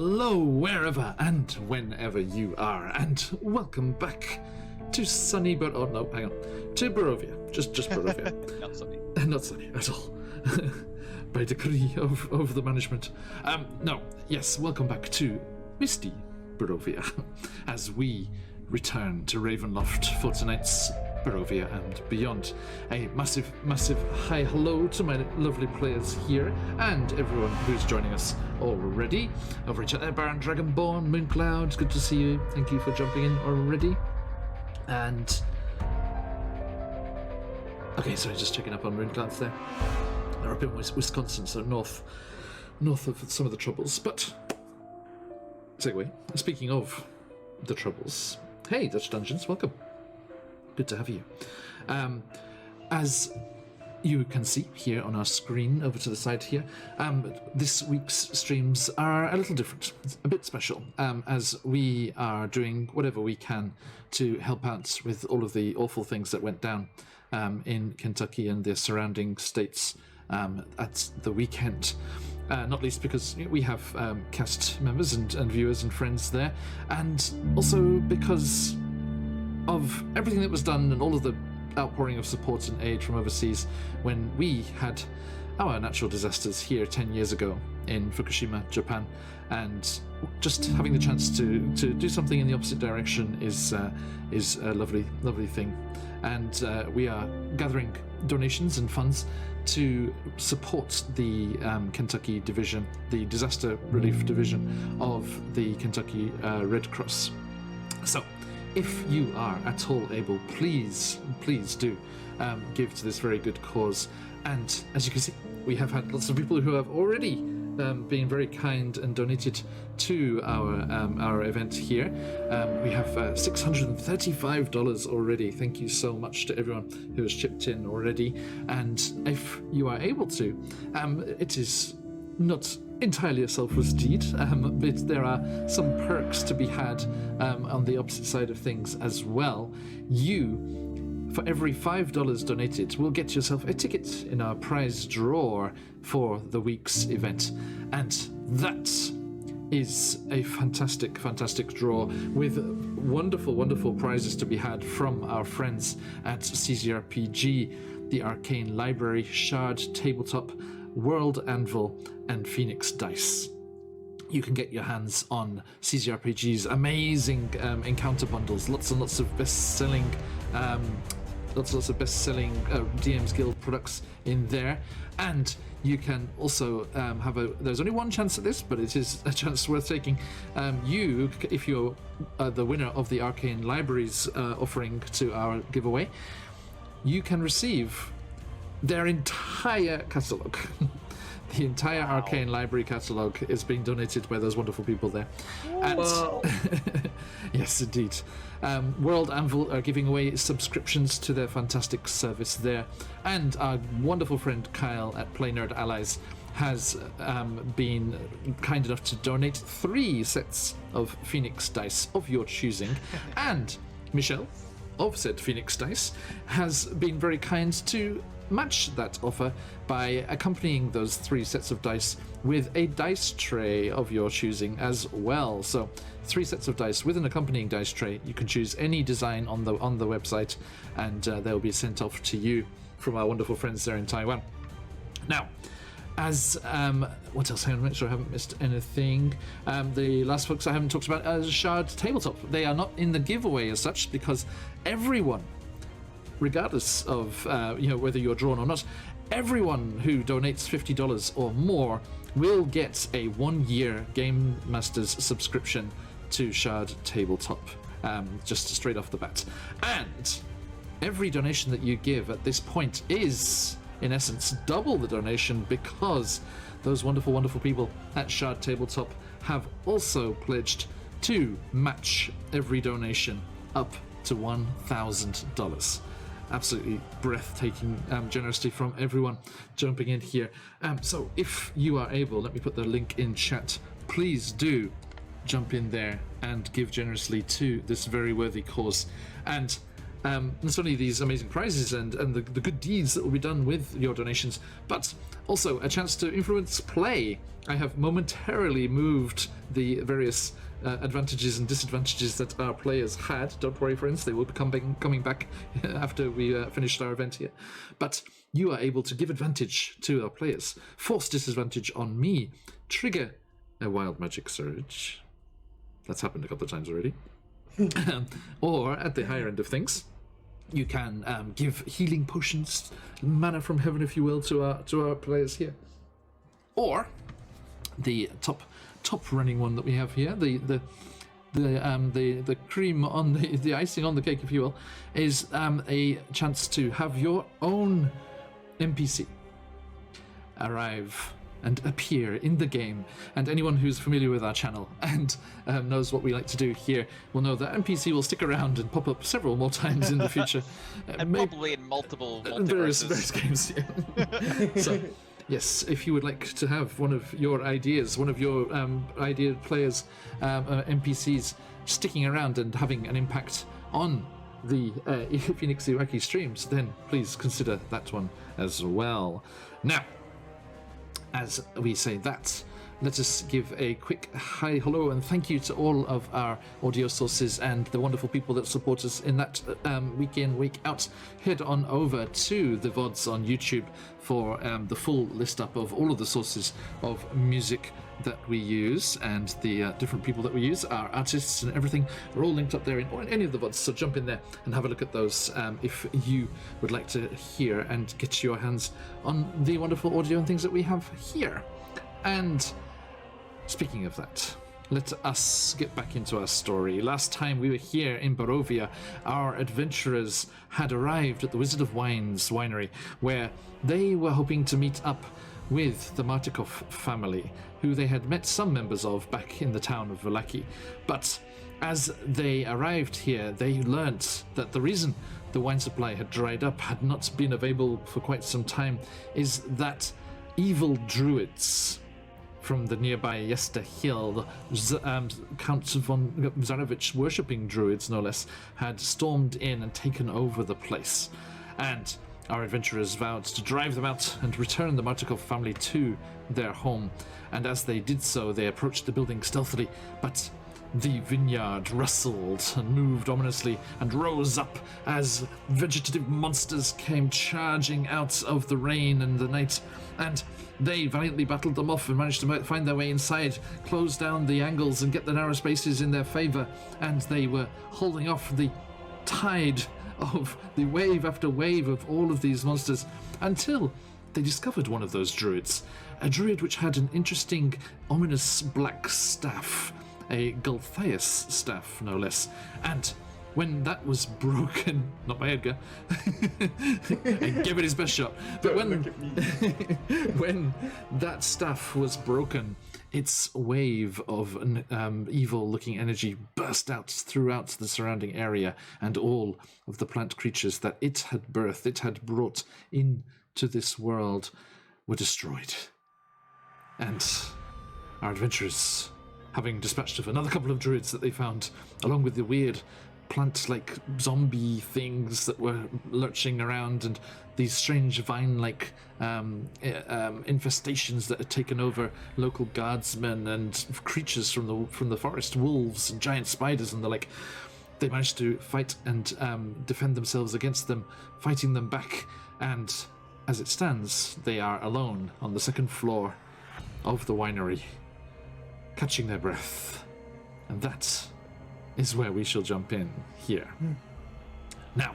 Hello, wherever and whenever you are, and welcome back to sunny, to Barovia. Just Barovia. Not sunny. Not sunny at all. By decree of the management. Welcome back to misty Barovia, as we return to Ravenloft for tonight's Barovia and Beyond. A massive hi hello to my lovely players here and everyone who's joining us already. Over in chat there, Baron Dragonborn, Mooncloud, good to see you. Thank you for jumping in already. And okay, sorry, just checking up on Moonclouds there. They're up in Wisconsin, so north of some of the troubles. But segue. Speaking of the troubles, hey, Dutch Dungeons, welcome. Good to have you. As you can see here on our screen over to the side here, this week's streams are a little different. It's a bit special, as we are doing whatever we can to help out with all of the awful things that went down in Kentucky and the surrounding states at the weekend. Not least because we have cast members and viewers and friends there, and also because of everything that was done and all of the outpouring of support and aid from overseas when we had our natural disasters here 10 years ago in Fukushima, Japan, and just having the chance to do something in the opposite direction is a lovely thing. And we are gathering donations and funds to support the Kentucky division, the disaster relief division of the Kentucky Red Cross. So if you are at all able, please do give to this very good cause. And as you can see, we have had lots of people who have already been very kind and donated to our event here. We have $635 already. Thank you so much to everyone who has chipped in already. And if you are able to, it is not entirely a selfless deed, but there are some perks to be had on the opposite side of things as well. You, for every $5 donated, will get yourself a ticket in our prize draw for the week's event. And that is a fantastic draw with wonderful prizes to be had from our friends at CZRPG, the Arcane Library, Shard Tabletop, World Anvil, and Phoenix Dice. You can get your hands on CZRPG's amazing encounter bundles, lots and lots of best-selling DM's Guild products in there. And you can also there's only one chance at this, but it is a chance worth taking. If you're the winner of the Arcane Library's offering to our giveaway, you can receive their entire catalogue. The entire Arcane Library catalogue is being donated by those wonderful people there. And yes, indeed. World Anvil are giving away subscriptions to their fantastic service there. And our wonderful friend Kyle at Play Nerd Allies has been kind enough to donate 3 sets of Phoenix Dice of your choosing. And Michelle of said Phoenix Dice has been very kind to match that offer by accompanying those 3 sets of dice with a dice tray of your choosing as well. So 3 sets of dice with an accompanying dice tray. You can choose any design on the website, and they'll be sent off to you from our wonderful friends there in Taiwan. Now, as what else? I want to make sure I haven't missed anything. The last folks I haven't talked about are Shard Tabletop. They are not in the giveaway as such because everyone, regardless of whether you're drawn or not, everyone who donates $50 or more will get a 1-year Game Masters subscription to Shard Tabletop, just straight off the bat. And every donation that you give at this point is, in essence, double the donation, because those wonderful people at Shard Tabletop have also pledged to match every donation up to $1,000. Absolutely breathtaking generosity from everyone jumping in here. So if you are able, let me put the link in chat. Please do jump in there and give generously to this very worthy cause. And not only these amazing prizes and the good deeds that will be done with your donations, but also a chance to influence play. I have momentarily moved the various advantages and disadvantages that our players had. Don't worry, friends, they will be coming back after we finished our event here. But you are able to give advantage to our players, force disadvantage on me, trigger a wild magic surge. That's happened a couple of times already. Or, at the higher end of things, you can give healing potions, mana from heaven, if you will, to our players here. Or the top running one that we have here, the cream on the icing on the cake, if you will, is a chance to have your own NPC arrive and appear in the game. And anyone who's familiar with our channel and knows what we like to do here will know that NPC will stick around and pop up several more times in the future. And probably in multiple various multiverses. games. Yeah. So, yes, if you would like to have one of your ideas, one of your idea players, NPCs, sticking around and having an impact on the Phoenix Iraqi streams, then please consider that one as well. Now, as we say that, let us give a quick hi, hello, and thank you to all of our audio sources and the wonderful people that support us in that week in, week out. Head on over to the VODs on YouTube for the full list up of all of the sources of music that we use and the different people that we use, our artists and everything are all linked up there in any of the VODs, so jump in there and have a look at those if you would like to hear and get your hands on the wonderful audio and things that we have here. And speaking of that, let us get back into our story. Last time we were here in Barovia, our adventurers had arrived at the Wizard of Wine's winery, where they were hoping to meet up with the Martikov family, who they had met some members of back in the town of Velaki. But as they arrived here, they learnt that the reason the wine supply had dried up, had not been available for quite some time, is that evil druids from the nearby Yester Hill, Count von Zarevich worshipping druids, no less, had stormed in and taken over the place. And our adventurers vowed to drive them out and return the Martikov family to their home. And as they did so, they approached the building stealthily, but the vineyard rustled and moved ominously and rose up as vegetative monsters came charging out of the rain and the night, and they valiantly battled them off and managed to find their way inside, close down the angles and get the narrow spaces in their favor, and they were holding off the tide of the wave after wave of all of these monsters until they discovered one of those druids, a druid which had an interesting, ominous black staff, a Gulthias staff, no less. And when that was broken, not by Edgar, I gave it his best shot, but when that staff was broken, its wave of evil-looking energy burst out throughout the surrounding area, and all of the plant creatures that it had birthed, it had brought into this world, were destroyed. And our adventurers, having dispatched of another couple of druids that they found, along with the weird plant-like zombie things that were lurching around, and these strange vine-like infestations that had taken over local guardsmen and creatures from the forest, wolves and giant spiders and the like. They managed to fight and defend themselves against them, fighting them back, and as it stands, they are alone on the second floor of the winery, catching their breath. And that is where we shall jump in here. Now,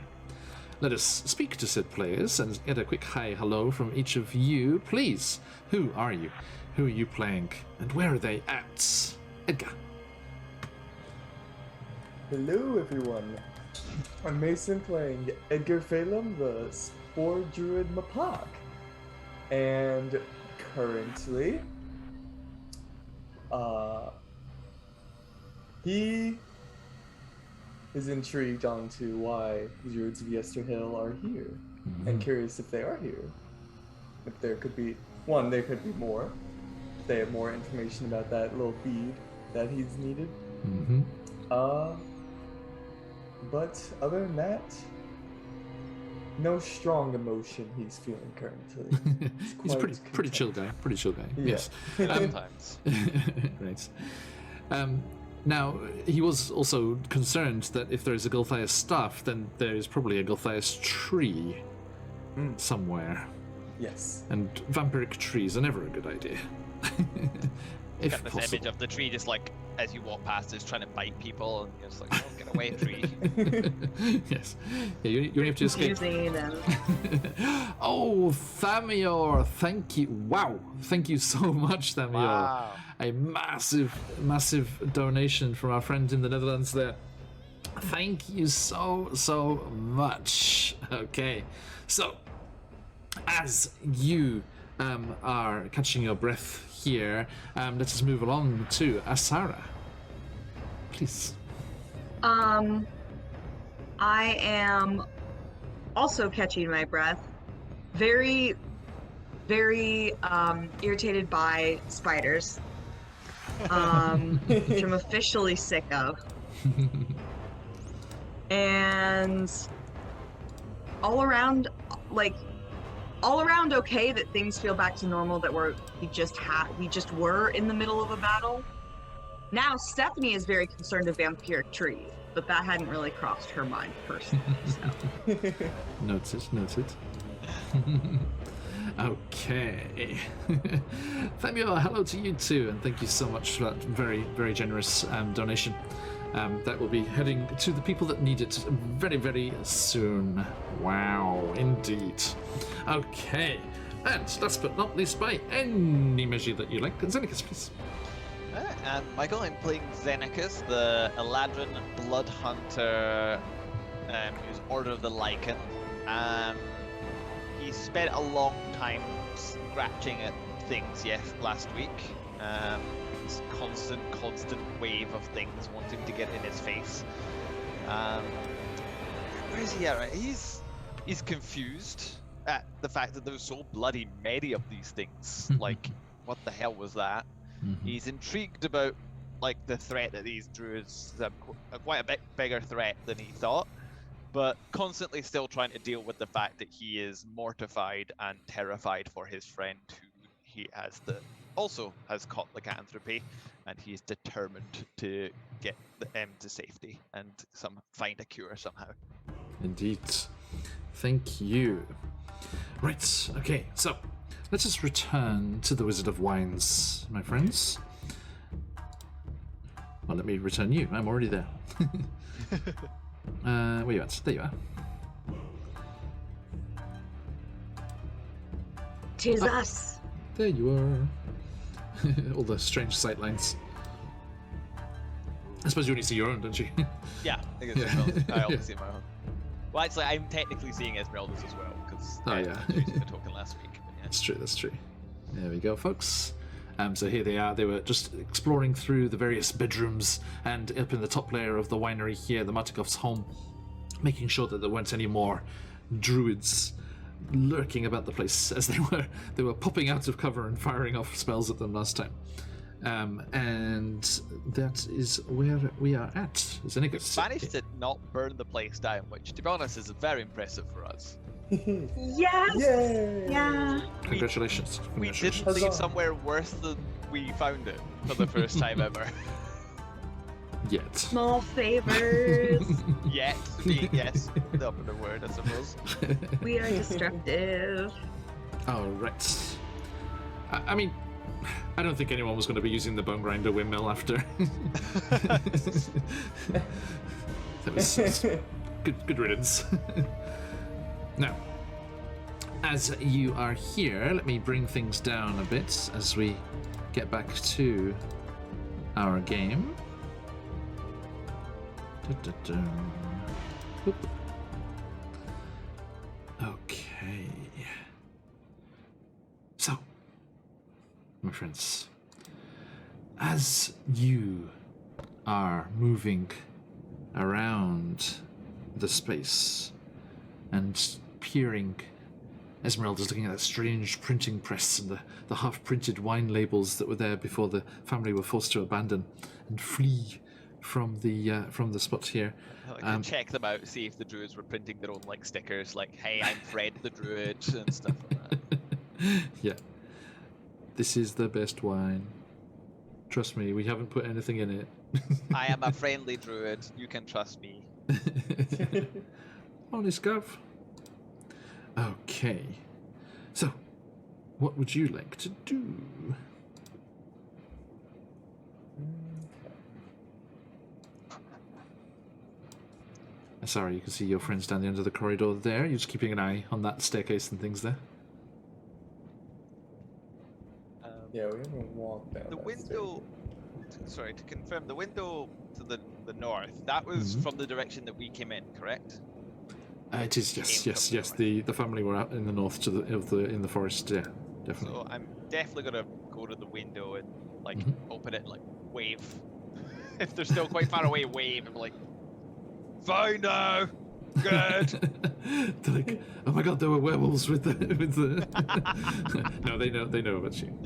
let us speak to said players and get a quick hi hello from each of you. Please, who are you? Who are you playing? And where are they at? Edgar. Hello everyone. I'm Mason playing Edgar Phelan, the Spore Druid Mapak. And currently, he is intrigued onto why the Druids of Yesterhill are here, and curious if they are here. If there could be, there could be more. If they have more information about that little feed that he's needed. But other than that, no strong emotion he's feeling currently. He's quite pretty chill guy. Pretty chill guy. Yeah. Yes. Sometimes. Great. Now, he was also concerned that if there is a Gulthias staff, then there is probably a Gulthias tree somewhere. Yes. And vampiric trees are never a good idea. If Got this possible. image of the tree just like as you walk past, it's trying to bite people, and you're just like, oh, get away, tree. Yes. Yeah, you only have to escape. Confusing them. Oh, Thamior, thank you. Wow. Thank you so much, Thamior. Wow. A massive donation from our friend in the Netherlands there. Thank you so much. Okay. So, as you are catching your breath here, let us move along to Asara. Please. I am also catching my breath. Very, very irritated by spiders. Which I'm officially sick of. And all around okay that things feel back to normal, that we just were in the middle of a battle. Now Stephanie is very concerned of vampiric trees, but that hadn't really crossed her mind personally. So. Noted. Okay. Thamior, hello to you too, and thank you so much for that very, very generous donation. That will be heading to the people that need it very, very soon. Wow, indeed. Okay, and last but not least, by any measure that you like, Xenicus, please. And Michael, I'm playing Xenicus, the Eladrin Blood Hunter, who's Order of the Lycan. He spent a long time scratching at things last week. This constant wave of things wanting to get in his face. Where is he at? Right? He's confused at the fact that there's so bloody many of these things. Like, what the hell was that? He's intrigued about like the threat that these druids are quite a bit bigger threat than he thought, but constantly still trying to deal with the fact that he is mortified and terrified for his friend who he also has caught lycanthropy, and he's determined to get them to safety and find a cure somehow. Indeed. Thank you. Right, okay, so let us return to the Wizard of Wines, my friends. Well, let me return you. I'm already there. Where are you at? There you are. 'Tis us. There you are. All the strange sightlines. I suppose you only see your own, don't you? Yeah, I guess I always see my own. Well, actually, I'm technically seeing Esmeralda's as well, because I used the token last week. But yeah. That's true. There we go, folks. So here they are. They were just exploring through the various bedrooms and up in the top layer of the winery here, the Martikov's home, making sure that there weren't any more druids lurking about the place, as they were popping out of cover and firing off spells at them last time. And that is where we are at. Xenicus. Managed to not burn the place down, which, to be honest, is very impressive for us. Yes. Yay! Yeah. Congratulations. We didn't leave somewhere worse than we found it for the first time ever. Yet. Small favors. Yet, yes, the operative word, I suppose. We are destructive. All right. I mean, I don't think anyone was going to be using the bone grinder windmill after. That was good riddance. Now, as you are here, let me bring things down a bit as we get back to our game. Oop. Okay. So, my friends, as you are moving around the space and peering, Esmeralda's looking at that strange printing press and the half-printed wine labels that were there before the family were forced to abandon and flee from the spot here. I can check them out, see if the druids were printing their own like stickers, like "Hey, I'm Fred the Druid" and stuff like that. Yeah. This is the best wine. Trust me, we haven't put anything in it. I am a friendly druid. You can trust me. Honest, Gov. Okay. So, what would you like to do? Sorry, you can see your friends down the end of the corridor there. You're just keeping an eye on that staircase and things there. Yeah, we haven't walked down The that window. Sorry, to confirm, the window to the north. That was from the direction that we came in, correct? It is, yes. The family were out in the north in the forest. Yeah, definitely. So I'm definitely gonna go to the window and like open it, like wave. If they're still quite far away, wave and be like, "Fine now, good." They're like, "Oh my god, there were werewolves with the." No, they know about you.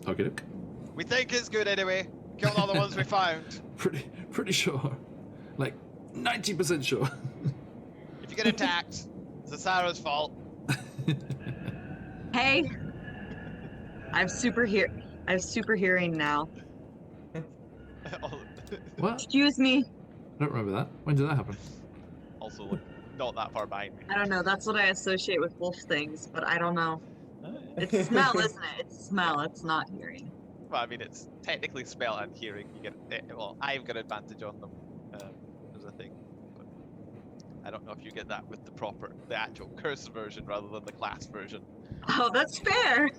Okay, look. We think it's good anyway. Killed all the ones we found. Pretty sure. Like 90% sure. If you get attacked, it's Sarah's fault. Hey, I have super hearing now. What? Excuse me. I don't remember that. When did that happen? Also, like, not that far behind me. I don't know. That's what I associate with wolf things, but I don't know. It's smell, isn't it? It's smell. It's not hearing. Well, I mean, it's technically smell and hearing. You get well. I've got advantage on them as a thing, but I don't know if you get that with the actual curse version rather than the class version. Oh, that's fair.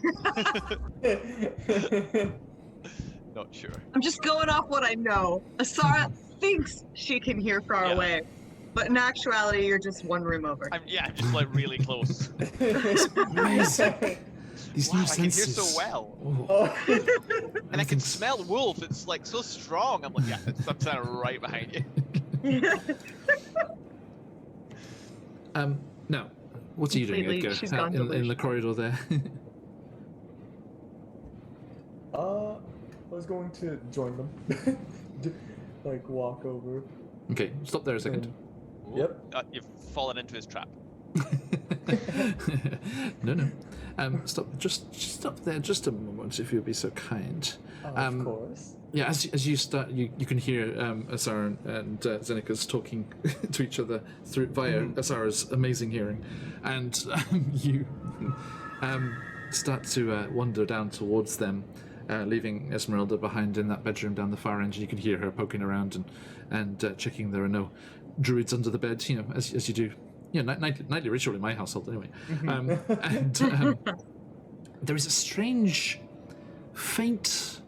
Not sure. I'm just going off what I know. Asara thinks she can hear far away, but in actuality, you're just one room over. I'm just like really close. Amazing. These Wow, new I can hear senses. so well. Oh. And I can smell wolf. It's like so strong. I'm like, yeah, I'm standing right behind you. Now, what are you doing, Completely, Edgar? she's Out gone in the corridor there. I was going to join them. Like walk over. Okay, stop there a second. Yep. You've fallen into his trap. No. Stop. Just stop there, just a moment, if you'd be so kind. Of course. Yeah, as you start, you can hear Asara and Zenika's talking to each other via Asara's amazing hearing, and you start to wander down towards them, leaving Esmeralda behind in that bedroom down the far end. You can hear her poking around and checking there are no druids under the bed, as you do. Nightly ritual in my household, anyway. And there is a strange, faint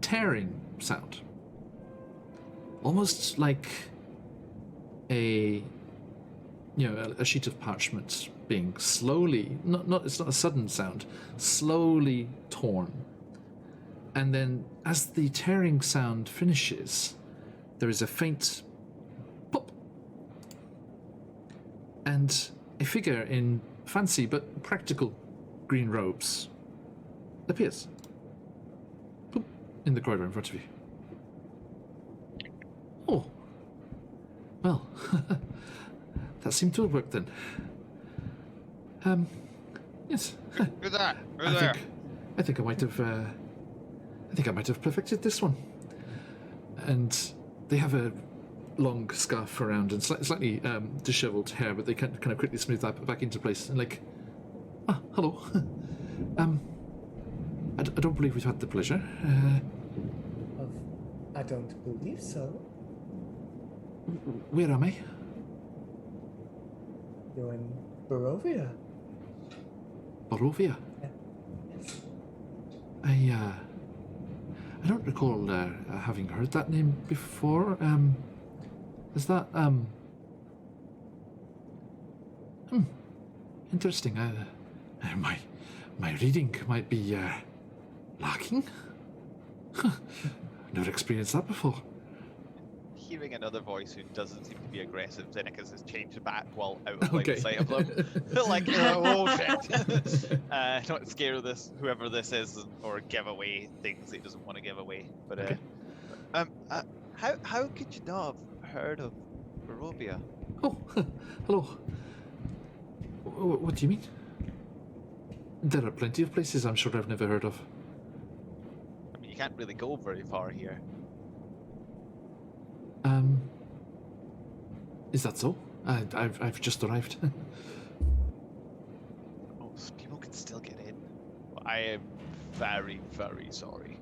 tearing sound, almost like a sheet of parchment being slowly, it's not a sudden sound, slowly torn. And then, as the tearing sound finishes, there is a faint pop. And a figure in fancy but practical green robes appears. Boop, in the corridor in front of you. Oh. Well, that seemed to have worked then. Yes. Who's that? Who's there? I think I might have perfected this one. And they have a long scarf around and slightly disheveled hair, but they kind of quickly smooth that back into place. And like, hello. I don't believe we've had the pleasure. I don't believe so. Where am I? You're in Barovia. Barovia? Yes. I don't recall having heard that name before. Is that interesting. My reading might be lacking. Never experienced that before. hearing another voice who doesn't seem to be aggressive. Xenicus has changed back while out of line Okay. of sight of them. Like, oh shit. Not scare of this, whoever this is, or give away things he doesn't want to give away. But Okay. how could you not have heard of Barovia? Oh, hello. What do you mean? There are plenty of places I'm sure I've never heard of. I mean, you can't really go very far here. Is that so? I've just arrived. Oh, so people can still get in. Well, I am very, very sorry.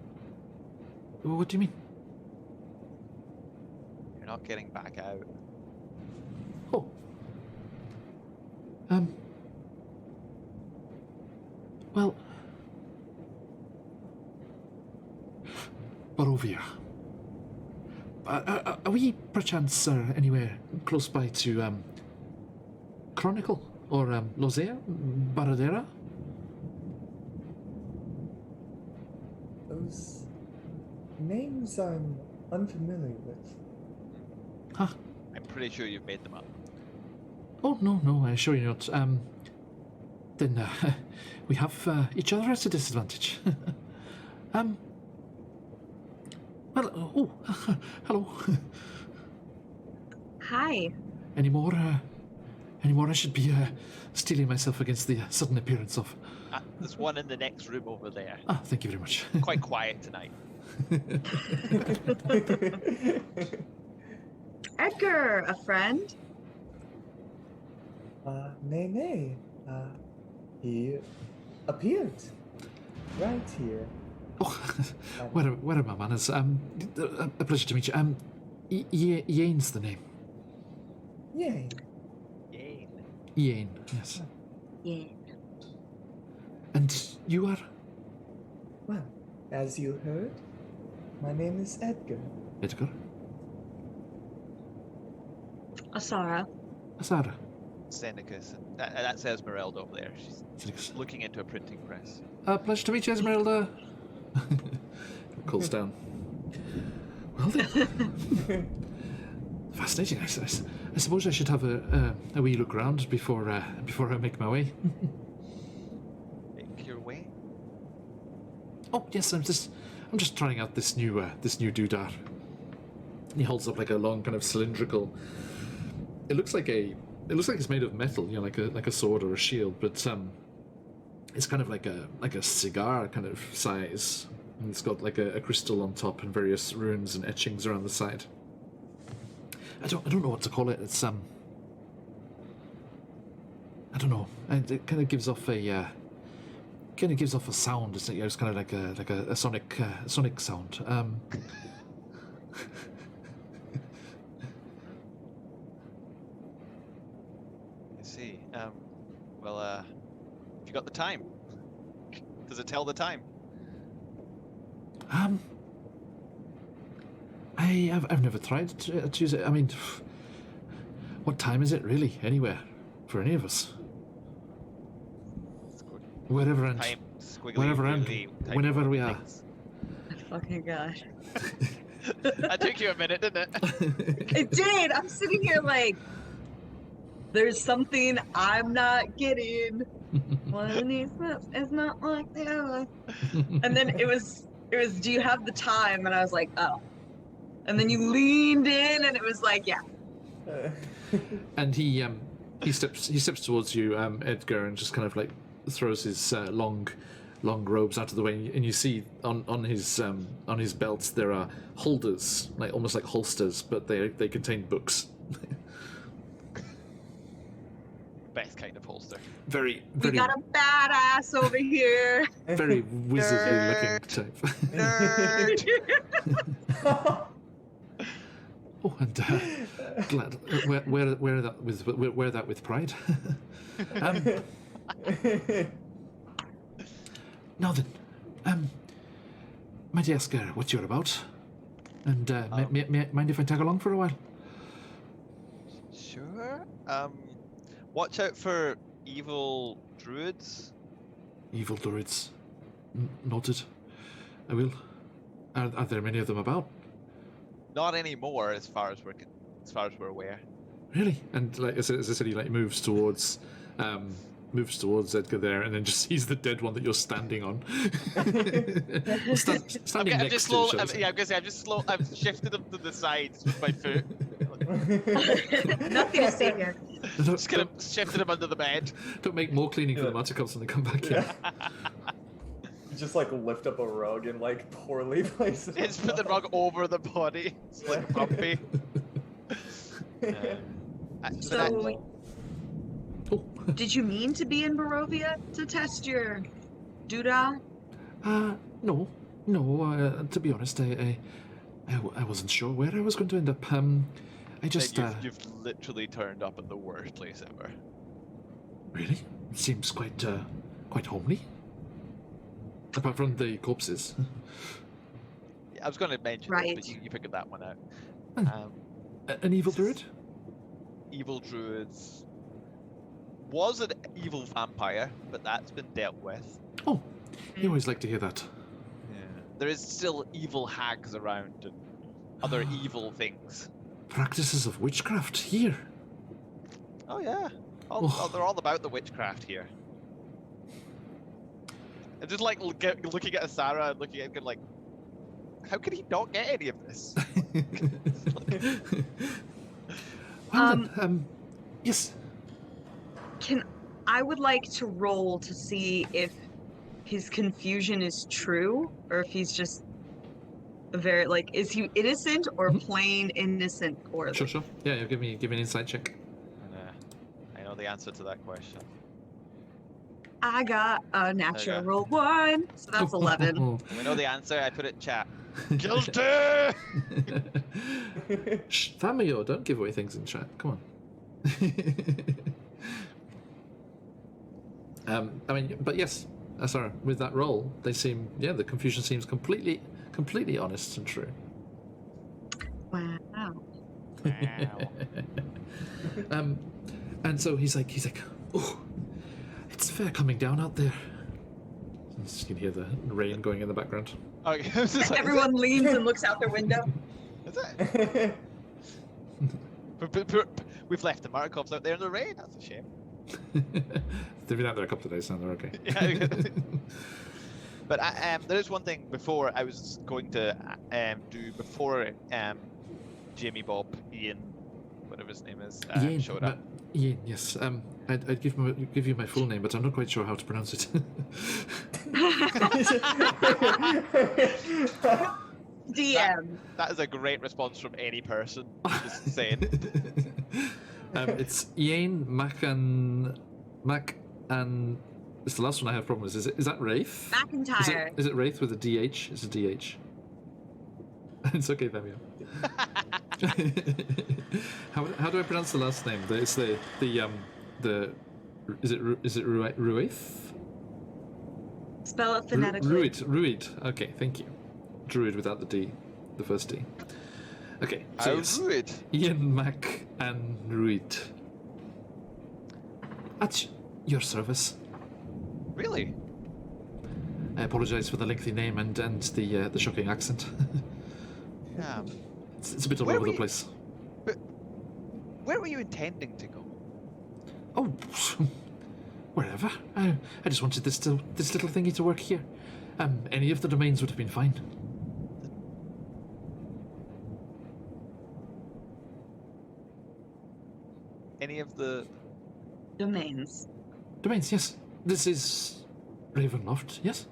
What do you mean? You're not getting back out. Oh. Well. Barovia. Are we perchance anywhere close by to Chronicle or Lozea, Baradera? Those names I'm unfamiliar with. Huh? I'm pretty sure you've made them up. Oh no, I assure you not. Then we have each other at a disadvantage. Well, hello. Hi. Any more I should be steeling myself against the sudden appearance of. There's one in the next room over there. Ah, thank you very much. Quite quiet tonight. Edgar, a friend? Nay. He appeared right here. Oh, where are my manners? A pleasure to meet you. Yane's the name. Yay. Yay. Yane, yes. Yeah. And you are? Well, as you heard, my name is Edgar. Edgar? Asara. Asara? Xenicus. That says Esmeralda over there. She's Xenicus. looking into a printing press. Pleasure to meet you, Esmeralda. Calls down. Well then. Fascinating. I suppose I should have a wee look around before I make my way. Make your way. Oh yes, I'm just trying out this new doodar. He holds up like a long kind of cylindrical. It looks like it's made of metal, you know, like a sword or a shield, but it's kind of like a cigar kind of size. And it's got like a crystal on top and various runes and etchings around the side. I don't know what to call it. It's I don't know. And it kind of gives off a sound. It's kind of like a sonic sound. I see. Well, have you got the time? Does it tell the time? I've never tried to use it. I mean, what time is it really? Anywhere, for any of us. Wherever and Time, squiggly, wherever and wiggly type whenever of we are. things. Fucking gosh. That took you a minute, didn't it? It did. I'm sitting here like, there's something I'm not getting. One of these maps is not like the other. And then it was, do you have the time? And I was like, oh. And then you leaned in and it was like, yeah. And he steps towards you, Edgar, and just kind of like throws his long robes out of the way, and you see on his belts there are holders, like almost like holsters, but they contain books. Best kind of holster. Very We got a badass over here. very wizardly looking type. Nerd. Oh, and glad wear that with pride. Now then, might I ask what you're about? And mind if I tag along for a while? Sure. Watch out for evil druids. Evil druids. Noted. I will. Are there many of them about? Not anymore, as far as we're aware. Really? And like as I said, he like moves towards Edgar there, and then just sees the dead one that you're standing on. Standing I'm next just to slow. each other. I'm gonna say I'm just slow. I've shifted him to the sides with my foot. Nothing to see here. Just kind of shifted him under the bed. Don't make more cleaning for the Matacops when they come back in. You just like lift up a rug and like poorly place it. Just put the rug over the body. It's like a puppy. So, did you mean to be in Barovia to test your doodah? No. To be honest, I wasn't sure where I was going to end up. I just You've literally turned up at the worst place ever. Really? It seems quite homely. Apart from the corpses. Yeah, I was going to mention Right. this, but you figured that one out. An evil druid? Evil druids. Was an evil vampire, but that's been dealt with. Oh, you always like to hear that. Yeah. There is still evil hags around and other evil things. Practices of witchcraft here. Oh yeah. They're all about the witchcraft here. I'm just like looking at Asara and looking at him like, how could he not get any of this? Yes. I would like to roll to see if his confusion is true, or if he's just is he innocent or plain innocent poorly? Sure. Yeah, give me an insight check. I know the answer to that question. I got a natural Okay. roll 1, so that's 11. We know the answer. I put it in chat. Guilty! Shh, Famio, don't give away things in chat. Come on. But yes, sorry. With that roll, they seem the confusion seems completely honest and true. Wow. Wow. And so he's like, oh, it's fair coming down out there. You can hear the rain going in the background. Okay, I was just like, Everyone leans and looks out their window. Is it? We've left the Markovs out there in the rain. That's a shame. They've been out there a couple of days now. They're okay. Yeah. But there is one thing before I was going to do before Jimmy, Bob, Ian, whatever his name is, Ian, showed up. Ian, yes. I'd give you my full name, but I'm not quite sure how to pronounce it. DM. That is a great response from any person. Just saying. It's Ian Mac and it's the last one I have problems. Is that Wraith? McIntyre. Is it Wraith with a DH? It's a DH. It's okay, Famio. How do I pronounce the last name? Is it Ruaith? Spell it phonetically. Ruid. Okay, thank you. Druid without the D, the first D. Okay, so yes. Druid. Ian Mac and Ruid. At your service. Really? I apologise for the lengthy name and the shocking accent. Yeah. It's a bit all Where over were the you- place. But where were you intending to go? Oh, wherever. I just wanted this little thingy to work here. Any of the domains would have been fine. Any of the... Domains. Domains, yes. This is Ravenloft, yes?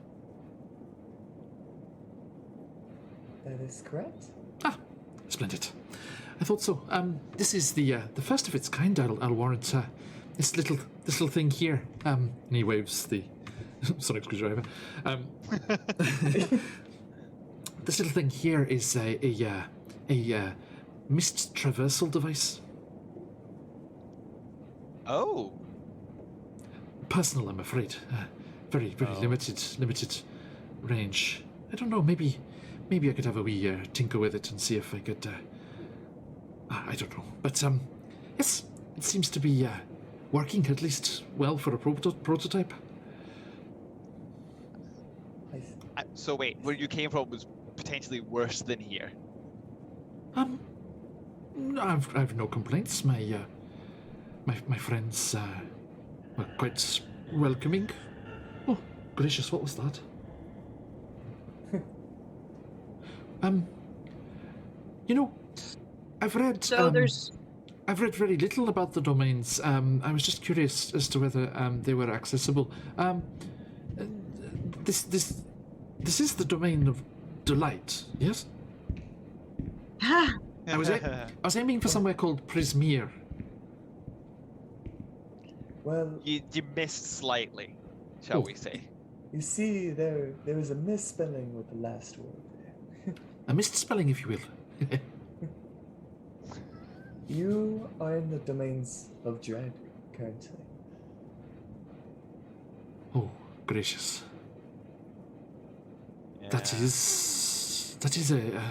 That is correct. Ah, splendid. I thought so. This is the first of its kind. I'll warrant. This little thing here. And he waves the sonic screwdriver. This little thing here is a mist traversal device. Oh. Personal, I'm afraid. Very limited range. I don't know. Maybe I could have a wee tinker with it and see if I could. I don't know, but yes, it seems to be working at least well for a prototype. So wait, where you came from was potentially worse than here. I've no complaints. My friends were quite welcoming. Oh, gracious, what was that? You know, I've read. So I've read very little about the domains. I was just curious as to whether they were accessible. This is the domain of delight, yes? I was aiming for somewhere called Prismere. Well, You missed slightly, shall we say? you see, there is a misspelling with the last word. A misspelling, if you will. You are in the domains of dread currently. Oh, gracious. Yeah. That is a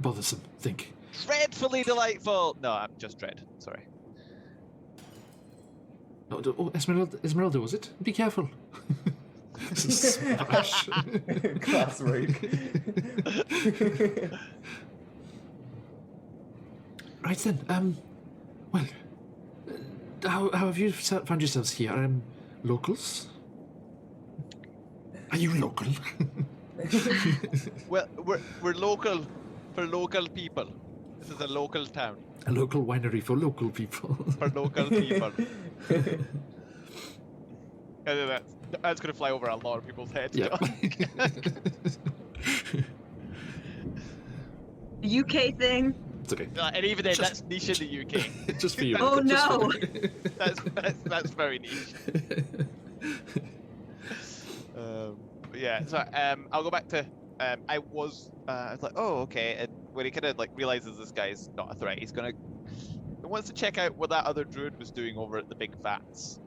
bothersome thing. Dreadfully delightful! No, I'm just dread. Sorry. Oh, Esmeralda, was it? Be careful. Smash. Class rake. Right then, well, how have you found yourselves here? Locals? Are you local? Well, we're local for local people. This is a local town A local winery for local people. for local people. And that's going to fly over a lot of people's heads. Yeah. UK thing. It's okay. And even then, that's niche in the UK. Just for you. Oh, Just for no. you. That's very niche. But yeah, so I'll go back to I was like, oh, okay, and when he kind of like realizes this guy's not a threat, he wants to check out what that other druid was doing over at the big vats.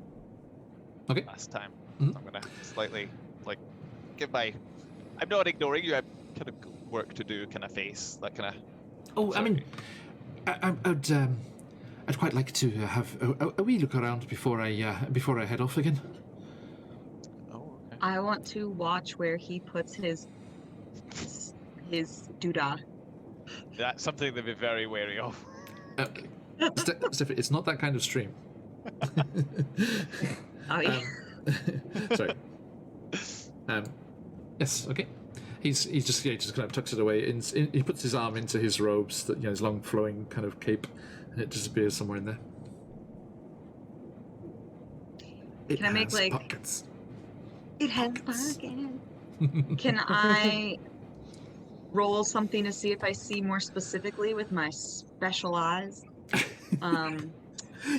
Okay. Last time. Mhm. I'm gonna slightly like give my. I'm not ignoring you. I'm kind of work to do kind of face that kind of. Oh, I mean, I'd quite like to have a wee look around before I head off again. Oh, okay. I want to watch where he puts his doodah. That's something to be very wary of. Stephanie, it's not that kind of stream. Oh, yeah. Sorry. Yes. Okay. He just kind of tucks it away. He puts his arm into his robes, that his long flowing kind of cape, and it disappears somewhere in there. Can I make, has like- pockets? It has pockets. Can I roll something to see if I see more specifically with my special eyes?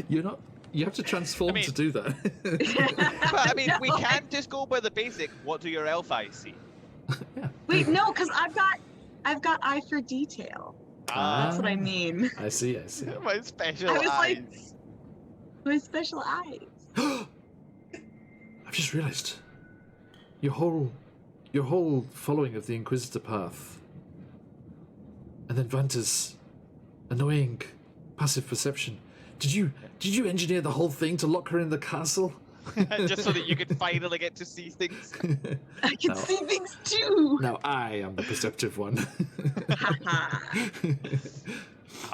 You're not. You have to transform to do that. But I mean, we No, can't just go by the basic. What do your elf eyes see? Yeah. Wait, no, because I've got eye for detail. That's what I mean. I see. My special I was like- eyes. My special eyes. I've just realised your whole following of the Inquisitor path, and then Vanta's annoying passive perception. Did you engineer the whole thing to lock her in the castle? Just so that you could finally get to see things. I can No. see things too. Now I am the perceptive one.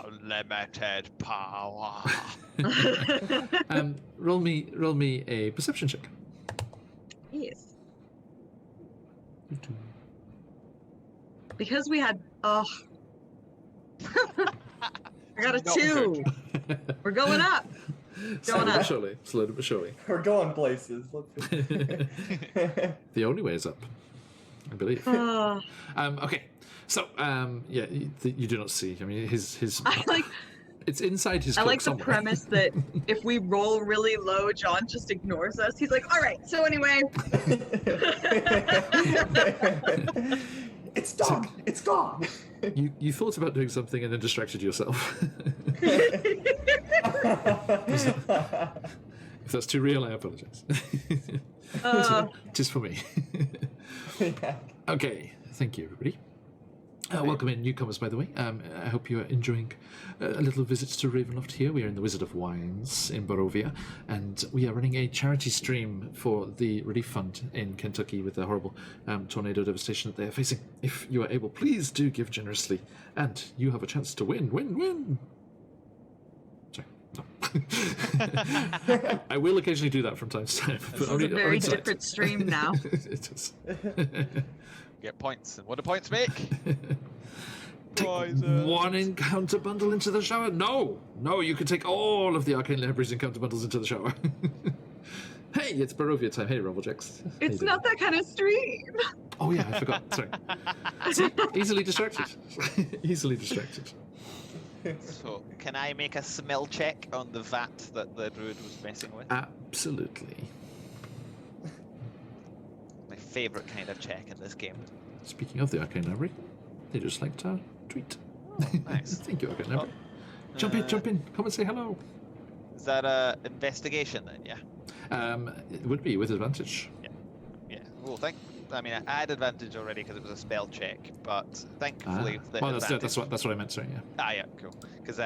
Unlimited power. Roll me a perception check. Yes. Because we had I got a Not 2. We're going up. Going up. Slowly but surely. We're going places. Let's The only way is up, I believe. Okay, so yeah, you do not see. I mean, his. I like. It's inside his I cloak like the somewhere. premise that if we roll really low, John just ignores us. He's like, "All right, so anyway." It's done. It's gone. You thought about doing something and then distracted yourself. If that's too real, I apologize. Just for me. Yeah. Okay, thank you, everybody. Welcome in, newcomers, by the way. I hope you are enjoying a little visit to Ravenloft here. We are in the Wizard of Wines in Barovia, and we are running a charity stream for the relief fund in Kentucky with the horrible tornado devastation that they are facing. If you are able, please do give generously, and you have a chance to win. Win! Sorry, no. I will occasionally do that from time to time. This is a very different stream now. It is. Get points. And what do points make? Take one encounter bundle into the shower? No, you can take all of the Arcane Library's encounter bundles into the shower. Hey, it's Barovia time. Hey, Rumblejacks. It's not that kind of stream. Oh yeah, I forgot. Sorry. See, easily distracted. Easily distracted. So, can I make a smell check on the vat that the druid was messing with? Absolutely. My favourite kind of check in this game. Speaking of the Arcane Library, they just liked our tweet. Oh, nice. Thank you, Arcane Library. Jump in. Come and say hello. Is that a investigation then? Yeah. It would be with advantage. Yeah. Well, I mean, I had advantage already because it was a spell check, but thankfully the well, advantage... that's what I meant. Sorry, yeah. Yeah, cool. Because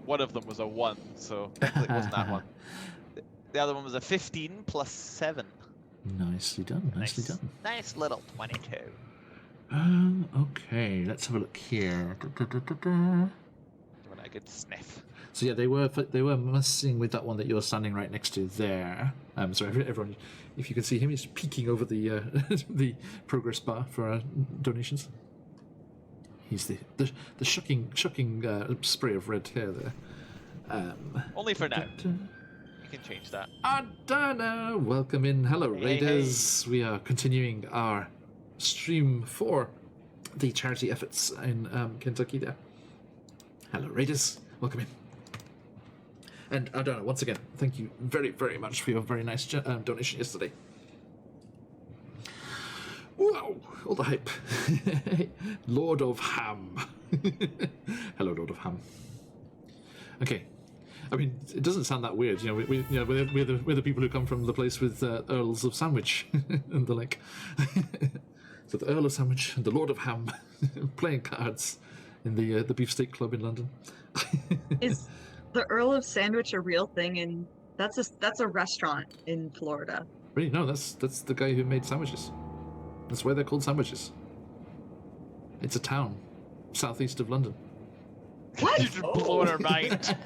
one of them was a 1, so thankfully it wasn't that one. The other one was a 15 plus 7. Nicely done. Nicely done. Nice little 22. Okay, let's have a look here. Doing a good sniff. So yeah, they were messing with that one that you're standing right next to there. Sorry, everyone, if you can see him, he's peeking over the the progress bar for donations. He's the shocking spray of red hair there. Only for now. You can change that. Adana, welcome in. Hello, Raiders. Hey. We are continuing our stream for the charity efforts in Kentucky there. Hello, Raiders. Welcome in. And Adana, once again, thank you very, very much for your very nice donation yesterday. Wow, all the hype. Lord of Ham. Hello, Lord of Ham. Okay. I mean, it doesn't sound that weird, we're the people who come from the place with Earls of Sandwich and the like. So the Earl of Sandwich and the Lord of Ham playing cards in the Beefsteak Club in London. Is the Earl of Sandwich a real thing? And that's a restaurant in Florida. Really? No, that's the guy who made sandwiches. That's why they're called sandwiches. It's a town southeast of London. What? You just blown our mind.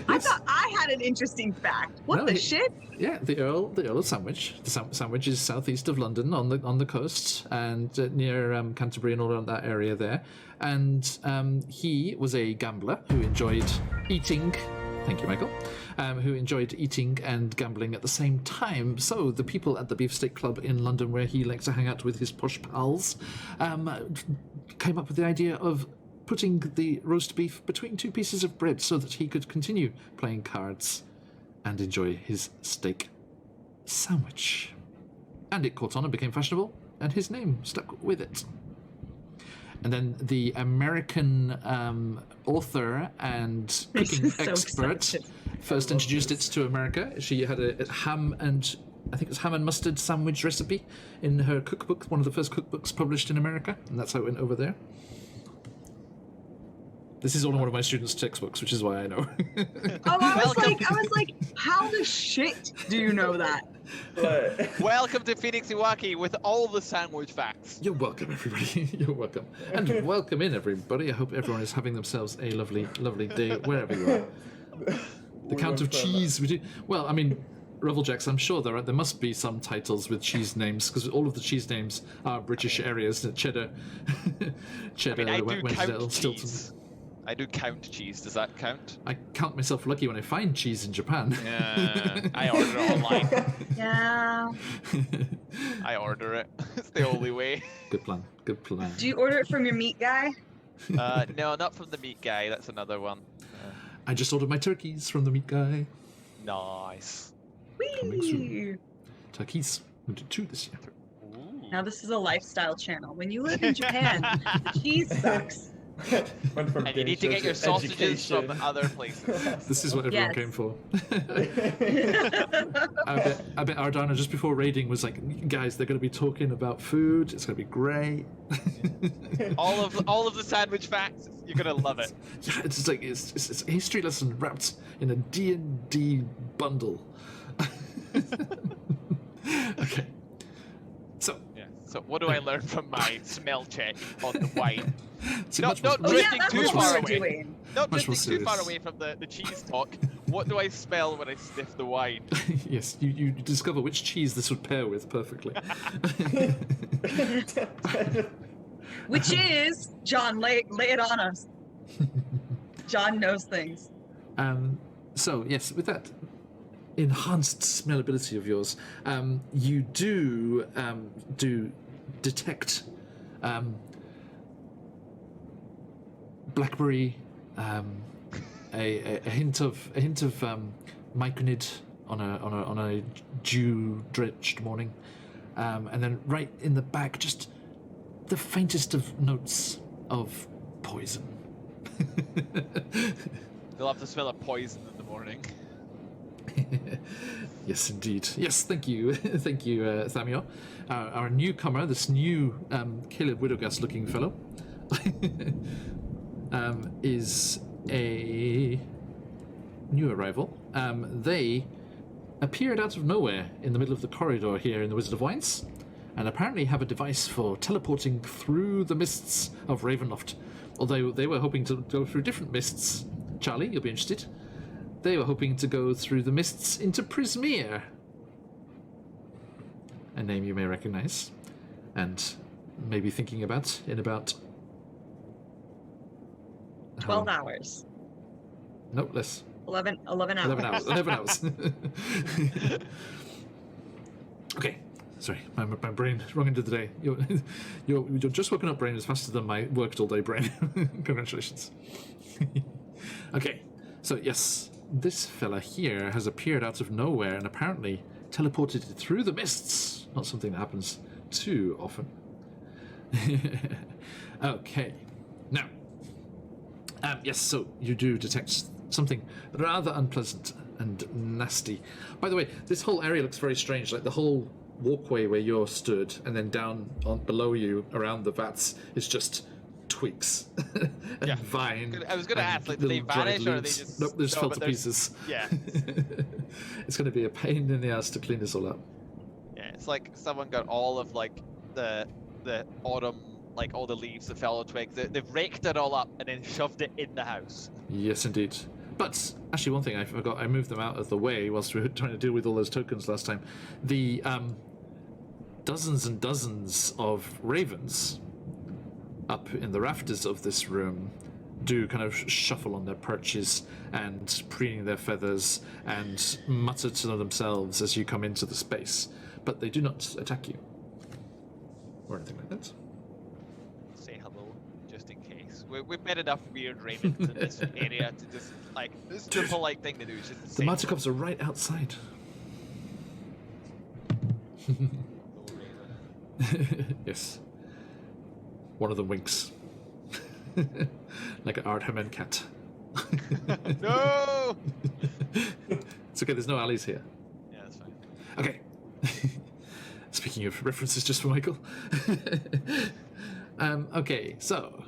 I thought I had an interesting fact. What the shit? Yeah, the Earl of Sandwich. The Sandwich is southeast of London on the coast and near Canterbury and all around that area there. And he was a gambler who enjoyed eating. Thank you, Michael. Who enjoyed eating and gambling at the same time. So the people at the Beefsteak Club in London, where he likes to hang out with his posh pals, came up with the idea of putting the roast beef between two pieces of bread so that he could continue playing cards and enjoy his steak sandwich. And it caught on and became fashionable, and his name stuck with it. And then the American author and cooking expert first introduced it to America. She had a ham and mustard sandwich recipe in her cookbook, one of the first cookbooks published in America, and that's how it went over there. This is all in one of my students' textbooks, which is why I know. I was like, how the shit do you know that? Welcome to Phoenix Iwaki with all the sandwich facts. You're welcome, everybody. You're welcome. And welcome in, everybody. I hope everyone is having themselves a lovely, lovely day, wherever you are. The Count of Cheese. We do. Well, I mean, Rumblejacks, I'm sure there must be some titles with cheese names, because all of the cheese names are British areas. Cheddar, I do Wednesdale, count Stilton. cheese. I do count cheese. Does that count? I count myself lucky when I find cheese in Japan. Yeah, I order it online. Yeah. I order it. It's the only way. Good plan. Good plan. Do you order it from your meat guy? No, not from the meat guy. That's another one. I just ordered my turkeys from the meat guy. Nice. Coming Whee! soon. Turkeys. We did 2 this year. Ooh. Now this is a lifestyle channel. When you live in Japan, cheese sucks. Went from And you game need to show get your sausages from education. other places. This is what everyone Yes. came for. I bet Ardana just before raiding was like, guys, they're going to be talking about food. It's going to be great. all of the sandwich facts. You're gonna love it. Yeah, it's just like it's a history lesson wrapped in a D&D bundle. Okay. So, Yeah. So what do I learn from my smell check on the wine? see, Not much more- Oh yeah, drifting that's too what far we were away. doing. Not Much more drifting too far serious. away from the cheese talk. What do I smell when I sniff the wine? Yes, you discover which cheese this would pair with perfectly. Which is John, lay it on us. John knows things. So yes, with that enhanced smellability of yours, you do detect blackberry, a hint of myconid on a dew-drenched morning, and then right in the back, just the faintest of notes of poison. You'll have to smell a poison in the morning. Yes, indeed. Yes, thank you, thank you, Thamio. Our newcomer, this new Caleb Widowgast-looking fellow, is a new arrival. They appeared out of nowhere in the middle of the corridor here in the Wizard of Wines, and apparently have a device for teleporting through the mists of Ravenloft. Although they were hoping to go through different mists. Charlie, you'll be interested. They were hoping to go through the mists into Prismere, a name you may recognize, and maybe thinking about in about 12 hours. No, less. 11 hours. 11 hours. 11 hours. Okay. Sorry, my brain wrong into the day. You're just woken up brain is faster than my worked all day brain. Congratulations. Okay, so yes, this fella here has appeared out of nowhere and apparently teleported through the mists. Not something that happens too often. Okay, now, yes, so you do detect something rather unpleasant and nasty. By the way, this whole area looks very strange, like the whole walkway where you're stood and then down on below you around the vats is just twigs and Yeah. vine. I was gonna and ask, like, do they little dried vanish or are they leaves. just- Nope, they just No, fell but to there's- pieces. Yeah. It's going to be a pain in the ass to clean this all up. Yeah, it's like someone got all of like the autumn, like all the leaves that fell on twigs. They've raked it all up and then shoved it in the house. Yes, indeed. But actually, one thing I forgot, I moved them out of the way whilst we were trying to deal with all those tokens last time. The dozens and dozens of ravens up in the rafters of this room do kind of shuffle on their perches and preening their feathers and mutter to themselves as you come into the space. But they do not attack you or anything like that. Say hello, just in case. We've met enough weird ravens in this area to just like this is the polite thing to do. Is just The say Martikovs are right outside. hello, raven. Yes. One of them winks. Like an Ardhamen cat. No. It's okay, there's no alleys here. Yeah, that's fine. Okay. Speaking of references just for Michael. Okay, so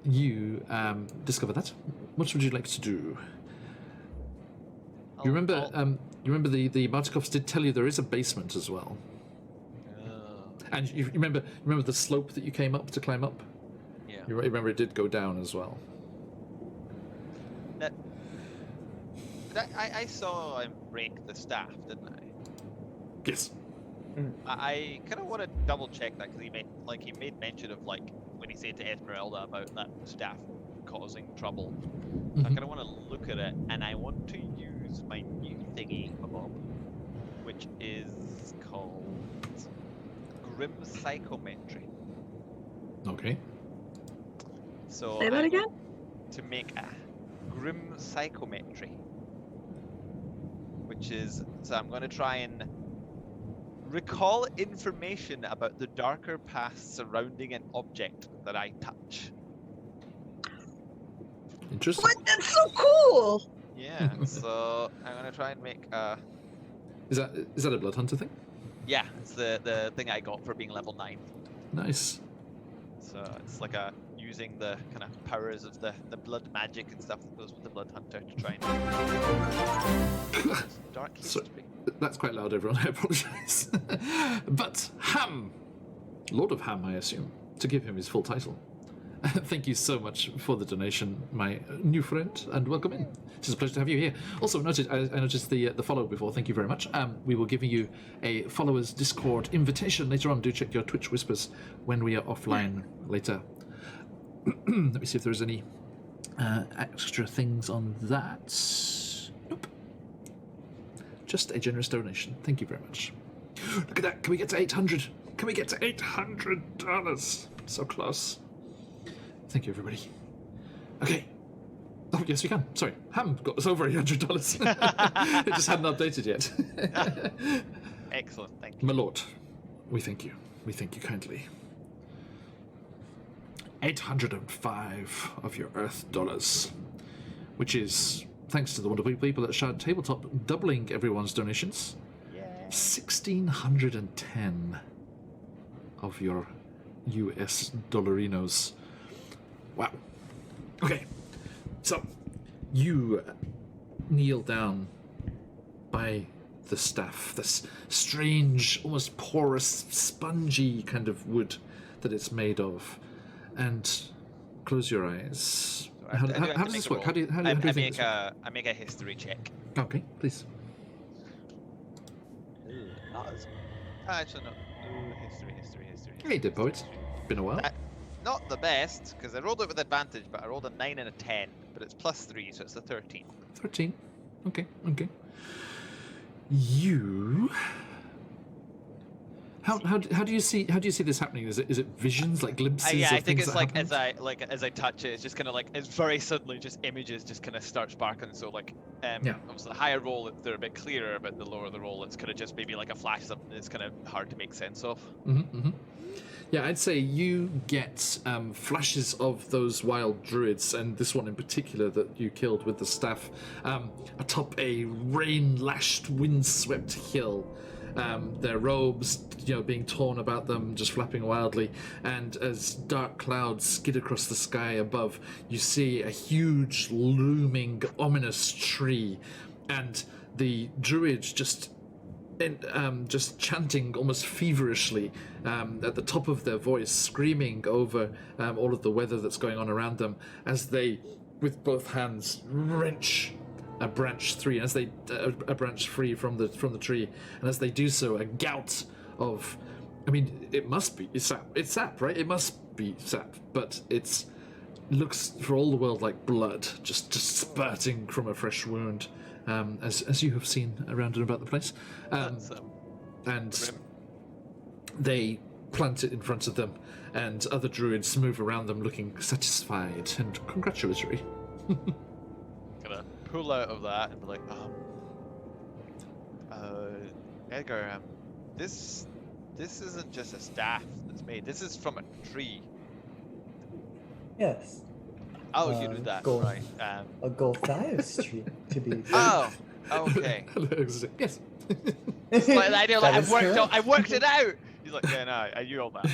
you discover that. What would you like to do? You remember the Martikovs did tell you there is a basement as well. And you remember the slope that you came up to climb up? Yeah. You remember it did go down as well. I saw him break the staff, didn't I? Yes. I kind of want to double check that because he made mention of like when he said to Esmeralda about that staff causing trouble. I kind of want to look at it, and I want to use my new thingy, Bob, which is called Grim Psychometry. Okay. So Say that I again? want to make a Grim Psychometry, which is so I'm going to try and Recall information about the darker past surrounding an object that I touch. Interesting. What? That's so cool! Yeah, so I'm gonna try and make a... Is that a blood hunter thing? Yeah, it's the thing I got for being level 9. Nice. So it's like using the kind of powers of the blood magic and stuff that goes with the blood hunter to try and dark So- history. That's quite loud, everyone. I apologise. But Ham, Lord of Ham, I assume, to give him his full title. Thank you so much for the donation, my new friend, and welcome in. It's a pleasure to have you here. Also, I noticed the follow before. Thank you very much. We will give you a followers Discord invitation later on. Do check your Twitch whispers when we are offline later. Let me see if there's any extra things on that. Nope. Just a generous donation. Thank you very much. Look at that. Can we get to 800? Can we get to $800? So close. Thank you, everybody. Okay. Oh, yes, we can. Sorry. Ham got us over $800. It just hadn't updated yet. Excellent, thank you. My lord, we thank you. We thank you kindly. 805 of your Earth dollars, which is, thanks to the wonderful people at Shard Tabletop, doubling everyone's donations. Yeah. 1,610 of your US dollarinos. Wow. Okay. So, you kneel down by the staff, this strange, almost porous, spongy kind of wood that it's made of, and close your eyes. How does this work? How do you think this works? I make a history check. Okay, please. Not as... Actually, no. History. Hey, Dead Poets. Been a while. Not the best, because I rolled it with advantage, but I rolled a 9 and a 10, but it's +3, so it's a 13. 13. Okay. You. How do you see this happening? Is it visions, like glimpses? Yeah, of I think things it's that like happened? as I touch it, it's just kind of like it's very suddenly just images just kind of start sparkling. So like Yeah. obviously the higher roll they're a bit clearer, but the lower the roll it's kind of just maybe like a flash something that's kind of hard to make sense of. Yeah, I'd say you get flashes of those wild druids, and this one in particular that you killed with the staff, atop a rain-lashed, wind-swept hill. Their robes, being torn about them, just flapping wildly, and as dark clouds skid across the sky above, you see a huge, looming, ominous tree, and the druids just chanting almost feverishly at the top of their voice, screaming over all of the weather that's going on around them as they, with both hands, wrench a branch free, and as they a branch free from the tree, and as they do so, a gout of, it must be sap. It's sap, right? It must be sap, but looks for all the world like blood, just spurting from a fresh wound. As you have seen around and about the place, and Grim. they plant it in front of them, and other druids move around them looking satisfied and congratulatory. Gonna pull out of that and be like, Edgar, this isn't just a staff that's made. This is from a tree. Yes. Oh, you knew that, gold. right? A Golthias tree, to be Oh, okay. Yes. It's like, I know, like, That is I worked it out. He's like, yeah, no, I knew all that.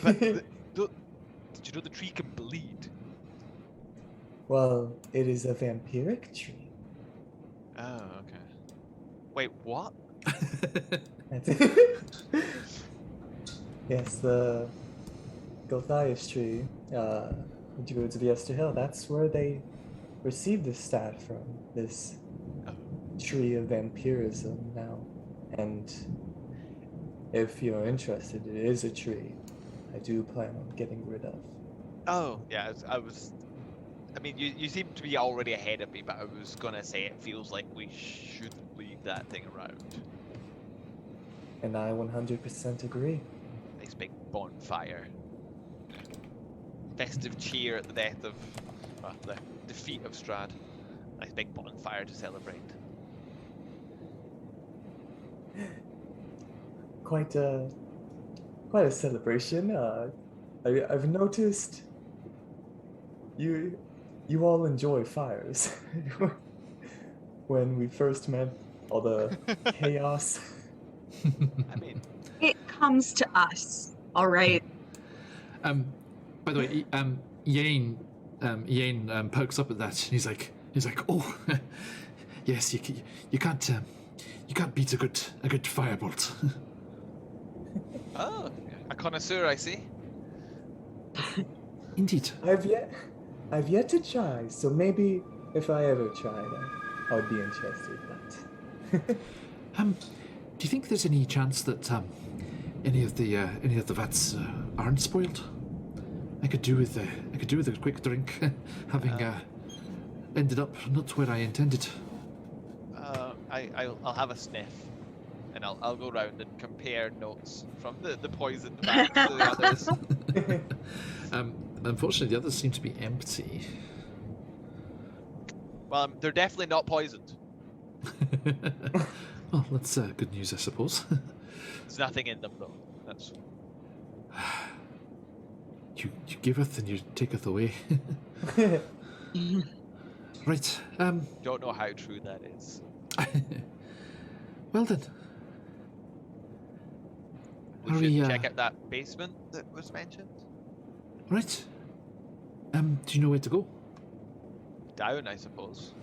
But did you know the tree can bleed? Well, it is a vampiric tree. Oh, okay. Wait, what? Yes, the Golthias tree, the Druids of Yesterhill, that's where they received this staff from, this tree of vampirism now. And if you're interested, it is a tree I do plan on getting rid of. Oh, yeah, you seem to be already ahead of me, but I was gonna say it feels like we shouldn't leave that thing around. And I 100% agree. Nice big bonfire. Festive cheer at the death of, the defeat of Strahd. Nice big bonfire to celebrate. Quite a celebration. I've noticed you all enjoy fires. When we first met, all the chaos. I mean, It comes to us, all right? By the way, Yane perks up at that. He's like, oh, yes, you can't beat a good firebolt. oh, a connoisseur, I see. Indeed. I've yet to try, so maybe if I ever tried, I would be interested. But Do you think there's any chance that any of the vats aren't spoiled? I could do with a quick drink, having ended up not where I intended. I'll have a sniff, and I'll go round and compare notes from the poisoned vats to the others. Unfortunately, the others seem to be empty. Well, they're definitely not poisoned. Well, that's good news, I suppose. There's nothing in them, though. That's You giveth and you taketh away. Right. don't know how true that is. Well then. We Are should we, check out that basement that was mentioned. Right. Do you know where to go? Down, I suppose.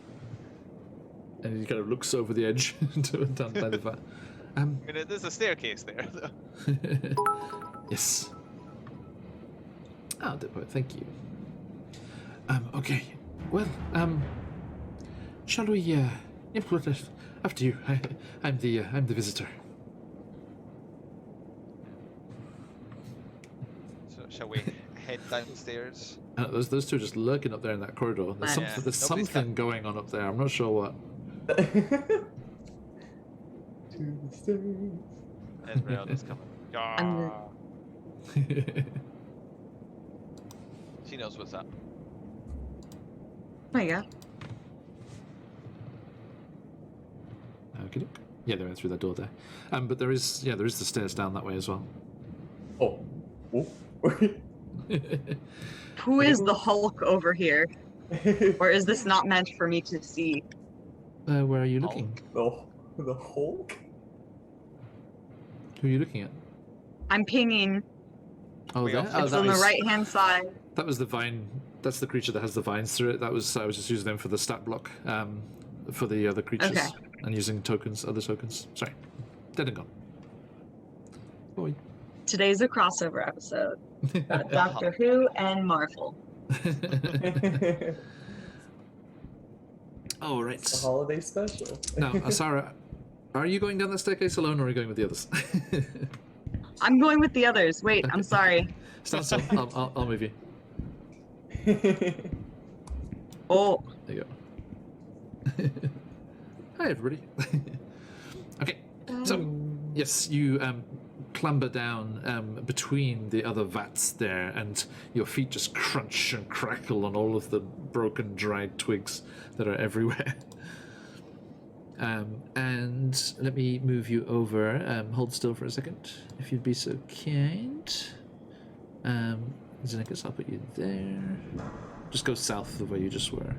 And he kind of looks over the edge down by the vat. I mean, there's a staircase there, though. Yes. Oh, Dippo, thank you. Okay. Well, shall we? If we're after you, I'm the visitor. So, shall we head downstairs? Those two are just lurking up there in that corridor. There's Yeah. there's Nobody's something going on up there. I'm not sure what. to the stairs. Esmeralda's coming. I'm She knows what's up. Oh my god. Okay. Yeah, they went through that door there. But there is the stairs down that way as well. Oh. Who is the Hulk over here? Or is this not meant for me to see? Where are you looking? The Hulk? Who are you looking at? I'm pinging. Oh, We there. are- Oh, It's that on the was, right hand side. That was the vine. That's the creature that has the vines through it. I was just using them for the stat block. For the other creatures. Okay. And using other tokens. Sorry. Dead and gone. Boy. Today's a crossover episode. Got Doctor Who and Marvel. Oh, A right. holiday special. Now, Sarah, are you going down that staircase alone, or are you going with the others? I'm going with the others. Wait, I'm sorry. Stand still. I'll move you. Oh, There you go. Hi, everybody. Okay, so yes, you clamber down between the other vats there, and your feet just crunch and crackle on all of the broken, dried twigs that are everywhere. And let me move you over. Hold still for a second, if you'd be so kind. Xenicus, I'll put you there. Just go south of where you just were.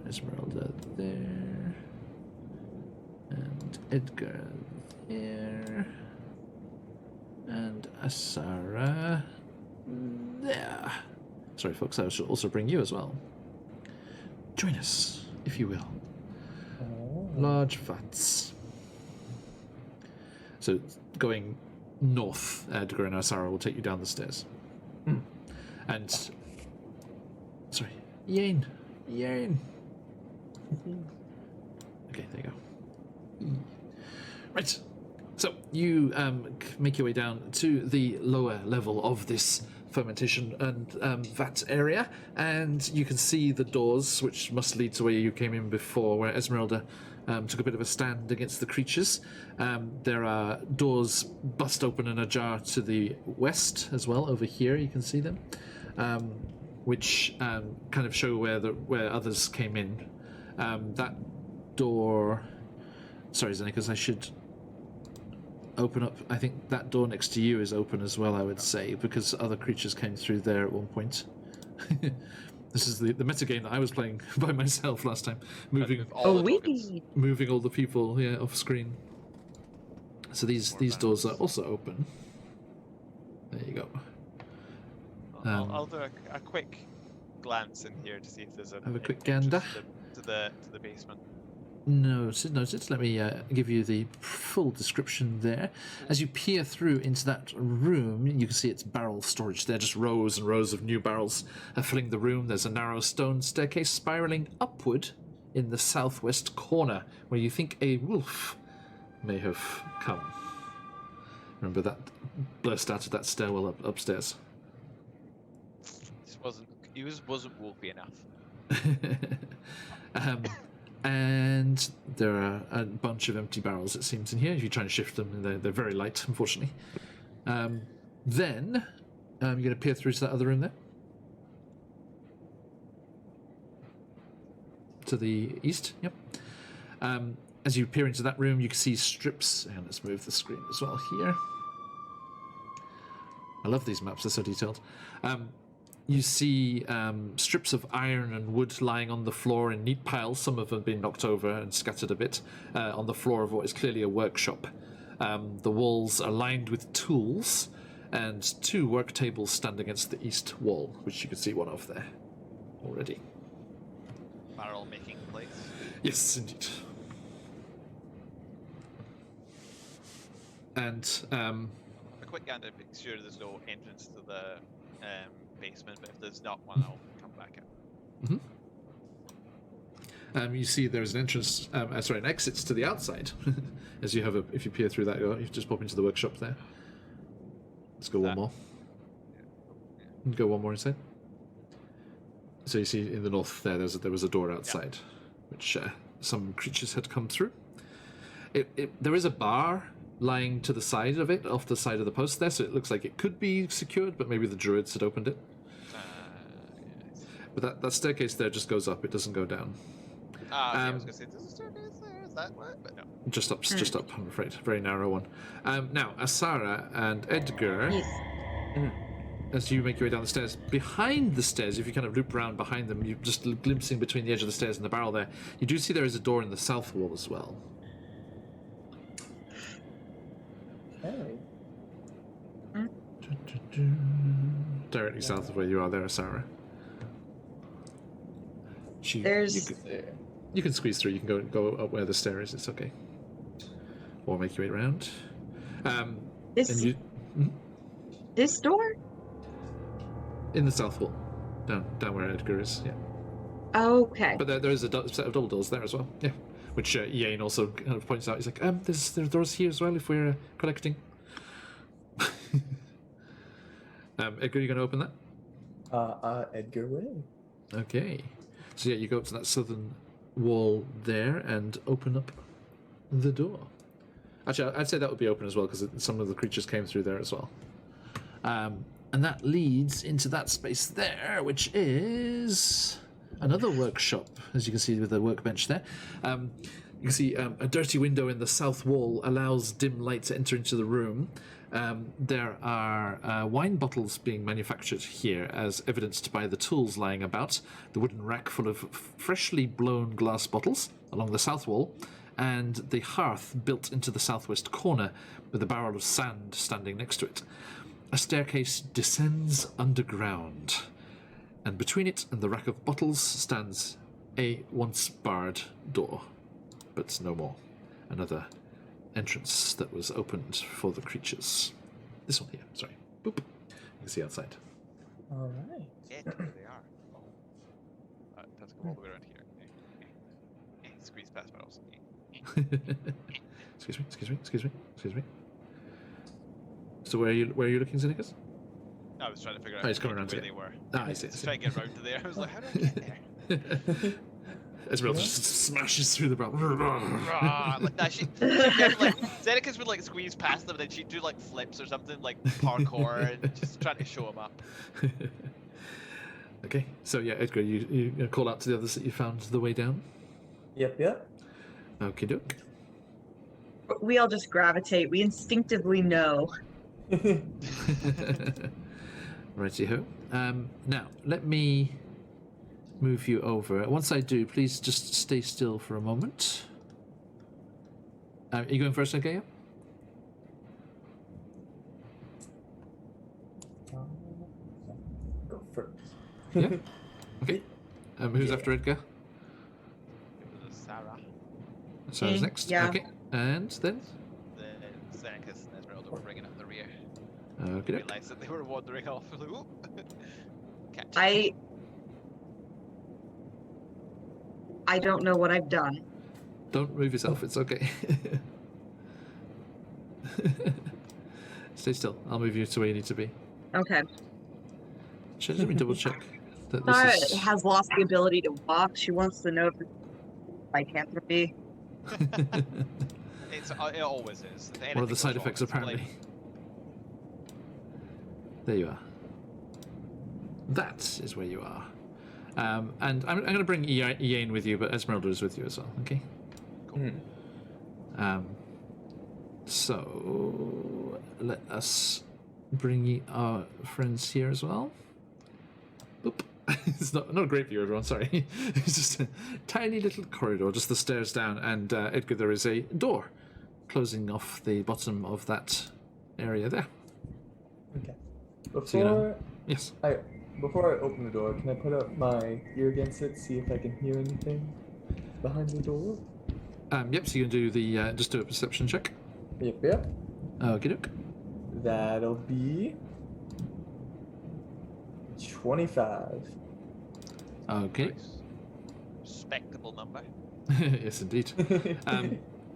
Esmeralda there. And Edgar there. And Asara there. Sorry, folks, I should also bring you as well. Join us, if you will. Large vats. So, going north, Edgar and Asara will take you down the stairs. And... Sorry. Yane. Okay, there you go. Right. So, you make your way down to the lower level of this fermentation and vat area, and you can see the doors, which must lead to where you came in before, where Esmeralda took a bit of a stand against the creatures. There are doors bust open and ajar to the west as well. Over here, you can see them, which kind of show where others came in. That door. Sorry, Xenicus, I should open up. I think that door next to you is open as well, I would say, because other creatures came through there at one point. This is the metagame that I was playing by myself last time, moving all the tokens. moving all the people off screen. So these doors are also open. There you go. I'll do a quick glance in here to see if there's Have a quick gander. to the basement. No, just let me give you the full description there. As you peer through into that room, you can see it's barrel storage there, just rows and rows of new barrels filling the room. There's a narrow stone staircase spiraling upward in the southwest corner, where you think a wolf may have come. Remember that burst out of that stairwell upstairs. He wasn't wolfy enough. And there are a bunch of empty barrels, it seems, in here. If you try and shift them, they're very light, unfortunately. Then you're going to peer through to that other room there. To the east, yep. As you peer into that room, you can see strips. And let's move the screen as well here. I love these maps, they're so detailed. You see strips of iron and wood lying on the floor in neat piles. Some of them have been knocked over and scattered a bit on the floor of what is clearly a workshop. The walls are lined with tools, and 2 work tables stand against the east wall, which you can see one of there already. Barrel making place. Yes, indeed. And A quick gander to make sure there's no entrance to the basement, but if there's not one, I'll come back out. You see there's an entrance, an exit to the outside. As you have if you peer through that door, you just pop into the workshop there. Let's go one more. Go one more inside. So you see in the north there was a door outside, which some creatures had come through. There is a bar lying to the side of it, off the side of the post there, so it looks like it could be secured, but maybe the druids had opened it. Yes. But that staircase there just goes up, it doesn't go down. Okay, I was going to say, there's a staircase there, is that what? But no. Just up, I'm afraid. Very narrow one. Now, Asara and Edgar, as you make your way down the stairs, behind the stairs, if you kind of loop around behind them, you're just glimpsing between the edge of the stairs and the barrel there, you do see there is a door in the south wall as well. Okay. Directly south of where you are there, Sarah. You can squeeze through. You can go up where the stair is. It's okay. Or make your way around. This door? In the south wall, down where Edgar is. Yeah. Okay. But there is a set of double doors there as well. Yeah. Which Ian also kind of points out. He's like, there's doors here as well if we're collecting. Edgar, you going to open that? Edgar will. Okay. So yeah, you go up to that southern wall there and open up the door. Actually, I'd say that would be open as well because some of the creatures came through there as well. And that leads into that space there, which is another workshop, as you can see with the workbench there. You can see a dirty window in the south wall allows dim light to enter into the room. There are wine bottles being manufactured here, as evidenced by the tools lying about, the wooden rack full of freshly blown glass bottles along the south wall, and the hearth built into the southwest corner with a barrel of sand standing next to it. A staircase descends underground, and between it and the rack of bottles stands a once barred door, but no more. Another entrance that was opened for the creatures. This one here, sorry. Boop. You can see outside. All right. Yeah, there they are. Let's go all the way around here. Squeeze past barrels. Excuse me. So where are you looking, Xenicus? I was trying to figure out he's coming around where to they were. I see. Just trying to get around to there. I was like, how do I get there? Esmeralda just smashes through the barrel. Like that, she'd like Zeneca's would like squeeze past them, and then she'd do like flips or something, like parkour, and just trying to show them up. Okay, so yeah, Edgar, you call out to the others that you found the way down. Yep. Okie doke. We all just gravitate. We instinctively know. Righty-ho. Now, let me move you over. Once I do, please just stay still for a moment. Are you going first, okay? Go first. Yeah. Okay. Who's after Edgar? Sarah. Sarah's next. Yeah. Okay. And then? Then Seneca's and Esmeralda were bringing up the rear. Okay. Realised that they were wandering off. Like, "Ooh." Catch. I don't know what I've done. Don't move yourself. It's okay. Stay still. I'll move you to where you need to be. Okay. Let me double check that Sarah this is. has lost the ability to walk. She wants to know if it's lycanthropy. It always is. If One of anything the side goes wrong, effects, it's apparently. blame. There you are. That is where you are. And I'm going to bring Ian with you, but Esmeralda is with you as well, okay? So, let us bring our friends here as well. Boop. It's not a great view, everyone, sorry. It's just a tiny little corridor, just the stairs down, and Edgar, there is a door closing off the bottom of that area there. Okay. Yes. Before I open the door, can I put up my ear against it, see if I can hear anything behind the door? Yep, so you can do the, just do a perception check. Yep. Okie doke. That'll be 25. Okay. Nice. Respectable number. Yes, indeed.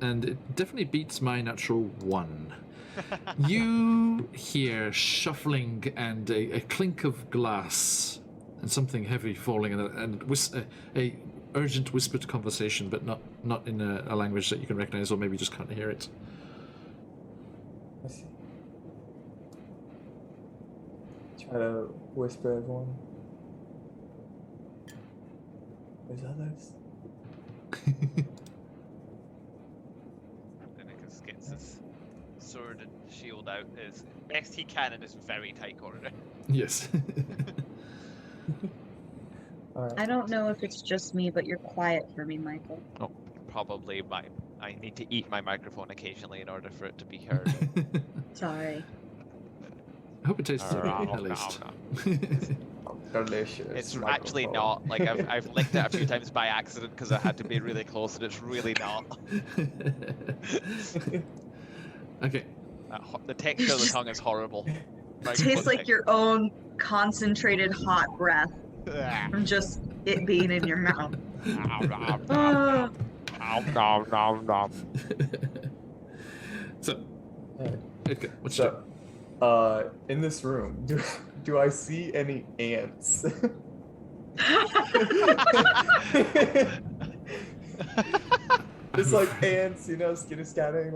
And it definitely beats my natural 1. You hear shuffling and a clink of glass and something heavy falling and a urgent whispered conversation, but not in a language that you can recognize, or maybe you just can't hear it. I see. Try to whisper everyone. There's others. Dominicus gets his sword and shield out as best he can in this very tight corridor. Yes. All right. I don't know if it's just me, but you're quiet for me, Michael. Oh, probably I need to eat my microphone occasionally in order for it to be heard. Sorry. I hope it tastes okay, at least. Delicious. It's microphone. actually not. Like I've licked it a few times by accident because I had to be really close, and it's really not. Okay. The texture of the tongue is horrible. It tastes like your own concentrated hot breath from just it being in your mouth. So, Hey. Edgar, what you do? So, in this room, do I see any ants? It's like ants, skitter-scattering,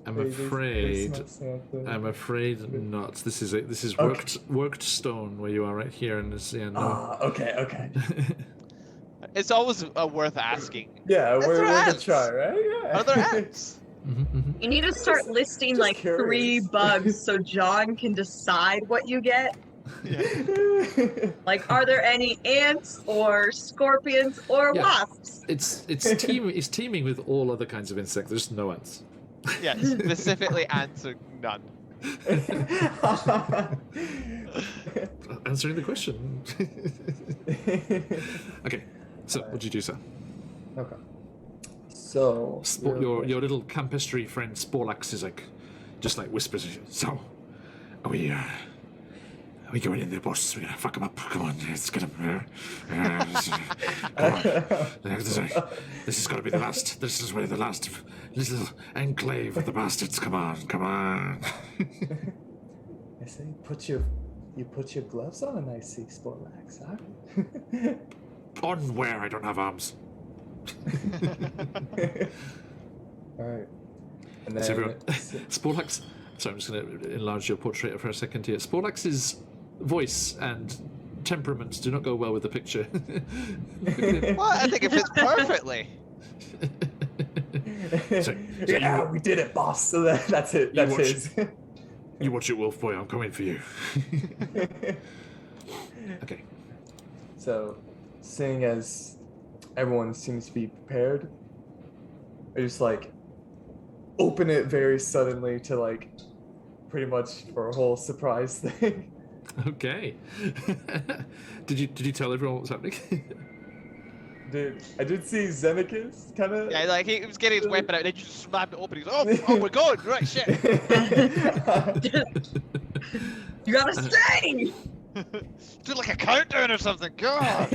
I'm they afraid smell something. I'm afraid not. This is Okay. worked stone where you are right here, and it's no. Okay. It's always worth asking. Yeah, Is we're there gonna ants? try, right? Yeah. Are there ants? You need to start listing just like 3 curious. bugs so John can decide what you get. Like, are there any ants or scorpions or Yeah. wasps? It's teeming with all other kinds of insects. There's no ants. Yeah, specifically ants are none. Answering the question. Okay, so what'd you do, sir? Okay. So Your little campestry friend Sporlax is just whispers. So, are we going in there, boss? We're gonna fuck him up. Come on, let's get him. Come on. This is gonna be the last. This is where the last little enclave of the bastards. Come on. I say, you put your gloves on, and I see Sporlax. Huh? On where? I don't have arms. All right. And then So everyone, Sporlax. Sorry, I'm just going to enlarge your portrait for a second here. Sporlax's voice and temperament do not go well with the picture. Well, I think it fits perfectly. So Yeah, we did it, boss. So that's it. That's watch- his. You watch it, Wolf Boy. I'm coming for you. Okay. So, seeing as everyone seems to be prepared, I just like open it very suddenly to like pretty much for a whole surprise thing. Okay. Did you tell everyone what was happening? Dude, I did see Xenakis kind of. Yeah, like he was getting his weapon out, and then you just slammed it open. He's like, oh, we're going, right? Shit. You gotta stay! Do like a countdown or something. God.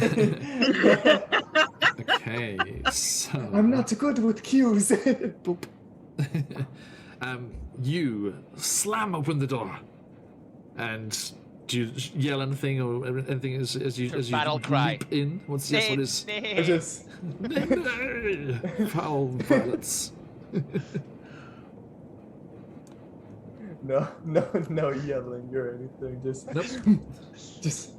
Okay. So I'm not good with cues. Boop. You slam open the door, and do you yell anything or anything as you Battle cry. leap in? What's yes? What is I just foul violence? no yelling or anything. Just just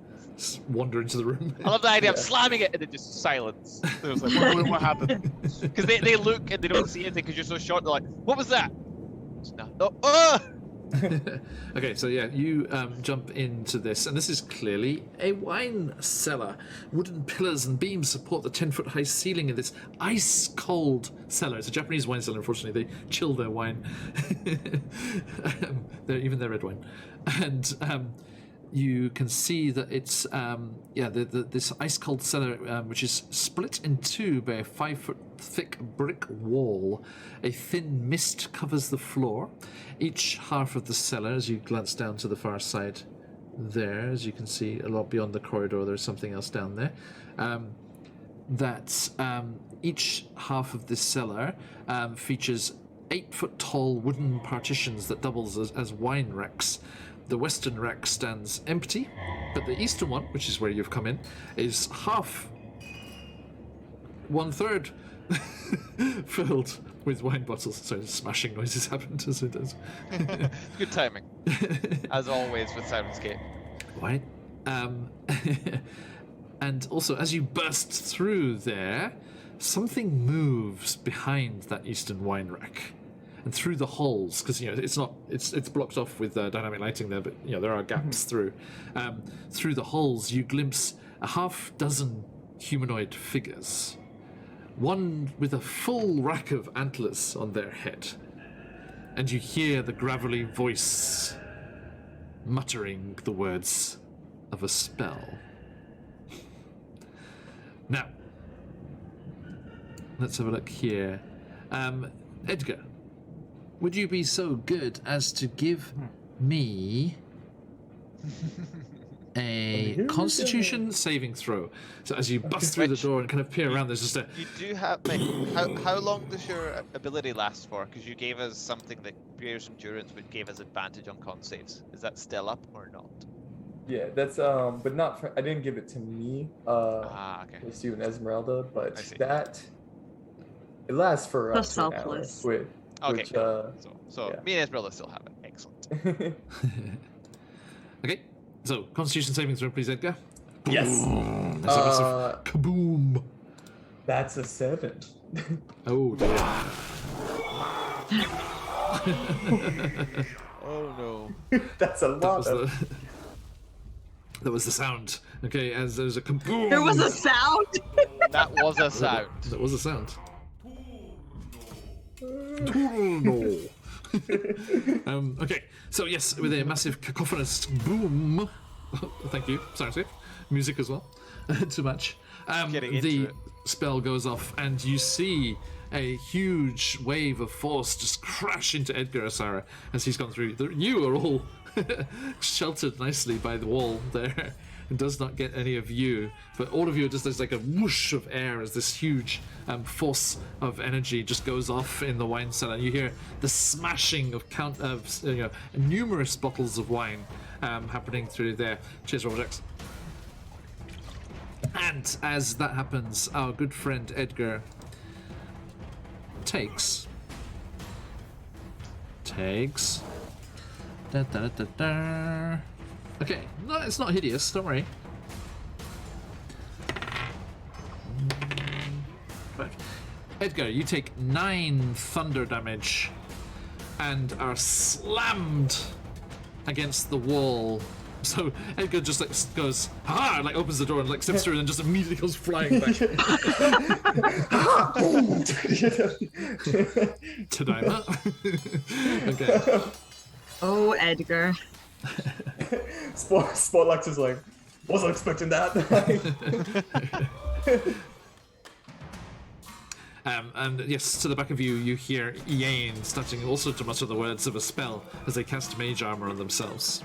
Wander into the room. I love the idea of Yeah. slamming it and then just silence. It was like, what happened? Because they look and they don't see anything because you're so short. They're like, what was that? No. Oh! Okay, so yeah, you jump into this, and this is clearly a wine cellar. Wooden pillars and beams support the 10-foot-high ceiling of this ice-cold cellar. It's a Japanese wine cellar, unfortunately. They chill their wine. Even their red wine. And you can see that it's this ice-cold cellar, which is split in two by a 5-foot thick brick wall. A thin mist covers the floor. Each half of the cellar, as you glance down to the far side there, as you can see a lot beyond the corridor, there's something else down there. Each half of this cellar features 8-foot-tall wooden partitions that doubles as wine racks. The western rack stands empty, but the eastern one, which is where you've come in, is half, 1/3 filled with wine bottles. So smashing noises happen as it does. Good timing. As always with Sirenscape. Right. And also, as you burst through there, something moves behind that eastern wine rack. And through the holes, because it's blocked off with dynamic lighting there, but there are gaps through. Through the holes, you glimpse a half-dozen humanoid figures. One with a full rack of antlers on their head, and you hear the gravelly voice muttering the words of a spell. Now, let's have a look here. Edgar, would you be so good as to give me a Constitution saving throw? So as you bust through the door and kind of peer around, there's just a... You do have, like, how long does your ability last for? Because you gave us something that Bear's Endurance would give us advantage on con saves. Is that still up or not? yeah, that's but not. I didn't give it to me. Okay. It's you and Esmeralda, but I see. that it lasts for So up to an hour. selfless. With Okay, which, cool. So yeah. me and Esmeralda still have it. Excellent. Okay, so Constitution saving throw, please, Edgar. Yes. Boom. There's a massive kaboom. That's a 7. Oh dear. Oh no. That's a lot. That was the sound. Okay, as there's a kaboom. There was a sound. That was a sound. That was a sound. Okay, so yes, with a massive cacophonous boom. Thank you. Sorry, Steve. Music as well. Too much. Getting into The it. spell goes off, and you see a huge wave of force just crash into Edgar Asara as he's gone through. You are all sheltered nicely by the wall there. It does not get any of you, but all of you, just there's like a whoosh of air as this huge force of energy just goes off in the wine cellar. You hear the smashing of numerous bottles of wine happening through there. Cheers, Robert X. And as that happens, our good friend Edgar takes. Da, da, da, da. Okay, no, it's not hideous, don't worry. Right. Edgar, you take 9 thunder damage and are slammed against the wall. So Edgar just like goes, ha! Like opens the door and like steps through and then just immediately goes flying back. Tadaima. Okay. Oh, Edgar. Sportlax is like, wasn't expecting that. And yes, to the back of you, you hear Iane starting also to mutter the words of a spell as they cast mage armor on themselves.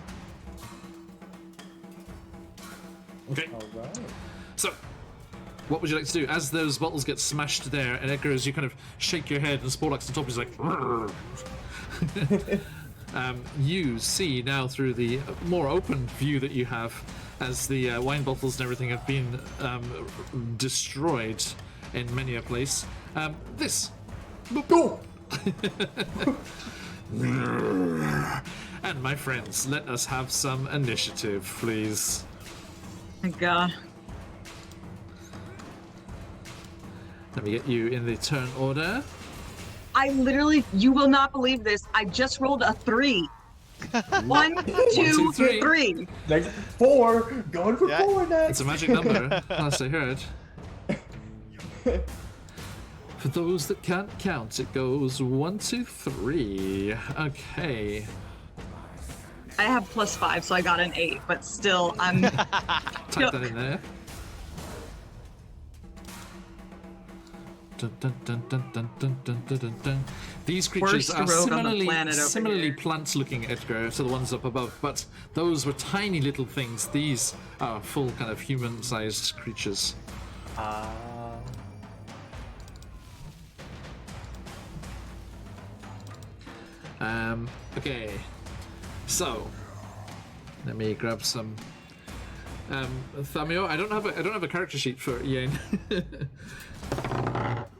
Okay. Alright. So, what would you like to do? As those bottles get smashed there, and Edgar, as you kind of shake your head, and Sporlax on top is like, you see now through the more open view that you have, as the wine bottles and everything have been destroyed in many a place. This. Go! And my friends, let us have some initiative, please. My God. Let me get you in the turn order. I literally, you will not believe this. I just rolled a 3. 1, 2, 3. 3. Next 4, going for 4 next. It's a magic number, last I heard. For those that can't count, it goes 1, 2, 3. Okay. I have +5, so I got an 8, but still, I'm. Type that in there. Dun, dun, dun, dun, dun, dun, dun, dun, dun, dun. These creatures Worst are rogue on the planet over similarly here. plant-looking, Edgar, to the ones up above, but those were tiny little things. These are full kind of human-sized creatures. Okay. So, let me grab some. Thamio, I don't have a character sheet for Iane.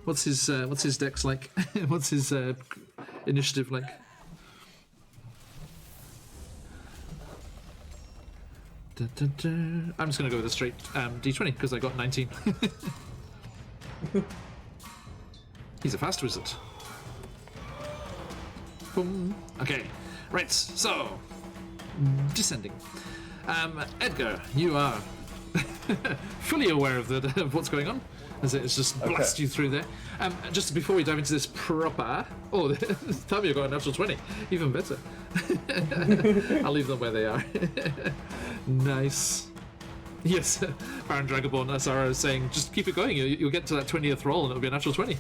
What's his dex like? What's his initiative like? Dun, dun, dun. I'm just gonna go with a straight D20 because I got 19. He's a fast wizard. Boom. Okay, right. So, descending. Edgar, you are fully aware of what's going on, as it's just blast you through there. Just before we dive into this proper, Thamio got a natural 20, even better. I'll leave them where they are. Nice. Yes, Baron Dragonborn Asara is saying, just keep it going. You'll get to that 20th roll and it'll be a natural 20.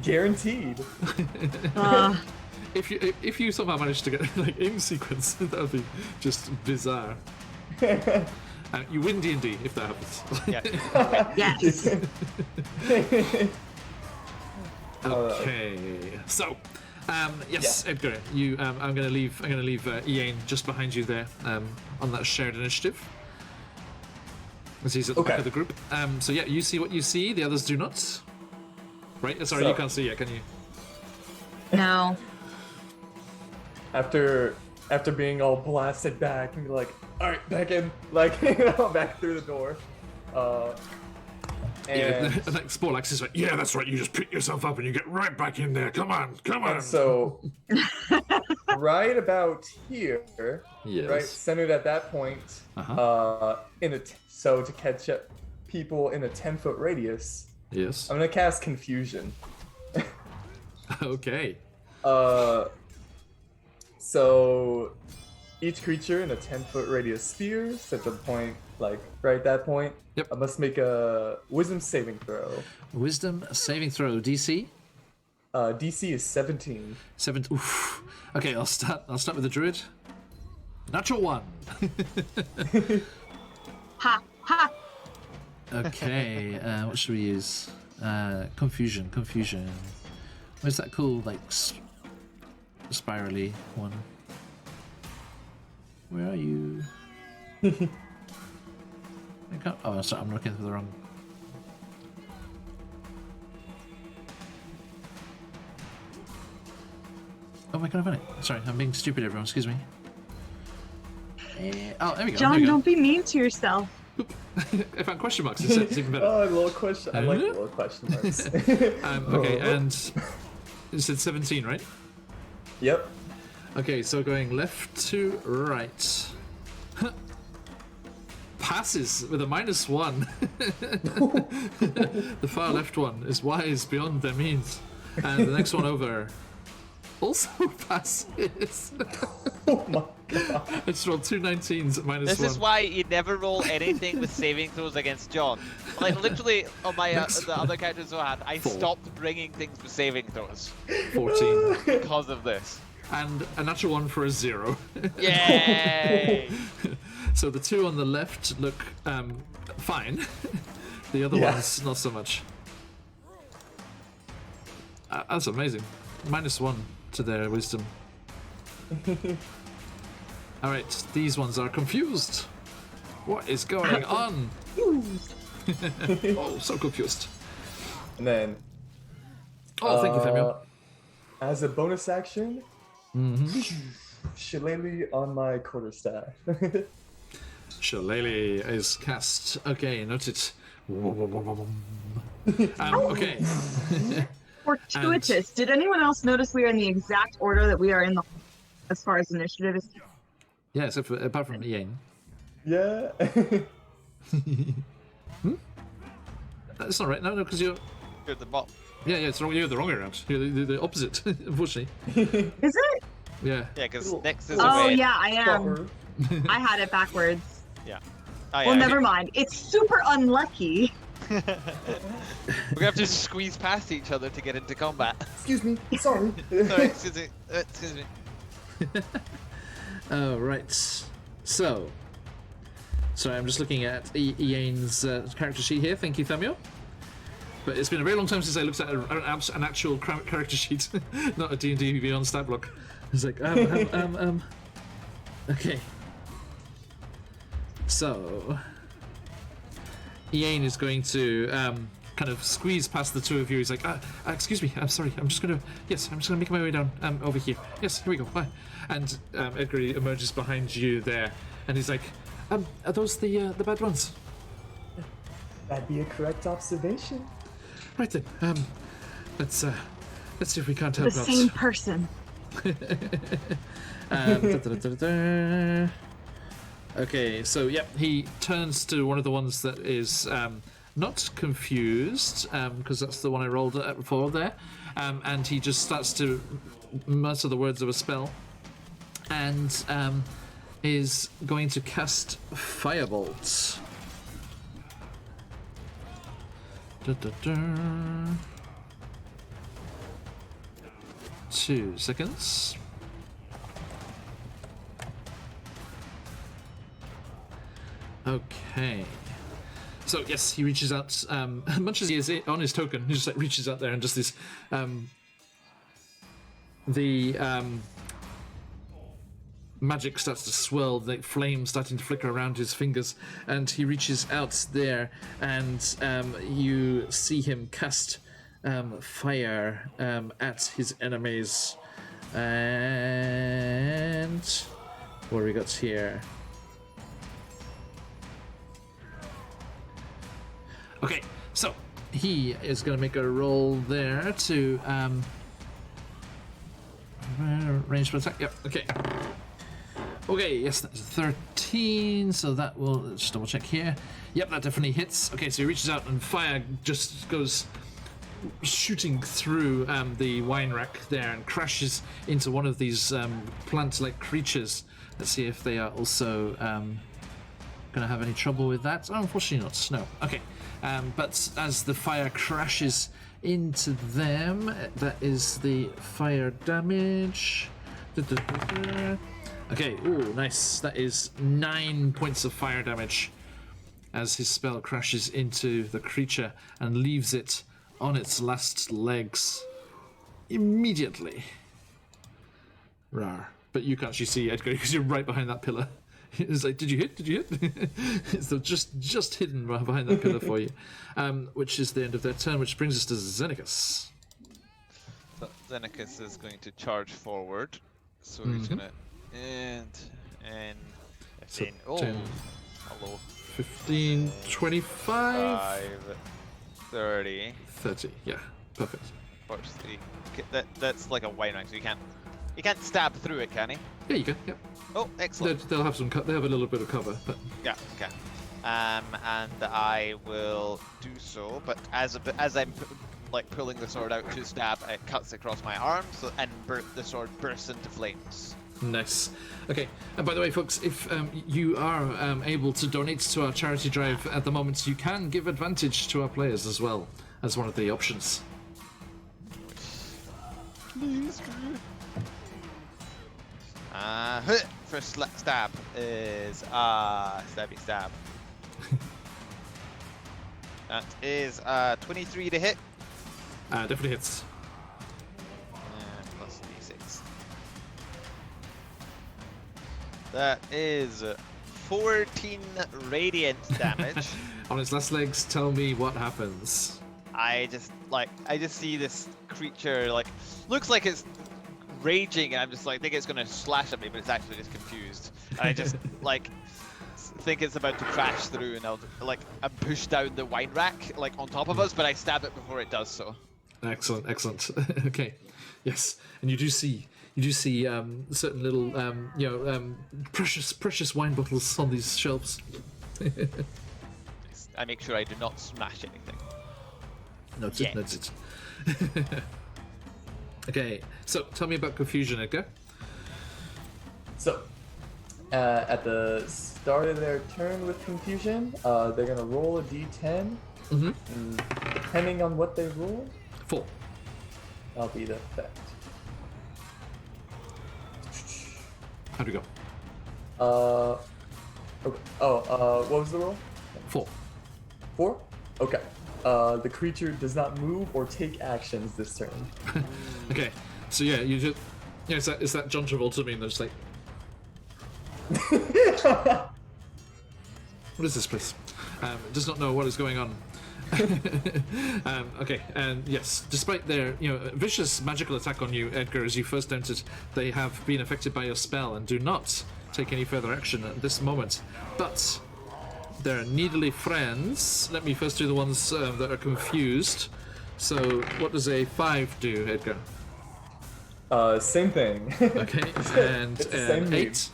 Guaranteed. If you somehow manage to get like in sequence, that would be just bizarre. You win D&D if that happens. Yeah. Yes. Okay. So, yes, Edgar, you. I'm gonna leave Iane just behind you there, on that shared initiative. As he's at the back of the group. So yeah, you see what you see. The others do not. Right? Sorry, you can't see yet, can you? No. After being all blasted back and be like, all right, back in, like, back through the door. And like Sporlax is like, yeah, that's right. You just pick yourself up and you get right back in there. Come on. And so, right about here, Yes. right, centered at that point, so to catch up people in a 10-foot radius, Yes. I'm gonna cast Confusion. Okay. So each creature in a 10-foot radius sphere, set the point, like right at that point. Yep. I must make a Wisdom saving throw. Wisdom saving throw. DC. DC is 17. 7. Oof. Okay, I'll start with the druid. Natural 1. Ha ha. Okay. What should we use? Confusion. Where's that cool like spirally one? Where are you? I can't. Oh, sorry, I'm looking for the wrong. Oh my god, I've done it. Sorry, I'm being stupid, everyone. Excuse me. Oh, there we go. John, there we go. don't be mean to yourself. I found question marks. It's even better. Oh, a little question. I like the little question marks. Okay, and you said 17, right? Yep. Okay, so going left to right. Passes with a -1. The far left one is wise beyond their means. And the next one over also passes. Oh my god. I just rolled 2 19s at -1. This is why you never roll anything with saving throws against John. Like literally on my the other characters I had, I 4. stopped bringing things with saving throws 14. because of this. And a natural 1 for a 0. Yay! So the 2 on the left look fine. The other Yeah. ones, not so much. That's amazing. -1 to their wisdom. Alright, these ones are confused. What is going on? Oh, so confused. And then, Oh, thank you, Femio. as a bonus action, Shillelagh on my quarterstaff. Shillelagh is cast. Okay, noted. Okay. Fortuitous. Did anyone else notice we are in the exact order that we are in as far as initiative is? Yeah, except apart from Ian. Yeah. That's not right. No, because you're. You're at the bottom. Yeah, it's wrong. You're the wrong way around. You're the opposite, unfortunately. Is it? Yeah. Yeah, because next is Oh red. yeah, I am. Bummer. I had it backwards. Yeah. Oh, yeah, Well, okay. never mind. It's super unlucky. We're gonna have to squeeze past each other to get into combat. Excuse me. Sorry. Sorry, excuse me. Excuse me. Oh, right. So. Sorry, I'm just looking at Ian's character sheet here. Thank you, Thamio. But it's been a very long time since I looked at an actual character sheet, not a D&D Beyond stat block. It's like, okay. So, Ian is going to kind of squeeze past the two of you. He's like, excuse me, I'm sorry, I'm just gonna make my way down over here. Yes, here we go. Bye. And Edgar emerges behind you there, and he's like, are those the bad ones? That'd be a correct observation. Right then. Let's see if we can't help The out. same person. Okay, so yep, he turns to one of the ones that is not confused, because that's the one I rolled at before there, and he just starts to mutter the words of a spell, and is going to cast Firebolt. 2 seconds. Okay. So yes, he reaches out. Much as he is on his token, he just like reaches out there and just this. Magic starts to swirl, the flame starting to flicker around his fingers, and he reaches out there, and you see him cast fire at his enemies. And what do we got here? Okay, so he is going to make a roll there to range attack. Yep. Okay. Okay, yes, that's 13, so that will, let's just double check here. Yep, that definitely hits. Okay, so he reaches out and fire just goes shooting through the wine rack there and crashes into one of these plant-like creatures. Let's see if they are also going to have any trouble with that. Oh, unfortunately not, no. Okay, but as the fire crashes into them, that is the fire damage. Okay, ooh, nice. That is 9 points of fire damage as his spell crashes into the creature and leaves it on its last legs immediately. Rawr. But you can't actually see Edgar because you're right behind that pillar. It's like, did you hit? Did you hit? It's just hidden behind that pillar for you. Which is the end of their turn, which brings us to Xenacus. So Xenacus is going to charge forward. So he's gonna and So 15. Oh, 10, hello. 15, 25, 30. 30. Yeah, perfect. Fortunately, that's like a wine rack, so you can't stab through it, can he? Yeah, you can. Yeah, Oh, excellent. they'll have some. They have a little bit of cover, but Yeah, okay. And I will do so, but as I'm like pulling the sword out to stab, it cuts across my arm, and the sword bursts into flames. nice. Okay, and by the way, folks, if you are able to donate to our charity drive at the moment, you can give advantage to our players as well as one of the options. Please, first stab is stabby stab. That is 23 to hit. Definitely hits. Plus d6. That is 14 radiant damage. On its last legs, tell me what happens. I just see this creature looks like it's raging, and I'm just think it's gonna slash at me, but it's actually just confused. And I just think it's about to crash through, and I'm pushed down the wine rack on top of us, but I stab it before it does so. Excellent, excellent. Okay, yes, and you do see certain little precious wine bottles on these shelves. I make sure I do not smash anything. Note it. Okay, so tell me about confusion, Edgar. So, at the start of their turn with confusion, they're gonna roll a d10. Mm-hmm. And depending on what they roll, 4. that'll be the effect. How'd we go? Okay. What was the roll? 4. 4? Okay. The creature does not move or take actions this turn. Okay, so yeah, you just it's that John Travolta meme that's like, what is this place? It does not know what is going on. Okay, and yes, despite their vicious magical attack on you, Edgar, as you first entered, they have been affected by your spell and do not take any further action at this moment. But they're needly friends. Let me first do the ones that are confused. So, what does a 5 do, Edgar? Same thing. Okay, and It's the same 8.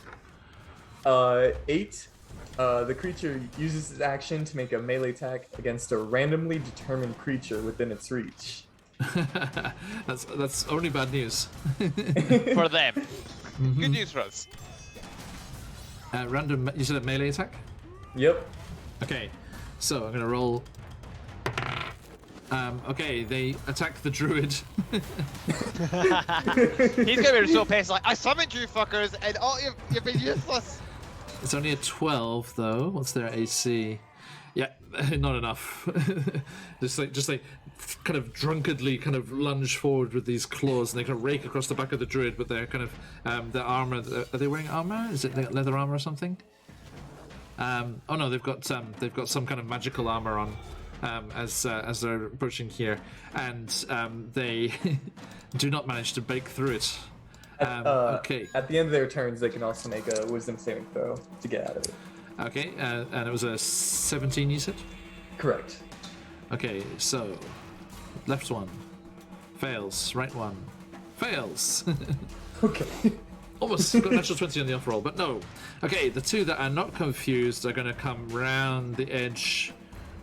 8. The creature uses its action to make a melee attack against a randomly determined creature within its reach. That's only bad news. For them. Good news for us. Random. You said a melee attack. Yep. Okay, so I'm gonna roll. Okay, they attack the druid. He's gonna be so pissed. I summoned you fuckers, and you've been useless. It's only a 12 though. What's their AC? Yeah, not enough. just like kind of drunkenly kind of lunge forward with these claws, and they kind of rake across the back of the druid. But they're kind of their armor. Are they wearing armor? Is it leather armor or something? Oh no, they've got some kind of magical armor on as they're approaching here, and they do not manage to break through it. Okay. At the end of their turns, they can also make a wisdom saving throw to get out of it. Okay, and it was a 17, you said? Correct. Okay, so left one fails, right one fails. Okay. Almost got a natural 20 on the off roll, but no. Okay, the two that are not confused are going to come round the edge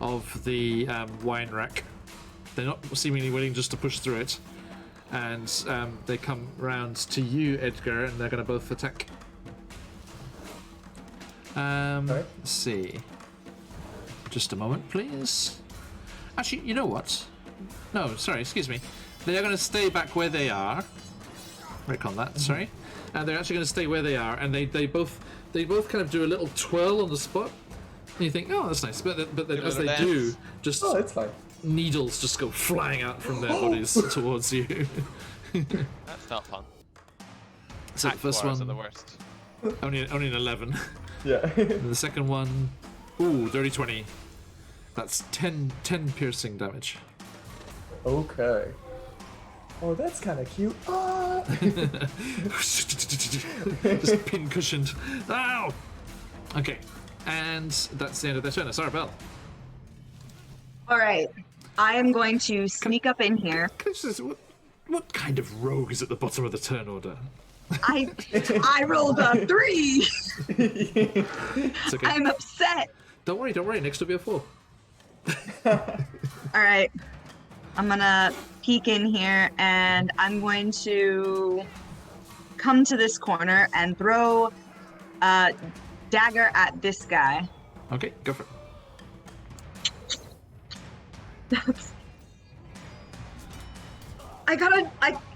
of the wine rack. They're not seemingly willing just to push through it. And they come round to you, Edgar, and they're going to both attack. Let's see. Just a moment, please. Actually, you know what? No, sorry, excuse me. They are going to stay back where they are. Recon that, sorry. And they're actually going to stay where they are, and they both kind of do a little twirl on the spot. And you think, oh, that's nice. But then as they do, just it's fine. Needles just go flying out from their bodies towards you. That's not fun. So the first one, are the worst. only an 11. Yeah. And the second one, ooh, dirty 20. That's 10 piercing damage. Okay. Oh, that's kind of cute. Ah! Just pin cushioned. Ow! Okay. And that's the end of their turn. Sorry, Belle. All right. I am going to sneak up in here. Can I just, what kind of rogue is at the bottom of the turn order? I rolled a 3. It's okay. I'm upset. Don't worry. Next will be a 4. All right. I'm gonna peek in here, and I'm going to come to this corner and throw a dagger at this guy. Okay, go for it.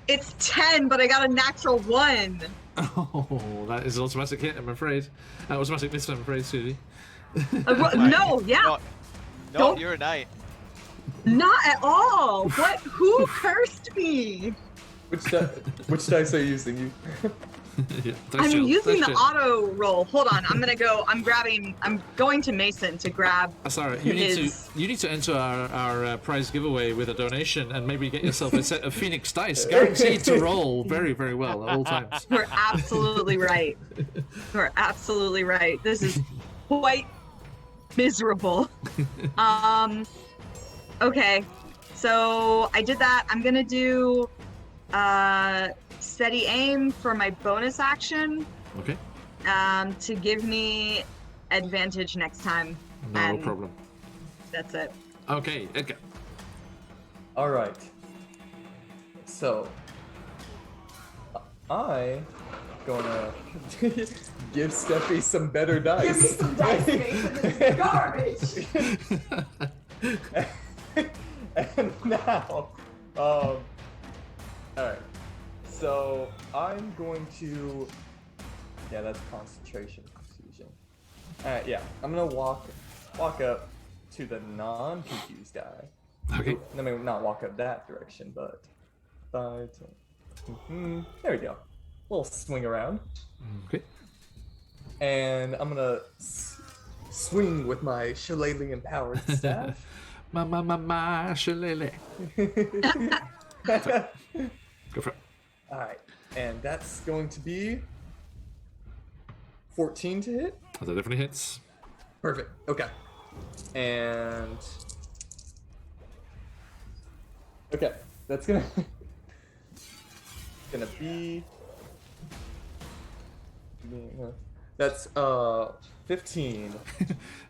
It's 10, but I got a natural 1. Oh, that is an automatic hit, I'm afraid. Automatic miss, I'm afraid, Susie. No, yeah. Not your night. Not at all. What? Who cursed me? Which dice are you using? Yeah, I'm using the shield. auto roll. Hold on. I'm going to Mason to grab. Sorry, you need to enter our prize giveaway with a donation and maybe get yourself a set of Phoenix dice, guaranteed to roll very, very well at all times. You're absolutely right. You're absolutely right. This is quite miserable. Okay, so I did that. I'm gonna do steady aim for my bonus action. Okay. To give me advantage next time. No problem. That's it. Okay, Edgar. All right. So I gonna give Steffi some better dice. Give me some dice, Mason. This is garbage. And now, all right. So I'm going to, yeah, that's concentration confusion. All right, yeah, I'm gonna walk up to the non-confused guy. Okay. I mean, not walk up that direction, but 5, 10. There we go. Little swing around. Okay. And I'm gonna swing with my shillelagh powered staff. Ma, shillelagh. Go for it. Alright, and that's going to be 14 to hit. That definitely hits. Perfect. Okay. And okay, that's gonna be that's 15.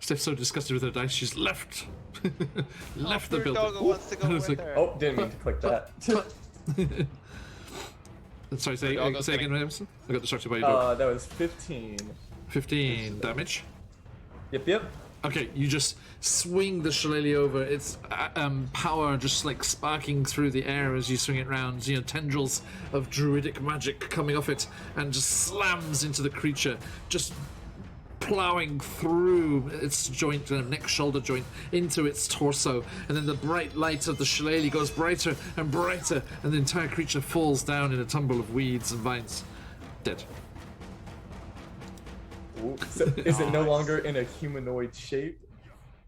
Steph's so disgusted with her dice, she's left the Your building. doggo wants to go I with was like, her. Oh, didn't mean to click that. Sorry, say doggo's again, Williamson. I got distracted by your dog. That was 15. 15 damage. Yep. Okay, you just swing the shillelagh over. Its power just like sparking through the air as you swing it round. You know, tendrils of druidic magic coming off it, and just slams into the creature, just plowing through its joint, neck shoulder joint, into its torso. And then the bright light of the shillelagh goes brighter and brighter, and the entire creature falls down in a tumble of weeds and vines, dead. So is it no longer in a humanoid shape?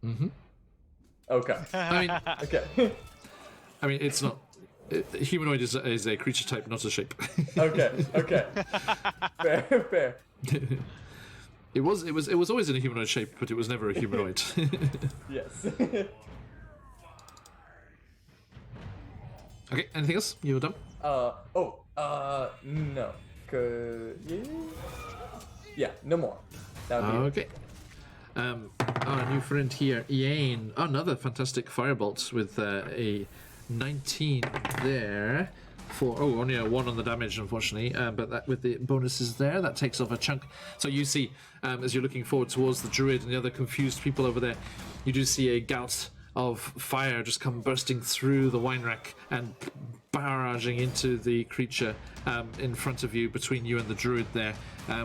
Mm-hmm. Okay. I mean, Okay. I mean, it's not. Humanoid is a creature type, not a shape. Okay. Fair. It was always in a humanoid shape, but it was never a humanoid. Yes. Okay, anything else? You were done? No. Yeah, no more. That would be it. Okay. Our new friend here, Ian. Another fantastic firebolt with a 19 there. Only a 1 on the damage, unfortunately. But that, with the bonuses there, that takes off a chunk. So you see, as you're looking forward towards the druid and the other confused people over there, you do see a gout of fire just come bursting through the wine rack and barraging into the creature in front of you, between you and the druid there,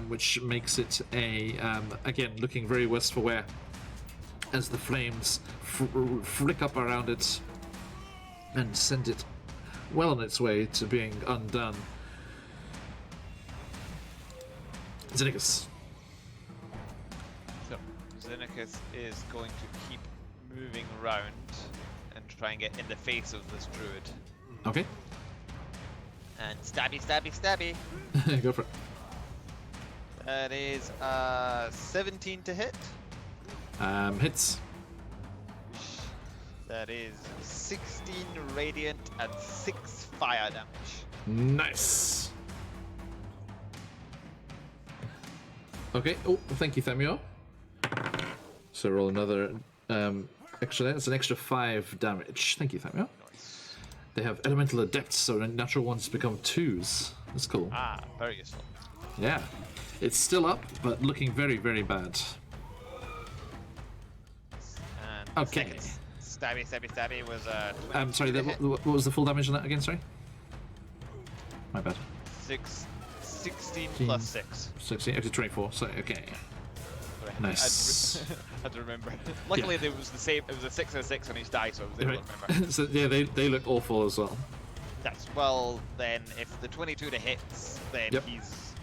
which makes it again looking very worse for wear as the flames flick up around it and send it well on its way to being undone. Xenicus. So Xenicus is going to keep moving around and try and get in the face of this druid. Okay. And stabby. Go for it. That is 17 to hit. Hits. That is 16 radiant and 6 fire damage. Nice. Okay. Oh, thank you, Themio. So roll another extra. That's an extra 5 damage. Thank you, Themio. Nice. They have elemental adepts, so natural ones become 2s. That's cool. Ah, very useful. Yeah. It's still up, but looking very, very bad. And Okay. second stabby was Sorry, what was the full damage on that again? Sorry. My bad. 16 plus 6. 16, actually 24. So okay. Nice. I had to remember. Luckily, it was the same. It was a 6 and a 6 on each die, so I was able to remember. So yeah, they look awful as well. That's well. Then if the 22 to hits, then Yep. he's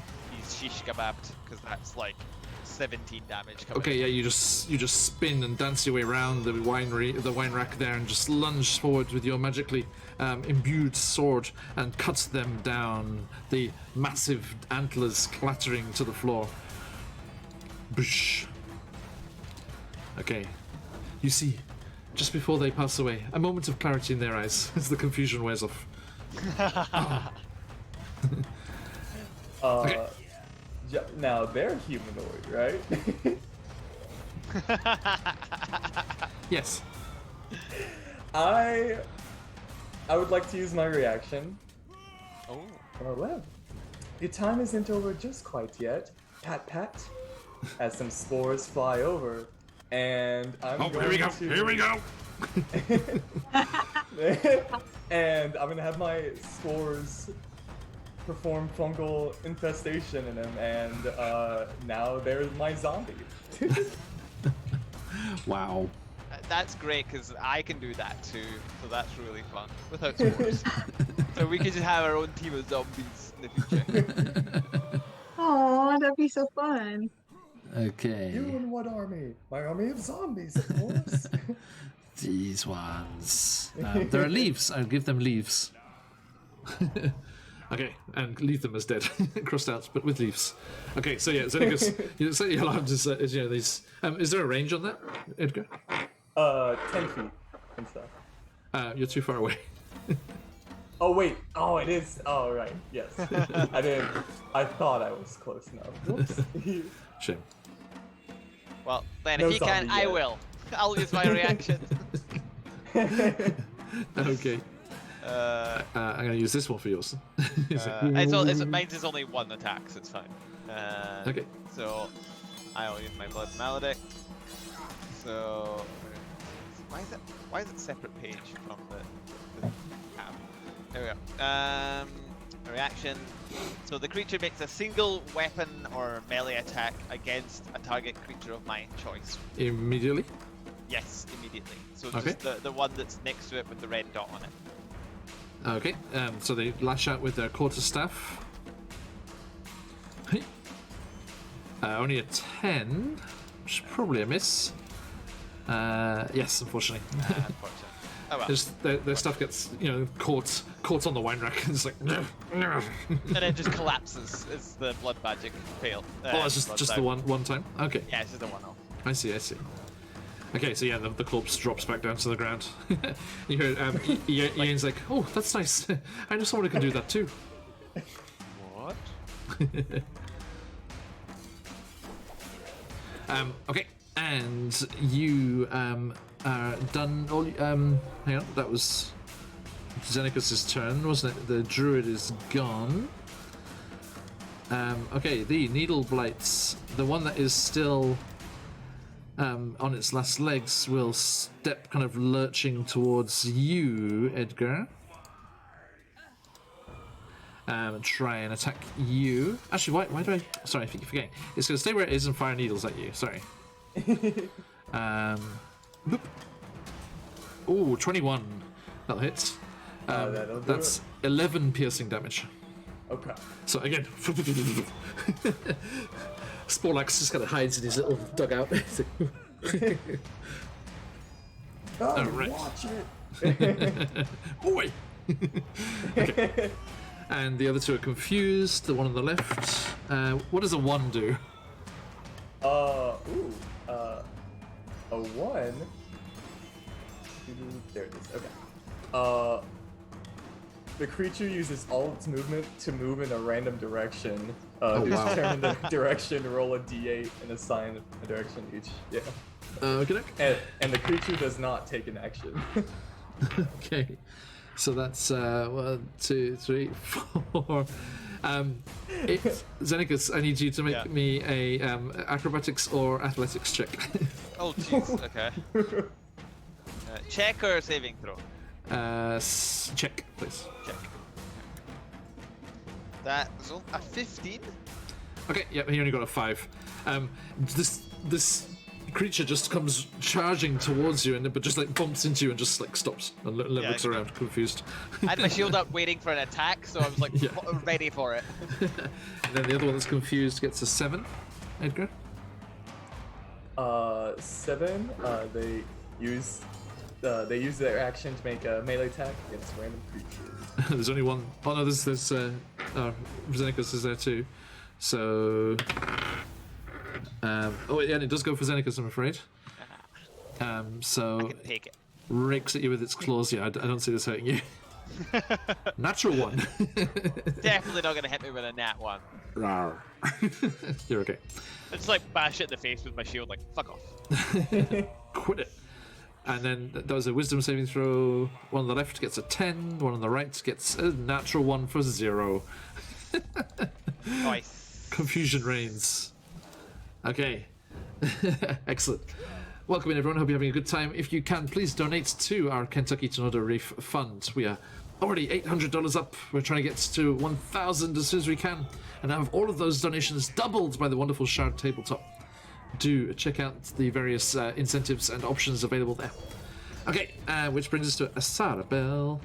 shish kebabbed because that's like 17 damage. Coming Okay, yeah, you just spin and dance your way around the wine rack there, and just lunge forward with your magically imbued sword and cut them down. The massive antlers clattering to the floor. Boosh. Okay, you see, just before they pass away, a moment of clarity in their eyes as the confusion wears off. Okay. Now they're humanoid, right? Yes. I would like to use my reaction. Oh. Oh well, your time isn't over just quite yet. Pat pat. As some spores fly over, and I'm going Here we go. to... Here we go. And I'm gonna have my spores perform fungal infestation in him, and now there's my zombie. Wow. That's great because I can do that too, so that's really fun without spores. So we could just have our own team of zombies in the future. Oh, that'd be so fun. Okay. You and what army? My army of zombies, of course. These ones. There are leaves. I'll give them leaves. Okay, and leave them as dead, crossed out, but with leaves. Okay, so yeah, Xenicus, your alarm is these. Is there a range on that, Edgar? 10 feet and stuff. You're too far away. Oh wait. Oh, it is. Oh right. Yes. I thought I was close enough. Whoops. Shame. Well, then No if you can, zombie I yet. will. I'll use my reaction. Okay. I'm gonna use this one for yours. Mine's is only 1 attack, so it's fine. Okay. So I'll use my blood maledict. So why is it separate page from the tab? There we go. Reaction. So the creature makes a single weapon or melee attack against a target creature of my choice. Immediately. Yes, immediately. So Okay. just the one that's next to it with the red dot on it. Okay. So they lash out with their quarterstaff. Hey. Only a 10, which is probably a miss. Yes, unfortunately. Unfortunately. Oh well. Just their stuff gets caught on the wine rack. It's like no. And it just collapses as the blood magic fail. Oh, it's just the one time. Okay, Yeah, it's just the one off. I see. Okay, so yeah, the corpse drops back down to the ground. You hear Ian's like, "Oh, that's nice. I know someone who can do that too." What? Okay, and you are done. All hang on, that was Xenicus' turn, wasn't it? The druid is gone. Okay, the needle blights. The one that is still on its last legs will step kind of lurching towards you, Edgar. Try and attack you. Actually, why do I... Sorry, I keep forgetting. It's going to stay where it is and fire needles at you. Sorry. Boop. Ooh, 21. That'll hit. That'll do That's 11 piercing damage. Okay. So again, Sporlax just kind of hides in his little dugout. Oh, right. watch it. Boy. Okay. And the other two are confused. The one on the left. What does a 1 do? a 1. There it is. Okay. The creature uses all its movement to move in a random direction. Oh, to wow. determine the direction, roll a d8 and assign a direction each. Yeah. Okay. And the creature does not take an action. Okay. So that's 1, 2, 3, 4. Xenicus, I need you to make me a acrobatics or athletics check. Oh, jeez. Okay. Check or saving throw? Check, please. Check. That was a 15. Okay, yeah, he only got a 5. This creature just comes charging towards you, but just like bumps into you and just like stops and looks around, confused. I had my shield up waiting for an attack, so I was like ready for it. And then the other one that's confused gets a 7. Edgar? 7. They use their action to make a melee attack against random creatures. There's only one. Oh no, there's Xenicus is there too. So, oh yeah, and it does go for Xenicus, I'm afraid. So I can take it. rakes at you with its claws. Yeah, I don't see this hurting you. Natural 1. Definitely not gonna hit me with a nat 1. Rawr. You're okay. I just like bash it in the face with my shield, like fuck off. Quit it. And then that was a wisdom saving throw. One on the left gets a 10. One on the right gets a natural 1 for 0. Nice. Confusion reigns. Okay. Excellent. Welcome in, everyone. Hope you're having a good time. If you can, please donate to our Kentucky Tornado Reef Fund. We are already $800 up. We're trying to get to 1,000 as soon as we can. And have all of those donations doubled by the wonderful Shard Tabletop. Do check out the various incentives and options available there. Okay, which brings us to Asarabel.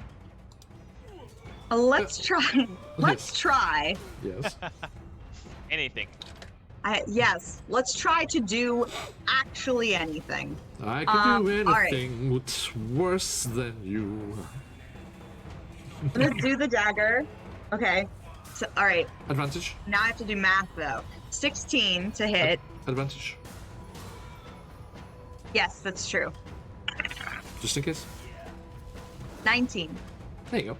Let's try. Let's try. Yes. Anything. Yes, let's try to do actually anything. I can do all right. anything that's worse than you. I'm gonna do the dagger. Okay. So, all right. Advantage. Now I have to do math though. 16 to hit. Advantage. Yes, that's true. Just in case. 19. There you go.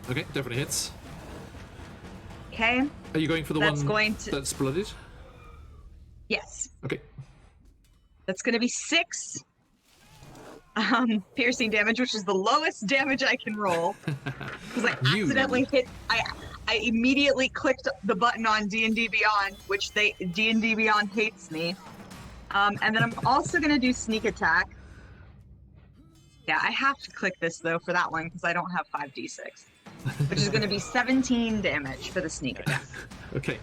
Okay, definitely hits. Okay. Are you going for the That's one going to- that's blooded? Yes. Okay. That's gonna be 6 piercing damage, which is the lowest damage I can roll. Because I You- accidentally hit. I immediately clicked the button on D&D Beyond, which D&D Beyond hates me. And then I'm also gonna do sneak attack. Yeah, I have to click this though for that one because I don't have 5d6, which is gonna be 17 damage for the sneak attack. Okay.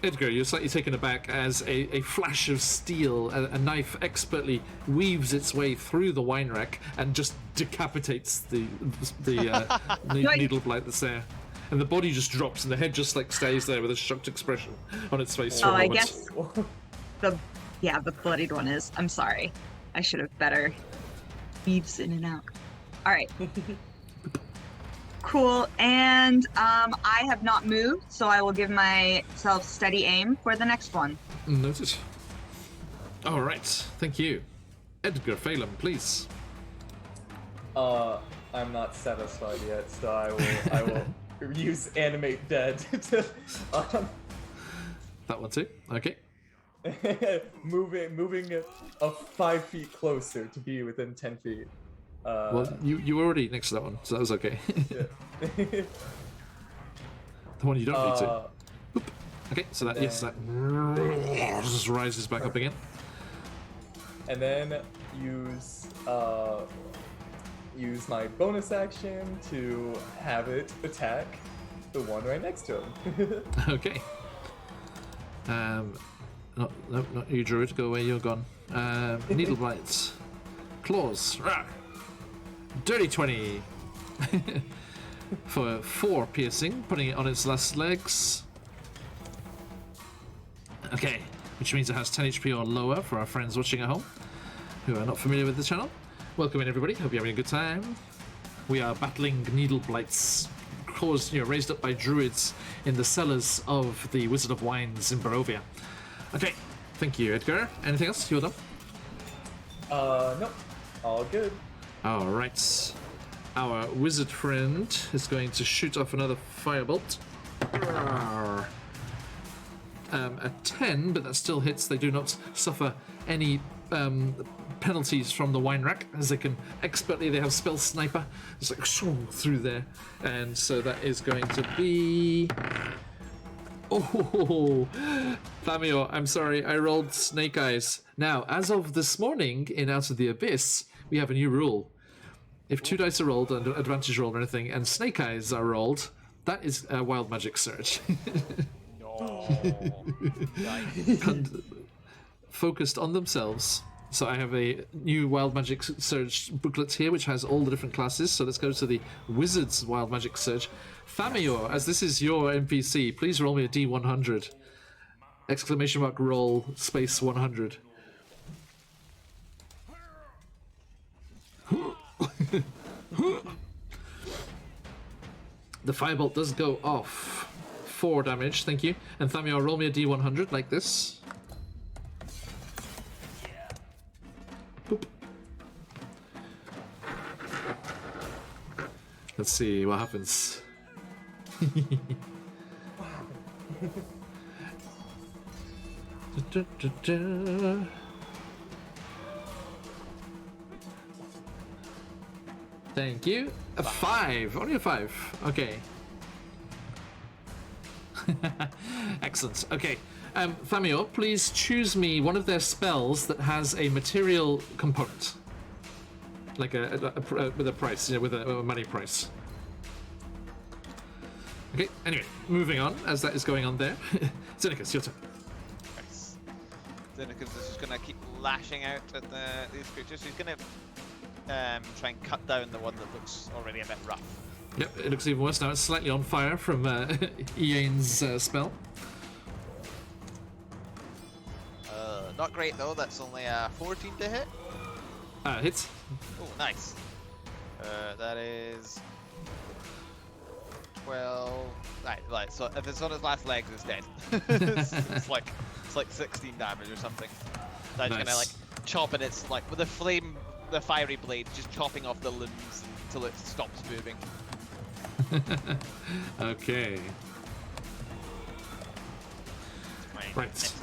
Edgar, you're slightly taken aback as a flash of steel, a knife expertly weaves its way through the wine rack and just decapitates the needle blight that's there. And the body just drops and the head just like stays there with a shocked expression on its face for a Oh, I moment. guess the bloodied one is. I'm sorry. I should have better weaves in and out. All right. Cool. And I have not moved, so I will give myself steady aim for the next one. Noted. All right. Thank you. Edgar Phelan, please. I'm not satisfied yet, so I will use animate dead to That one too. Okay. moving 5 feet closer to be within 10 feet. Well, you were already next to that one, so that was okay. Yeah. The one you don't need to. Boop. Okay, so that that just rises back up again. And then use my bonus action to have it attack the one right next to him. Okay. Not you, Druid. Go away. You're gone. Needle blights, claws. Rah. Dirty 20 for 4 piercing, putting it on its last legs. Okay, which means it has 10 HP or lower for our friends watching at home who are not familiar with the channel. Welcome in, everybody. Hope you're having a good time. We are battling needle blights, raised up by druids in the cellars of the Wizard of Wines in Barovia. Okay, Thank you, Edgar. Anything else? You're done? Nope. All good. All right. Our wizard friend is going to shoot off another firebolt. A 10, but that still hits. They do not suffer any penalties from the wine rack, as they can expertly. They have spell sniper. It's like through there, and so that is going to be. Oh, Famio, I'm sorry, I rolled Snake Eyes. Now, as of this morning in Out of the Abyss, we have a new rule. If 2 dice are rolled, and advantage roll or anything, and Snake Eyes are rolled, that is a Wild Magic Surge. Focused on themselves. So I have a new Wild Magic Surge booklet here, which has all the different classes. So let's go to the Wizard's Wild Magic Surge. Famior, as this is your NPC, please roll me a D100. Exclamation mark roll space 100. The firebolt does go off. 4 damage, thank you. And Famior, roll me a D100 like this. Boop. Let's see what happens. Thank you. A 5. Only a 5. Okay. Excellent. Okay. Famio, please choose me one of their spells that has a material component. Like with a price, with a money price. Okay, anyway, moving on, as that is going on there. Zenicus, your turn. Nice. Zenicus is just going to keep lashing out at these creatures. He's going to try and cut down the one that looks already a bit rough. Yep, it looks even worse now. It's slightly on fire from Ian's spell. Not great though, that's only a 14 to hit. Hits. Oh, nice. That is 12. Right, so if it's on his last legs, it's dead. it's like 16 damage or something. So I'm just gonna like chopping its like with the fiery blade, just chopping off the limbs until it stops moving. Okay. Right. Next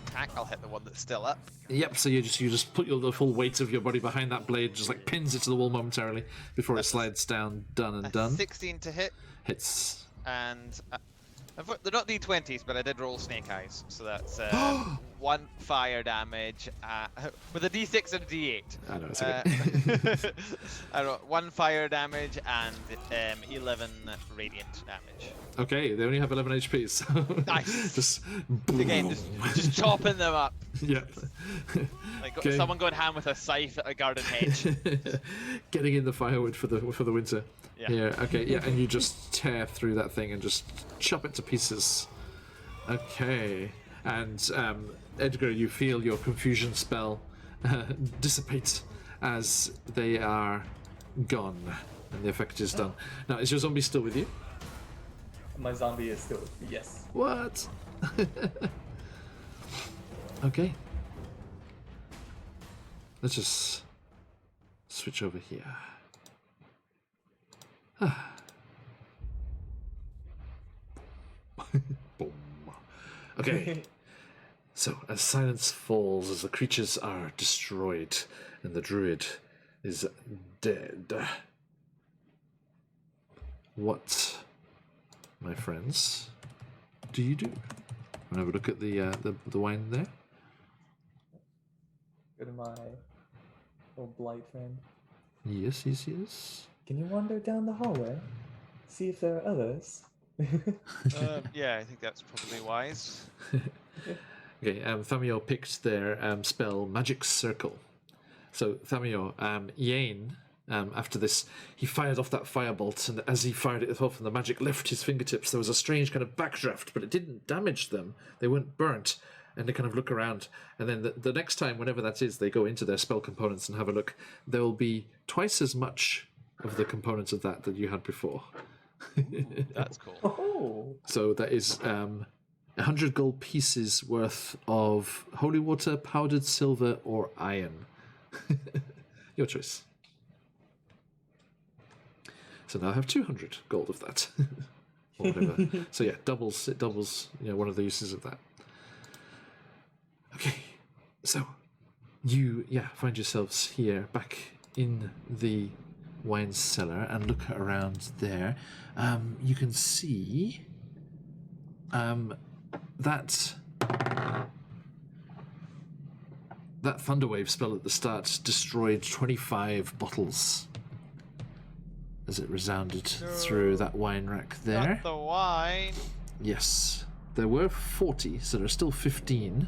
attack, I'll hit the one that's still up. Yep. So you just put the full weight of your body behind that blade, just like pins it to the wall momentarily before it slides down. Done and done. 16 to hit. Hits. And they're not D20s, but I did roll Snake Eyes, so that's 1 fire damage with a D6 and a D8. I know, it's okay. I wrote 1 fire damage and 11 radiant damage. Okay, they only have 11 HP, so Nice. just Again, just chopping them up. Yep. Like Okay. someone going ham with a scythe at a garden hedge. Getting in the firewood for the winter. Yeah. Okay. Yeah, and you just tear through that thing and just chop it to pieces. Okay. And Edgar, you feel your confusion spell dissipate as they are gone, and the effect is done. Now, is your zombie still with you? My zombie is still, yes. What? Okay. Let's just switch over here. Boom. Okay. So, as silence falls, as the creatures are destroyed, and the druid is dead. What, my friends, do you do? Have a look at the wine there. Go to my old blight friend. Yes. Can you wander down the hallway? See if there are others. Yeah, I think that's probably wise. Okay, Thamio picked their spell Magic Circle. So Thamio, Yane, after this, he fired off that firebolt, and as he fired it off and the magic left his fingertips, there was a strange kind of backdraft, but it didn't damage them. They weren't burnt, and they kind of look around. And then the next time, whenever that is, they go into their spell components and have a look. There will be twice as much of the components of that you had before. That's cool. Oh. So that is 100 gold pieces worth of holy water, powdered silver, or iron. Your choice. So now I have 200 gold of that. Or whatever. So yeah, it doubles, one of the uses of that. Okay, so you, find yourselves here back in the wine cellar and look around there. You can see that thunderwave spell at the start destroyed 25 bottles as it resounded through that wine rack there. Not the wine. Yes, there were 40, so there's still 15.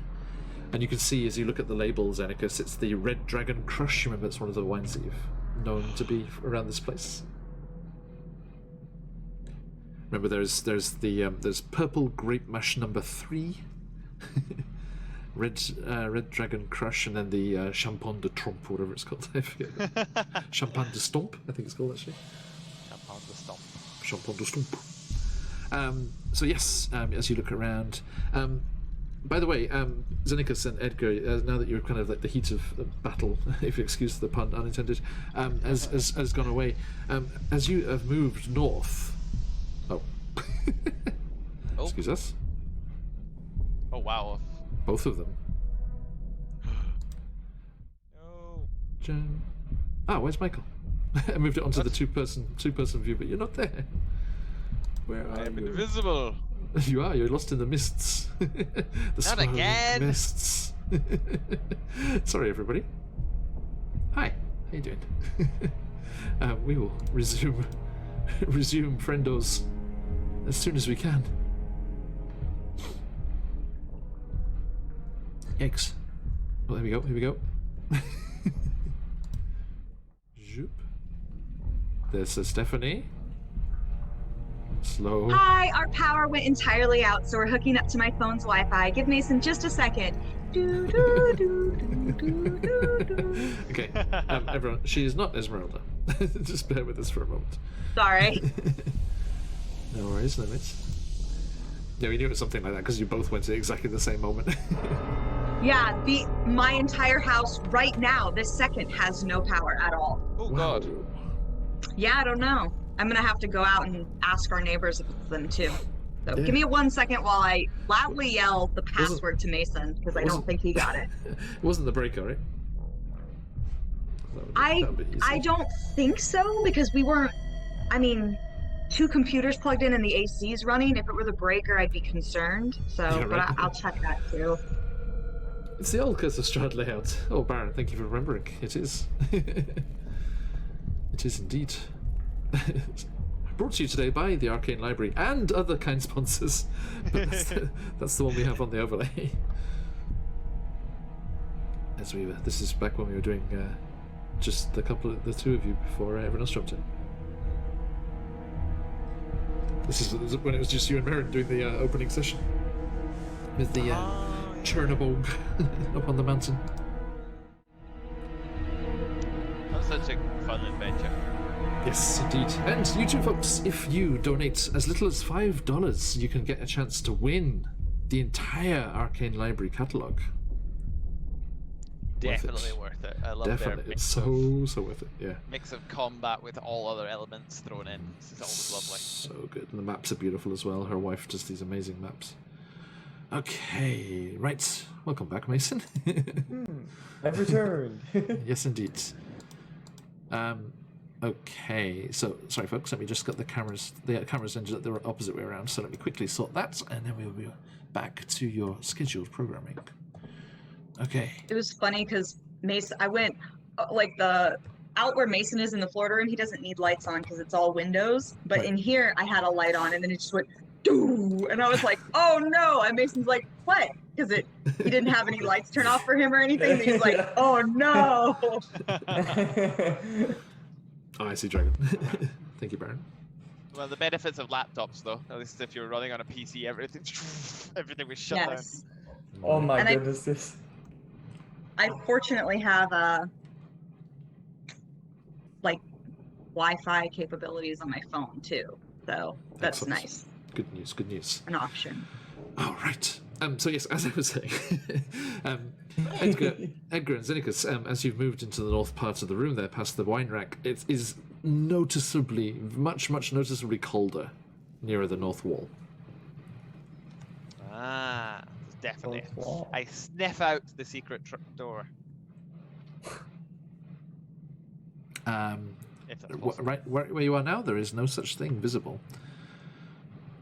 And you can see as you look at the labels, Anicus, it's the Red Dragon Crush. Remember, it's one of the wines that you've known to be around this place. Remember, there's Purple Grape Mash number 3, Red Dragon Crush, and then the Champagne de Trompe, whatever it's called. I forget. Champagne de Stomp, I think it's called actually. Champagne de Stomp. Champagne de Stomp. So yes, as you look around. By the way, Xenicus and Edgar, now that you're kind of like the heat of battle, if you excuse the pun unintended, has gone away. As you have moved north. Oh. Excuse us. Oh wow. Both of them. No. Jen. Where's Michael? I moved it onto the two-person view, but you're not there. Where I are am you? invisible. You are. You're lost in the mists. The Not swirling again. mists. Sorry, everybody. Hi. How you doing? We will resume friendos as soon as we can. Yikes. Well, here we go. Zoop. There's Stephanie. Slow. Hi, our power went entirely out, so we're hooking up to my phone's Wi-Fi. Give Mason just a second. Do, do, do, do, do, do, do. Okay, everyone, she is not Esmeralda. Just bear with us for a moment. Sorry. No worries, no worries. Yeah, we knew it was something like that because you both went at exactly the same moment. Yeah, my entire house right now, this second, has no power at all. Oh god. Yeah, I don't know. I'm gonna have to go out and ask our neighbors if it's them too. So Yeah. give me 1 second while I loudly yell the password to Mason because I don't think he got it. It wasn't the breaker, right? I I don't think so because we weren't. I mean, 2 computers plugged in and the AC's running. If it were the breaker, I'd be concerned. So, Yeah, but right. I'll check that too. It's the old Curse of Strahd layout. Oh, Baron, thank you for remembering. It is. It is indeed. Brought to you today by the Arcane Library and other kind sponsors. But that's the one we have on the overlay. As we were, this is back when we were doing just the 2 of you before everyone else jumped in. This is when it was just you and Merrin doing the opening session with the Chernobog up on the mountain. That's such a fun adventure. Yes, indeed. And you too, folks, if you donate as little as $5, you can get a chance to win the entire Arcane Library catalogue. Definitely worth it. I love their Definitely. mix It's of, so worth it, yeah. mix of combat with all other elements thrown in. This is always lovely. So good. And the maps are beautiful as well. Her wife does these amazing maps. Okay, right. Welcome back, Mason. I've returned. Yes, indeed. Okay, so sorry, folks. Let me just get the cameras. The cameras ended the opposite way around. So let me quickly sort that, and then we'll be back to your scheduled programming. Okay. It was funny because Mason, I went like out where Mason is in the Florida room. He doesn't need lights on because it's all windows. But Right. in here, I had a light on, and then it just went doo, and I was like, "Oh no!" And Mason's like, "What?" Because he didn't have any lights turned off for him or anything. And he's like, "Oh no!" Oh, I see, Dragon. Thank you, Baron. Well, the benefits of laptops, though. At least if you're running on a PC, everything was shut down. Yes. Oh my And goodness. I fortunately have like Wi-Fi capabilities on my phone too, so that's Excellent. nice. Good news. Good news. An option. Oh, right. So yes, as I was saying, Edgar and Xenicus, as you've moved into the north part of the room there, past the wine rack, it is noticeably, much noticeably colder nearer the north wall. Ah, definitely. North wall. I sniff out the secret door. If that's possible. Right where you are now, there is no such thing visible.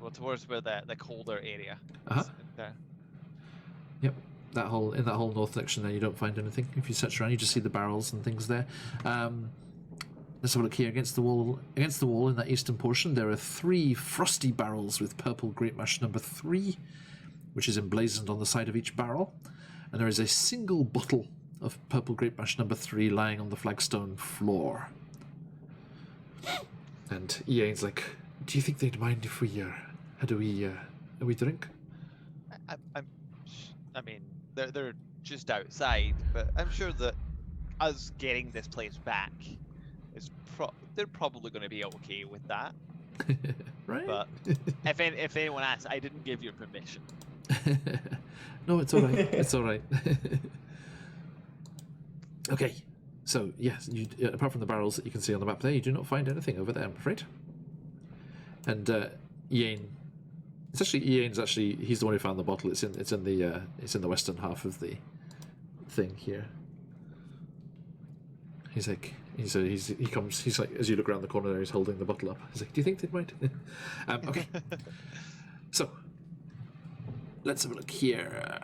Well, towards where the colder area. Uh-huh. Is there. Yep. In that whole north section there, you don't find anything. If you search around, you just see the barrels and things there. Let's have a look here against the wall. Against the wall in that eastern portion, there are 3 frosty barrels with purple grape mash number 3, which is emblazoned on the side of each barrel, and there is a single bottle of purple grape mash number 3 lying on the flagstone floor. And Ian's like, "Do you think they'd mind if we had a wee drink?" I mean, they're just outside, but I'm sure that us getting this place back is they're probably going to be okay with that. Right? But if anyone asks, I didn't give you permission. No, it's all right. It's all right. Okay. So yes, apart from the barrels that you can see on the map there, you do not find anything over there, I'm afraid. And Ian, Ian's actually he's the one who found the bottle. It's in the western half of the thing here. He's like as you look around the corner there, he's holding the bottle up. He's like, "Do you think they might?" Okay. So let's have a look here.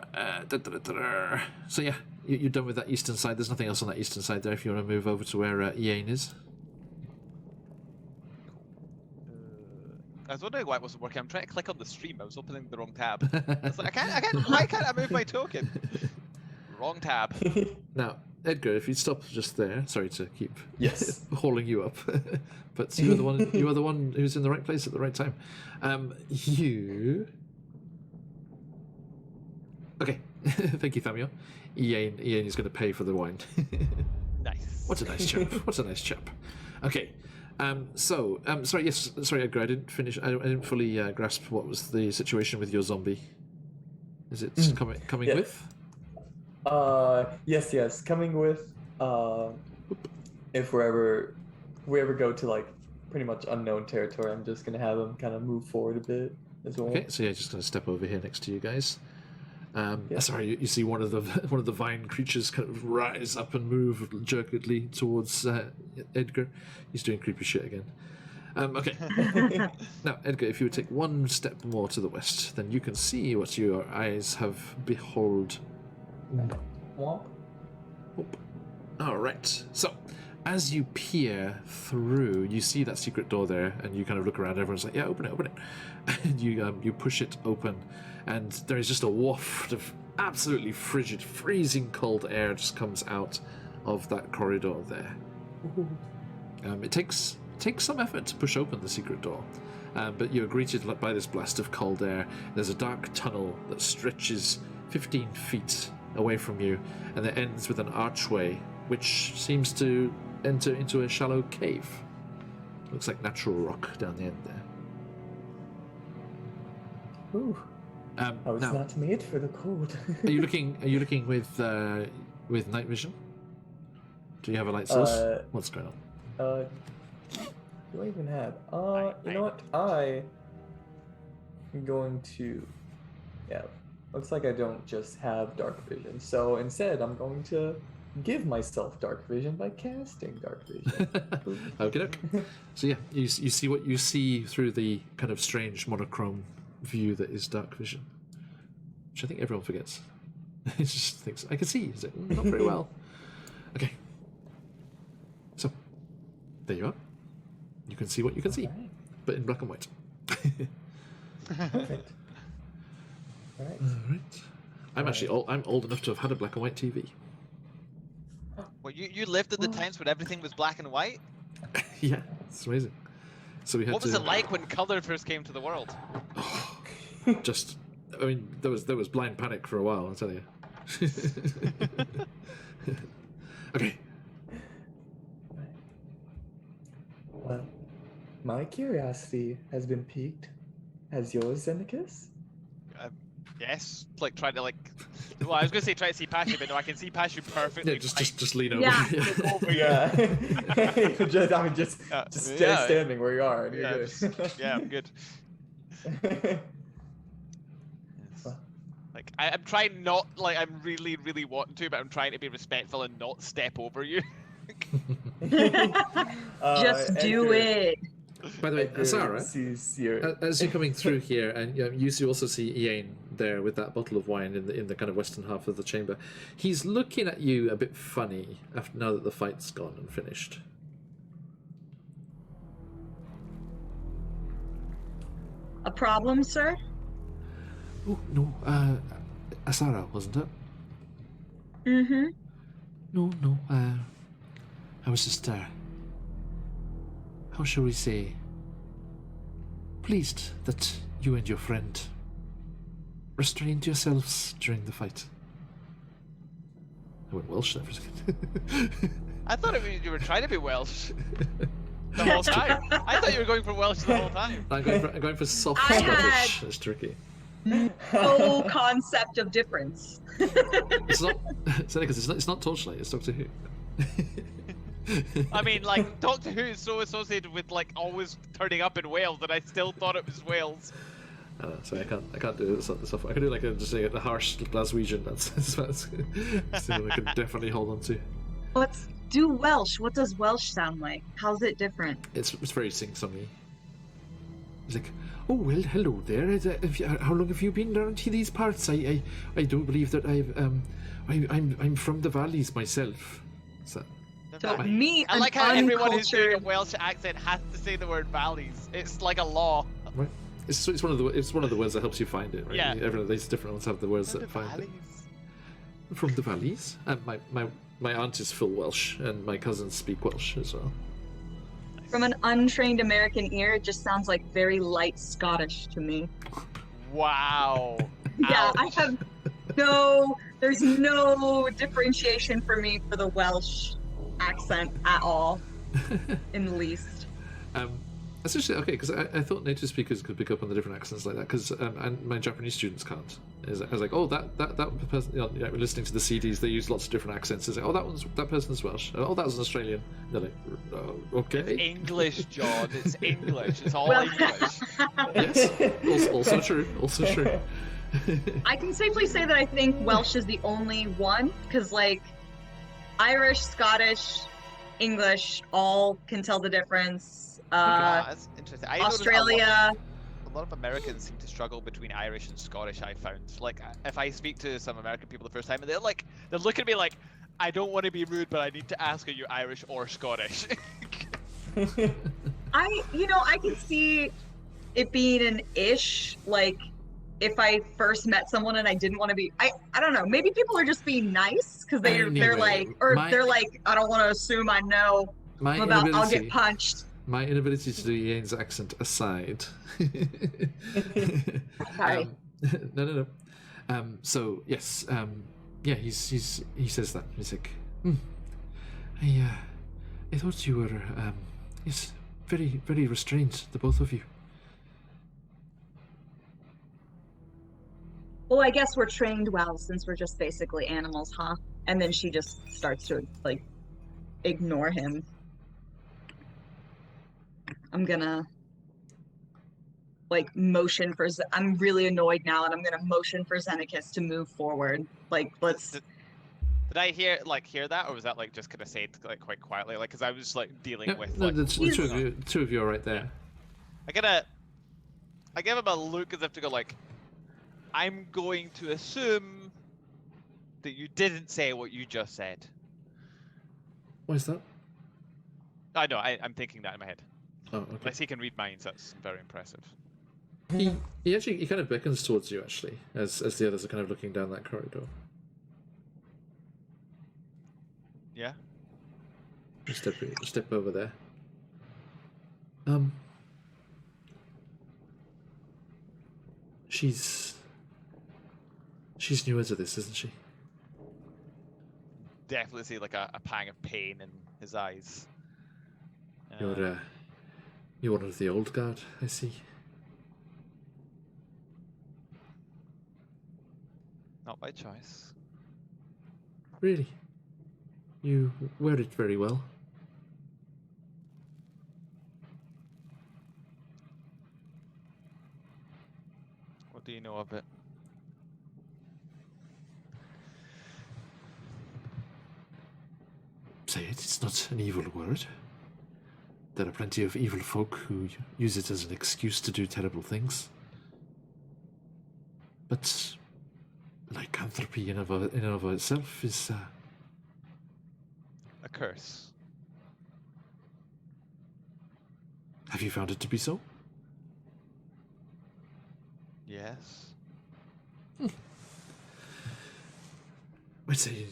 So yeah, you're done with that eastern side. There's nothing else on that eastern side there. If you want to move over to where Ian is. I was wondering why it wasn't working. I'm trying to click on the stream. I was opening the wrong tab. I was like, I can't. Why can't I move my token? Wrong tab. Now, Edgar, if you'd stop just there. Sorry to keep hauling you up, but you are the one who's in the right place at the right time. Okay, thank you, Thamio. Ian is going to pay for the wine. Nice. What a nice chap. Okay. Sorry, Edgar, I didn't finish. I didn't fully grasp what was the situation with your zombie. Is it coming with? Yes, coming with. If we ever go to like pretty much unknown territory, I'm just gonna have him kind of move forward a bit as well. Okay, so yeah, just gonna step over here next to you guys. Sorry, you see one of the vine creatures kind of rise up and move jerkily towards Edgar. He's doing creepy shit again. Okay. Now, Edgar, if you would take one step more to the west, then you can see what your eyes have behold. Womp. All right. So, as you peer through, you see that secret door there, and you kind of look around. Everyone's like, "Yeah, open it," and you push it open, and there is just a waft of absolutely frigid, freezing cold air just comes out of that corridor there. It takes some effort to push open the secret door, but you're greeted by this blast of cold air. There's a dark tunnel that stretches 15 feet away from you, and it ends with an archway which seems to enter into a shallow cave. Looks like natural rock down the end there. Ooh. I was now, not made for the cold. Are you looking with night vision? Do you have a light source? What's going on? Do I even have? You know what? I am going to. Yeah, looks like I don't just have dark vision. So instead, I'm going to give myself dark vision by casting dark vision. Okay. So yeah, you see what you see through the kind of strange monochrome view that is dark vision, which I think everyone forgets. It just thinks I can see. Is it not very well? Okay. So there you are. You can see what you can see, but in black and white. Perfect. All right. I'm old enough to have had a black and white TV. Well, you lived at the times when everything was black and white? Yeah, it's amazing. So we had What was it like when color first came to the world? There was blind panic for a while, I'll tell you. Okay. Well, my curiosity has been piqued. Has yours, Xenicus? Yes, like trying to like. Well, I was gonna say try to see past you, but no, I can see past you perfectly. Yeah, just lean over. Yeah. Yeah. just stay Yeah. standing where you are, and Yeah, you're just- good. yeah, I'm good. Yeah. Like I'm trying not like I'm really wanting to, but I'm trying to be respectful and not step over you. Just do Edgar- it. By the way, Edgar Sarah, sees your... as you're coming through here, and you also see Ian there with that bottle of wine in the kind of western half of the chamber. He's looking at you a bit funny after now that the fight's gone and finished. A problem, sir? Oh no, Asara, wasn't it? Mm-hmm. No, I was just how shall we say, pleased that you and your friend restrained yourselves during the fight. I went Welsh there for a second. I thought you were trying to be Welsh the whole time. I thought you were going for Welsh the whole time. I'm going for soft I Scottish. It's tricky. No concept of difference. It's not. It's not Torchlight. It's Doctor Who. I mean, like Doctor Who is so associated with like always turning up in Wales that I still thought it was Wales. Sorry, I can't do this stuff. I can do like just a harsh Glaswegian. That's something I can definitely hold on to. Let's do Welsh. What does Welsh sound like? How's it different? It's very sing-songy. It's like, oh well, hello there. How long have you been around to these parts? I don't believe that I'm from the valleys myself. So, So me, I an like how everyone who's doing a uncultured... Welsh accent has to say the word valleys. It's like a law. right? It's one of the words that helps you find it, right? Yeah. These different ones have the words The that find it. valleys. From the valleys. And my aunt is full Welsh, and my cousins speak Welsh as well. From an untrained American ear, it just sounds like very light Scottish to me. Wow. Yeah, Ouch. I have there's no differentiation for me for the Welsh accent at all, in the least. Essentially, okay, because I thought native speakers could pick up on the different accents like that, because and my Japanese students can't. I was like, oh, that person, listening to the CDs, they use lots of different accents. It's like, oh, that person's Welsh. Oh, that was an Australian. They're like, okay. English, John. It's English. It's all Well- English. Yes, also true. Also true. I can safely say that I think Welsh is the only one, because like Irish, Scottish, English all can tell the difference. That's interesting. I noticed Australia. A lot of Americans seem to struggle between Irish and Scottish. I found, like, if I speak to some American people the first time, and they're looking at me like, I don't want to be rude, but I need to ask, are you Irish or Scottish? I can see it being an ish, like if I first met someone and I didn't want to be, I don't know, maybe people are just being nice because they're Anyway, like, I don't want to assume I know I'll get punched. My inability to do Ian's accent aside. Sorry. No. So yes, yeah, he says that. He's like, I thought you were yes, very, very restrained, the both of you. Well, I guess we're trained well since we're just basically animals, huh? And then she just starts to like ignore him. I'm gonna like motion for I'm really annoyed now, and I'm gonna motion for Xenakis to move forward. Like, let's. Did I hear that, or was that like just kind of said like quite quietly, like because I was like dealing with No, like the two of you are right there. I give him a look as if to go like, I'm going to assume that you didn't say what you just said. What is that? I know, I'm thinking that in my head. Oh, okay. Unless he can read minds, that's very impressive. He kind of beckons towards you actually, as the others are kind of looking down that corridor. Yeah. Step over there. She's newer to this, isn't she? Definitely see like a pang of pain in his eyes. You're one of the old guard, I see. Not by choice. Really? You wear it very well. What do you know of it? Say it, it's not an evil word. There are plenty of evil folk who use it as an excuse to do terrible things. But lycanthropy in and of itself is... A curse. Have you found it to be so? Yes. I'd say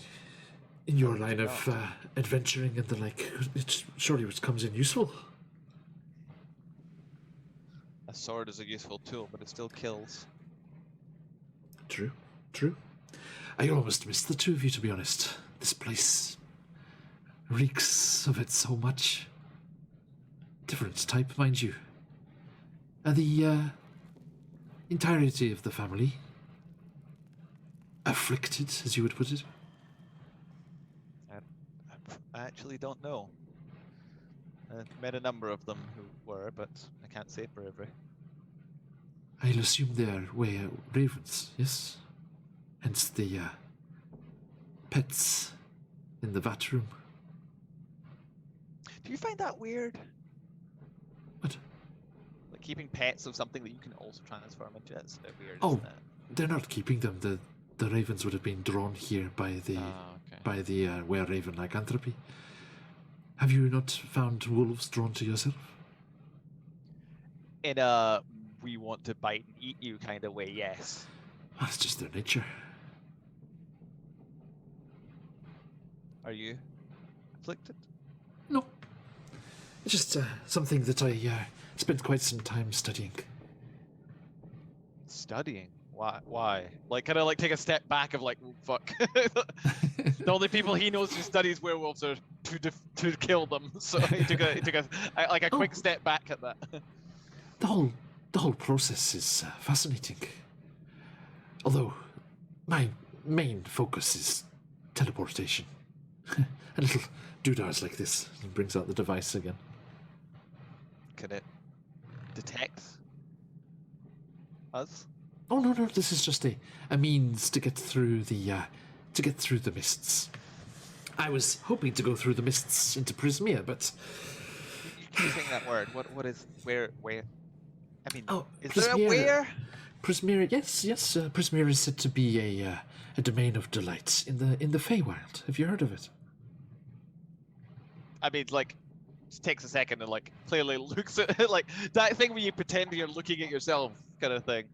in your line of adventuring and the like, surely it comes in useful. A sword is a useful tool, but it still kills. True, true. I almost missed the two of you, to be honest. This place reeks of it so much. Different type, mind you. The entirety of the family afflicted, as you would put it. I actually don't know. I've met a number of them who were, but I can't say for every. I'll assume they're ravens, yes? Hence the pets in the vat room. Do you find that weird? What? Like keeping pets of something that you can also transform into? It's a bit weird, Oh, isn't it? they're not keeping them. The ravens would have been drawn here by the were-raven lycanthropy. Have you not found wolves drawn to yourself? In a we want to bite and eat you kind of way, yes. That's just their nature. Are you afflicted? No. It's just something that I spent quite some time studying. Studying? Why? Like, kind of like take a step back of like, oh, fuck. The only people he knows who studies werewolves are to kill them. So he took a quick step back at that. The whole process is fascinating. Although my main focus is teleportation. A little doodars like this. He brings out the device again. Can it detect us? Oh no, this is just a means to get through the mists. I was hoping to go through the mists into Prismia, but You keep saying that word. What is where? I mean, is Prismia, there a where? Prismia, yes. Prismia is said to be a domain of delight in the Feywild. Have you heard of it? I mean, like, just takes a second and like clearly looks at it, like that thing where you pretend you're looking at yourself, kind of thing.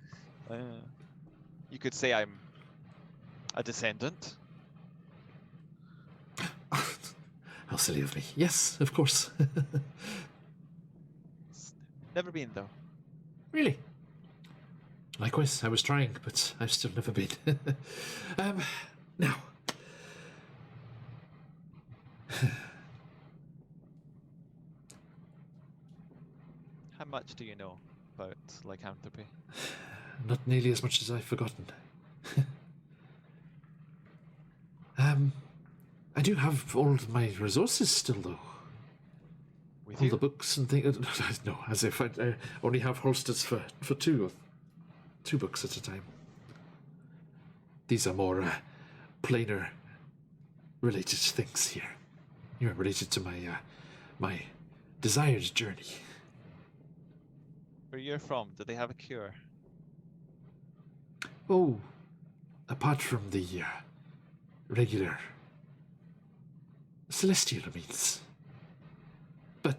You could say I'm a descendant. How silly of me. Yes, of course. Never been though. Really? Likewise, I was trying, but I've still never been. Now. How much do you know about lycanthropy? Not nearly as much as I've forgotten. I do have all of my resources still, though. With all you? the books and things. No, as if I only have holsters for two books at a time. These are more planar related things here. You're related to my desired journey. Where you're from, do they have a cure? Oh, apart from the regular celestial means. But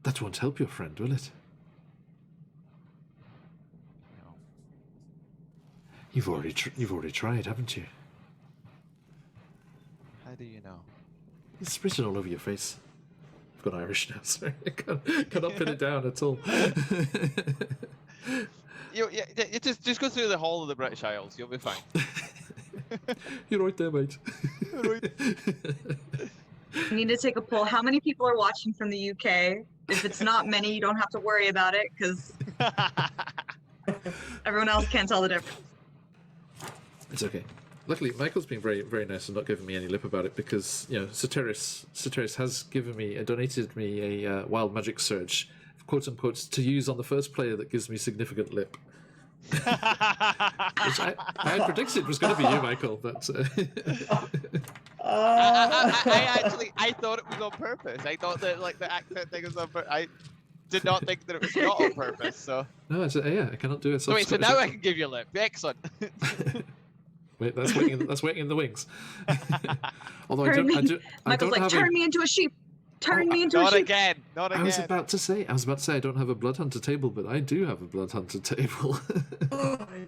that won't help your friend, will it? No. You've already tried, haven't you? How do you know? It's written all over your face. I've got Irish now, sorry. I cannot pin it down at all. You just go through the hall of the British Isles. You'll be fine. You're right there, mate. I need to take a poll. How many people are watching from the UK? If it's not many, you don't have to worry about it because everyone else can't tell the difference. It's okay. Luckily, Michael's been very, very nice and not giving me any lip about it because, you know, Soteris has donated me a wild magic surge, quote unquote, to use on the first player that gives me significant lip. Which I had predicted was going to be you, Michael, but... I thought it was on purpose. I thought that like the accent thing was on purpose. I did not think that it was not on purpose. So No, I cannot do it. so wait, so now I can give you lip. Excellent. Wait, that's waiting in the wings. Although I Turn don't me. Michael's like, have turn me into a sheep. Turn me into a Not sheep. again. Not again. I was about to say I don't have a blood hunter table, but I do have a blood hunter table.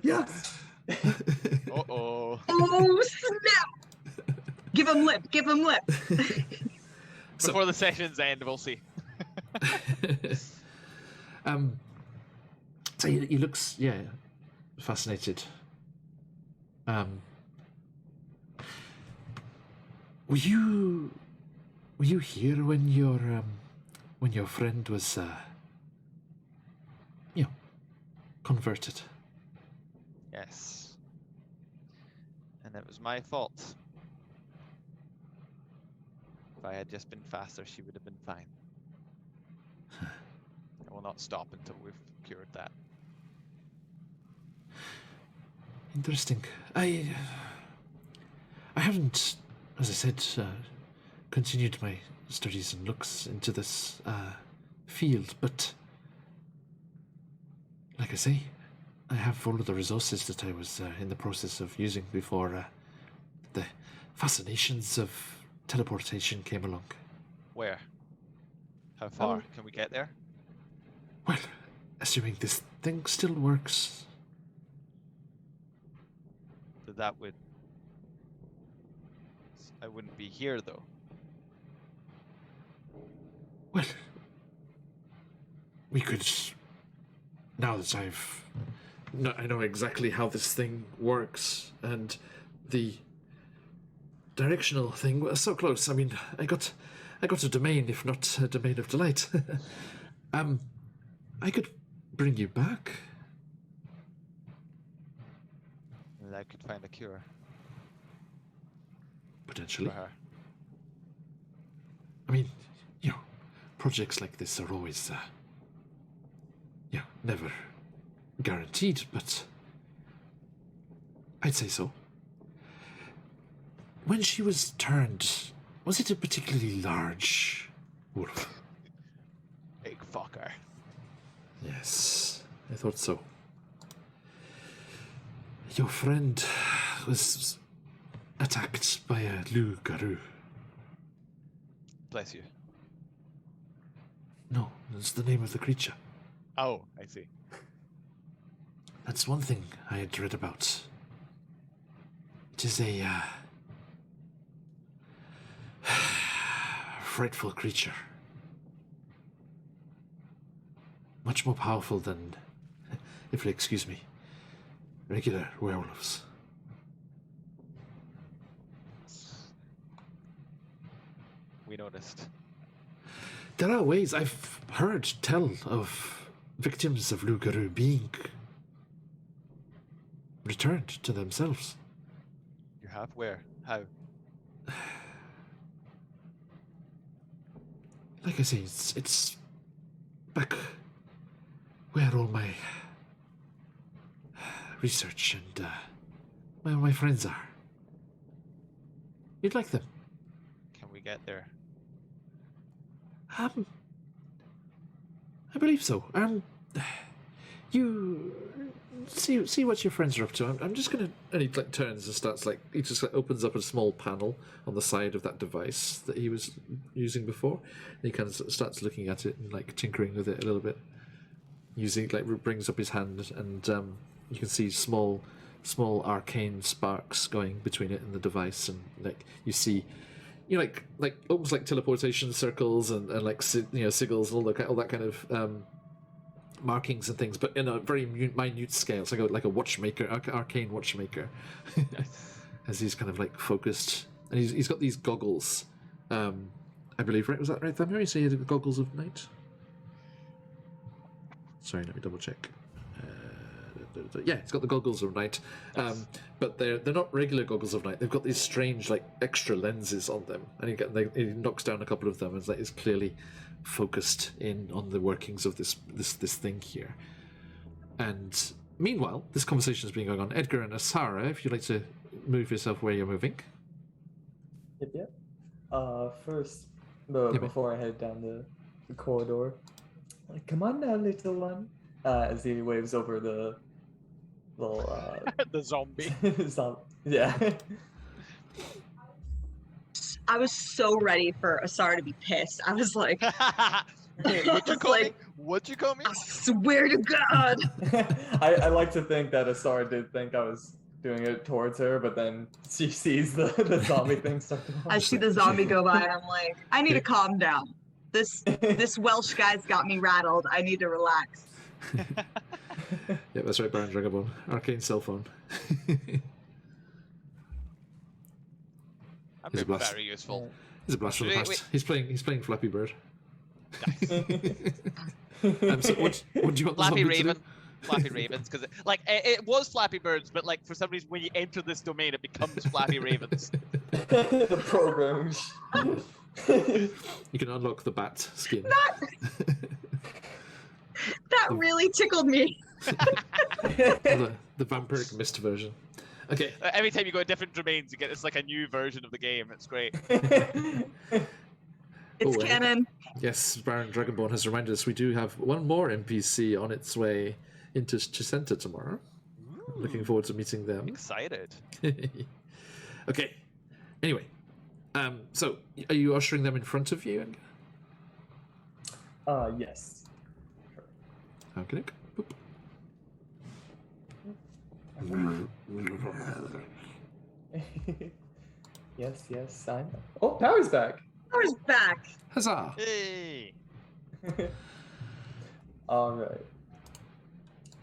Yes. Uh-oh. Oh snap! Give him lip. Give him lip. Before the session's end, we'll see. So he looks, fascinated. Were you here when your friend was converted? Yes. And it was my fault. If I had just been faster, she would have been fine. I will not stop until we've cured that. Interesting. I haven't, as I said, continued my studies and looks into this field, but like I say, I have all of the resources that I was in the process of using before the fascinations of teleportation came along. Where? How far? Can we get there? Well, assuming this thing still works. So that would... I wouldn't be here, though. Well, we could... Now that I know exactly how this thing works, and the directional thing was so close. I mean, I got a domain, if not a domain of delight. I could bring you back. And I could find a cure Potentially. for her. I mean, projects like this are always, never guaranteed, but I'd say so. When she was turned, was it a particularly large wolf? Big fucker. Yes, I thought so. Your friend was attacked by a loup-garou. Bless you. No, that's the name of the creature. Oh, I see. That's one thing I had read about. It is a frightful creature. Much more powerful than, if you'll excuse me, regular werewolves. We noticed. There are ways I've heard tell of victims of loup-garou being returned to themselves. You have? Where? How? Like I say, it's back where all my research and where my friends are. You'd like them? Can we get there? I believe so. You see what your friends are up to. I'm just gonna. And he turns and starts he just opens up a small panel on the side of that device that he was using before. And he kind of starts looking at it and tinkering with it a little bit. Using brings up his hand and you can see small arcane sparks going between it and the device, and you see. Almost like teleportation circles and sigils and all that kind of markings and things, but in a very minute scale. It's like a watchmaker, arcane watchmaker, as he's kind of focused, and he's got these goggles. I believe, right? Was that right, Thamir? You say he had goggles of night? Sorry, let me double check. Yeah, it's got the goggles of night, but they're not regular goggles of night. They've got these strange like extra lenses on them, and he knocks down a couple of them, and is clearly focused in on the workings of this thing here. And meanwhile, this conversation has been going on. Edgar and Asara, if you'd like to move yourself where you're moving. Yep. First, Yep. before I head down the corridor, like, come on now, little one. As he waves over the little The zombie. yeah. I was so ready for Asara to be pissed. I was like, Would you call me? Would you call me? I swear to God. I like to think that Asara did think I was doing it towards her, but then she sees the zombie thing start to I see the zombie go by, and I'm like, I need to calm down. This Welsh guy's got me rattled. I need to relax. Yeah, that's right, Baron Dragabone. Arcane cell phone. I've He's a been blast. very useful. He's a blast from the Wait, past. wait. He's playing Flappy Bird. So what do you want the Flappy zombie to Raven. do? Flappy Ravens, because it was Flappy Birds, but like for some reason when you enter this domain, it becomes Flappy Ravens. the program. You can unlock the bat skin. That really tickled me. the vampiric mist version. Okay. Every time you go to different domains, you get it's like a new version of the game. It's great. It's Oh, canon. Yes, Baron Dragonborn has reminded us we do have one more NPC on its way into Chicenta tomorrow. Looking forward to meeting them. Excited. Okay. Anyway, so are you ushering them in front of you? Yes. Okay. Yes, I know. Oh, Power's back. Power's back. Huzzah! Hey. All right.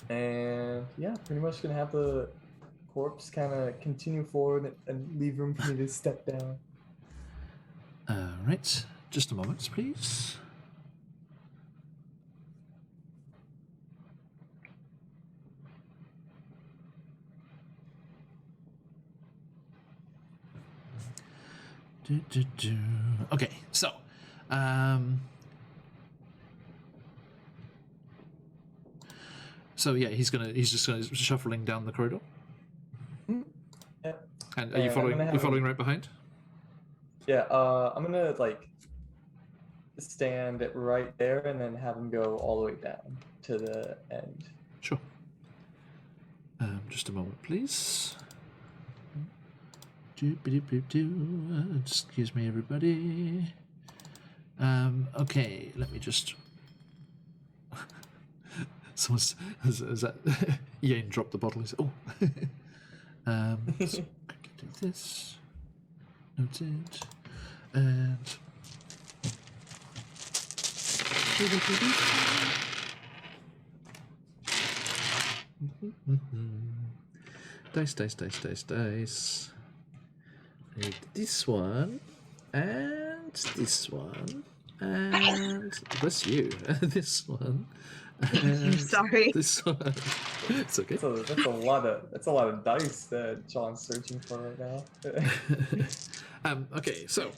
And yeah, pretty much gonna have the corpse kind of continue forward and leave room for me to step down. All right. Just a moment, please. Okay, so, yeah, he's just gonna shuffling down the corridor. Yeah. And are you And following? I'm gonna You're have following right behind. Yeah. I'm gonna like stand right there and then have him go all the way down to the end. Sure. Just a moment, please. Excuse me, everybody. Okay, let me just. Someone's is that Yane dropped the bottle. He's oh. So, do this. Noted. And. Dice. Need this one, and this one, and bless you, this one, and Sorry. this one. It's okay. So that's a lot of dice that John's searching for right now. Okay, so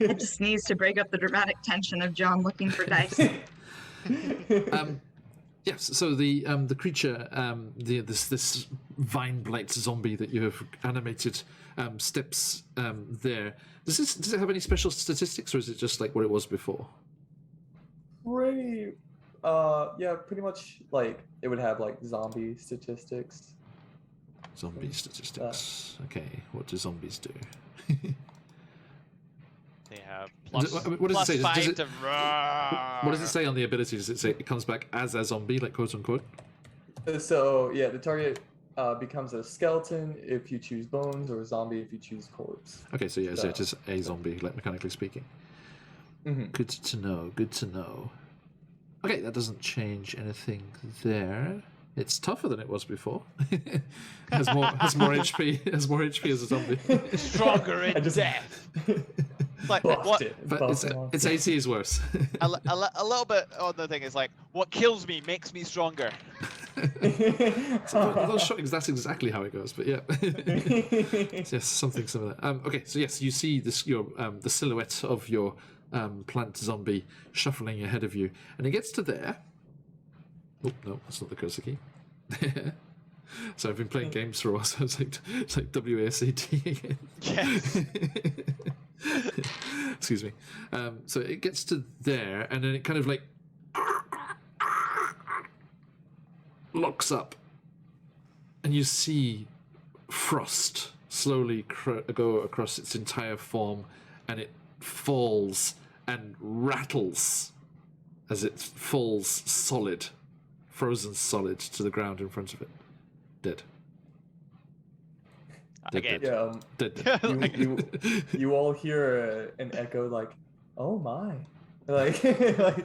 I had to sneeze to break up the dramatic tension of John looking for dice. yes, so the creature, this vine blight zombie that you have animated, steps there. Does it have any special statistics, or is it just like what it was before? Pretty, yeah, pretty much like it would have like zombie statistics. Zombie statistics. Okay, what do zombies do? They have What does it say? +5 Does it- to roar. What does it say on the ability? Does it say it comes back as a zombie, like quote unquote? So yeah, the target becomes a skeleton if you choose bones, or a zombie if you choose corpse. Okay, so yeah, so it is a zombie, like mechanically speaking. Mm-hmm. Good to know. Good to know. Okay, that doesn't change anything there. It's tougher than it was before. has more HP. Has more HP as a zombie. Stronger in death. Like what? But its AC is worse. A little bit on the thing is like what kills me makes me stronger. Those shotguns, that's exactly how it goes. But yeah, yes, something similar. Okay, so yes, you see this the silhouette of your plant zombie shuffling ahead of you, and it gets to there. Oh no, that's not the cursor key. So I've been playing games for a while, so it's like WASD again. Yes. Excuse me. So it gets to there, and then it kind of like locks up, and you see frost slowly go across its entire form, and it falls and rattles as it falls solid, frozen solid to the ground in front of it. Dead. Again. Yeah, Dead. you all hear an echo like, "Oh my!" Like,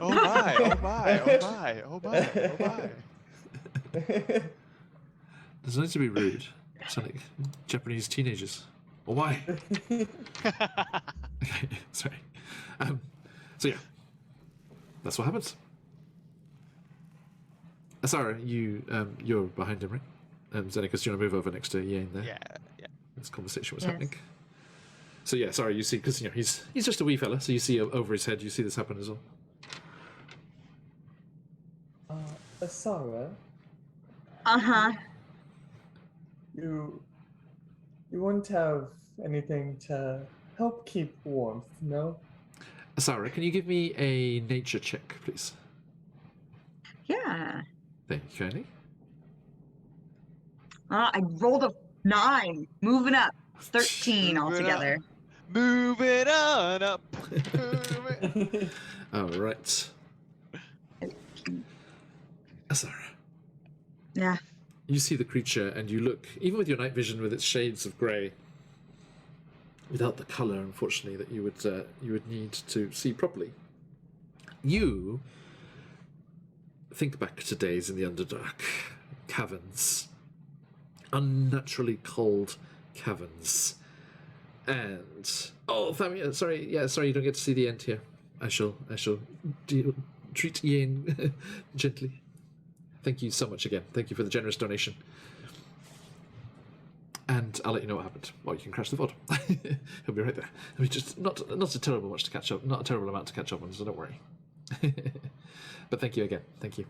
Oh my! Oh my! Oh my! Oh my! Oh my! There's no need to be rude. It's like Japanese teenagers. Oh my! Okay, sorry. So yeah, that's what happens. Sorry, you're behind him, right? Zeneca, do you want to move over next to Ian there? Yeah. This conversation was Yes. happening. So yeah, sorry, you see, because he's just a wee fella, so you see over his head, you see this happen as well. Asara, Uh-huh. you wouldn't have anything to help keep warmth, no? Sarah, can you give me a nature check, please? Yeah. Thank you kindly. I rolled a 9. Moving up. 13 Moving altogether. up. Moving on up. Moving. All right. Sarah, Yeah. you see the creature, and you look, even with your night vision, with its shades of grey, without the colour, unfortunately, that you would need to see properly. You think back to days in the Underdark, caverns, unnaturally cold caverns, and Famia, sorry, you don't get to see the end here. I shall treat Ian gently. Thank you so much again. Thank you for the generous donation. And I'll let you know what happened. Well, you can crash the VOD. He'll be right there. I mean, just not a terrible much to catch up, not a terrible amount to catch up on, so don't worry. But thank you again. Thank you.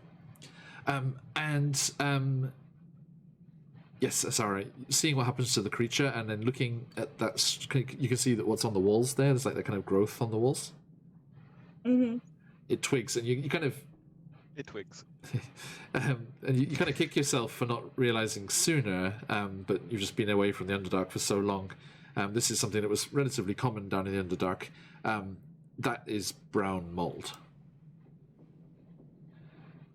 Yes, sorry. Seeing what happens to the creature, and then looking at that, you can see that what's on the walls there. There's like that kind of growth on the walls. Mm-hmm. It twigs, and you kind of. It twigs. And you kind of kick yourself for not realizing sooner, but you've just been away from the Underdark for so long. This is something that was relatively common down in the Underdark. That is brown mold.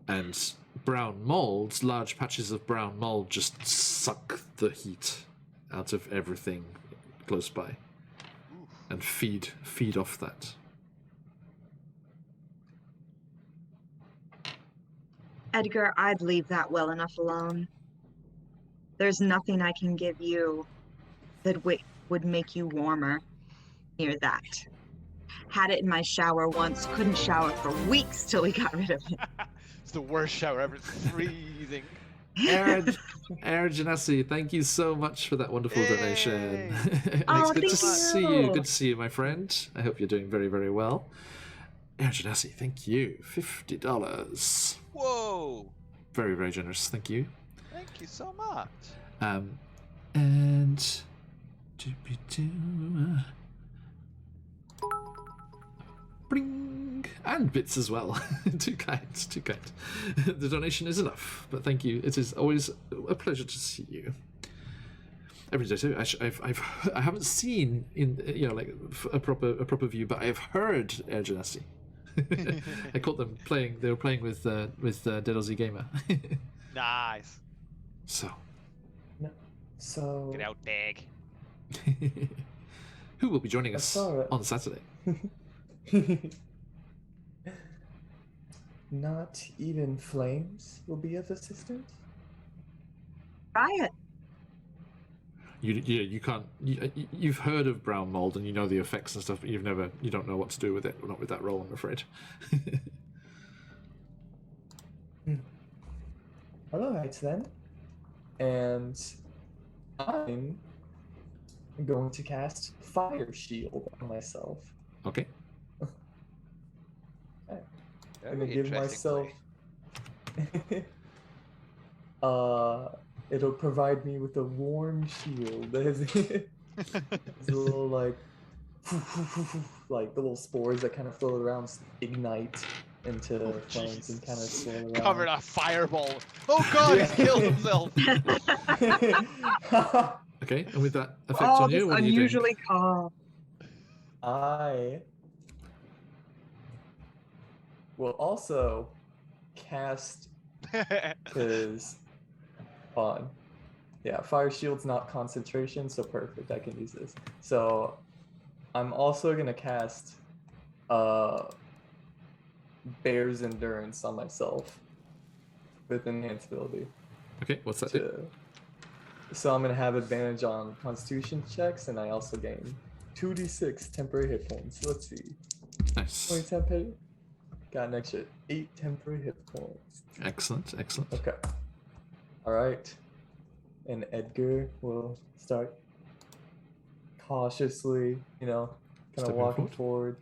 And brown mold, large patches of brown mold just suck the heat out of everything close by and feed off that. Edgar, I'd leave that well enough alone. There's nothing I can give you that would make you warmer near that. Had it in my shower once, couldn't shower for weeks till we got rid of it. It's the worst shower ever. It's freezing. Aaron Janassi, thank you so much for that wonderful donation. It's Oh, good to thank see you. you. Good to see you, my friend. I hope you're doing very, very well. Aaron Janassi, thank you. $50. Whoa! Very, very generous. Thank you. Thank you so much. And bring and bits as well. Too kind. The donation is enough, but thank you. It is always a pleasure to see you. Every day too. I haven't seen in like a proper view, but I have heard Air Genasi. I caught them playing. They were playing with Dead Aussie Gamer. Nice. So Get out, Dag. who will be joining us Asara. on Saturday? Not even flames will be of assistance? Try it. You can't. You've heard of brown mold and you know the effects and stuff, but you don't know what to do with it. Not with that roll, I'm afraid. Alright then. And I'm going to cast Fire Shield on myself. Okay. I'm Very gonna give interesting myself. It'll provide me with a warm shield. There's a little like the little spores that kind of float around ignite into flames and kind of swirl around. Covered a fireball. Oh god, he's killed himself. Okay, and with that effect Oh, on this you, what are you doing? unusually calm. I will also cast his on. Yeah, Fire Shield's not concentration, so perfect. I can use this. So I'm also gonna cast Bear's Endurance on myself with enhanced ability. Okay, what's that do? So I'm gonna have advantage on Constitution checks, and I also gain 2d6 temporary hit points. Let's see. Nice. 20 temporary. Got an extra 8 temporary hit points. Excellent, excellent. Okay. All right. And Edgar will start cautiously, kind of Stepping walking forward.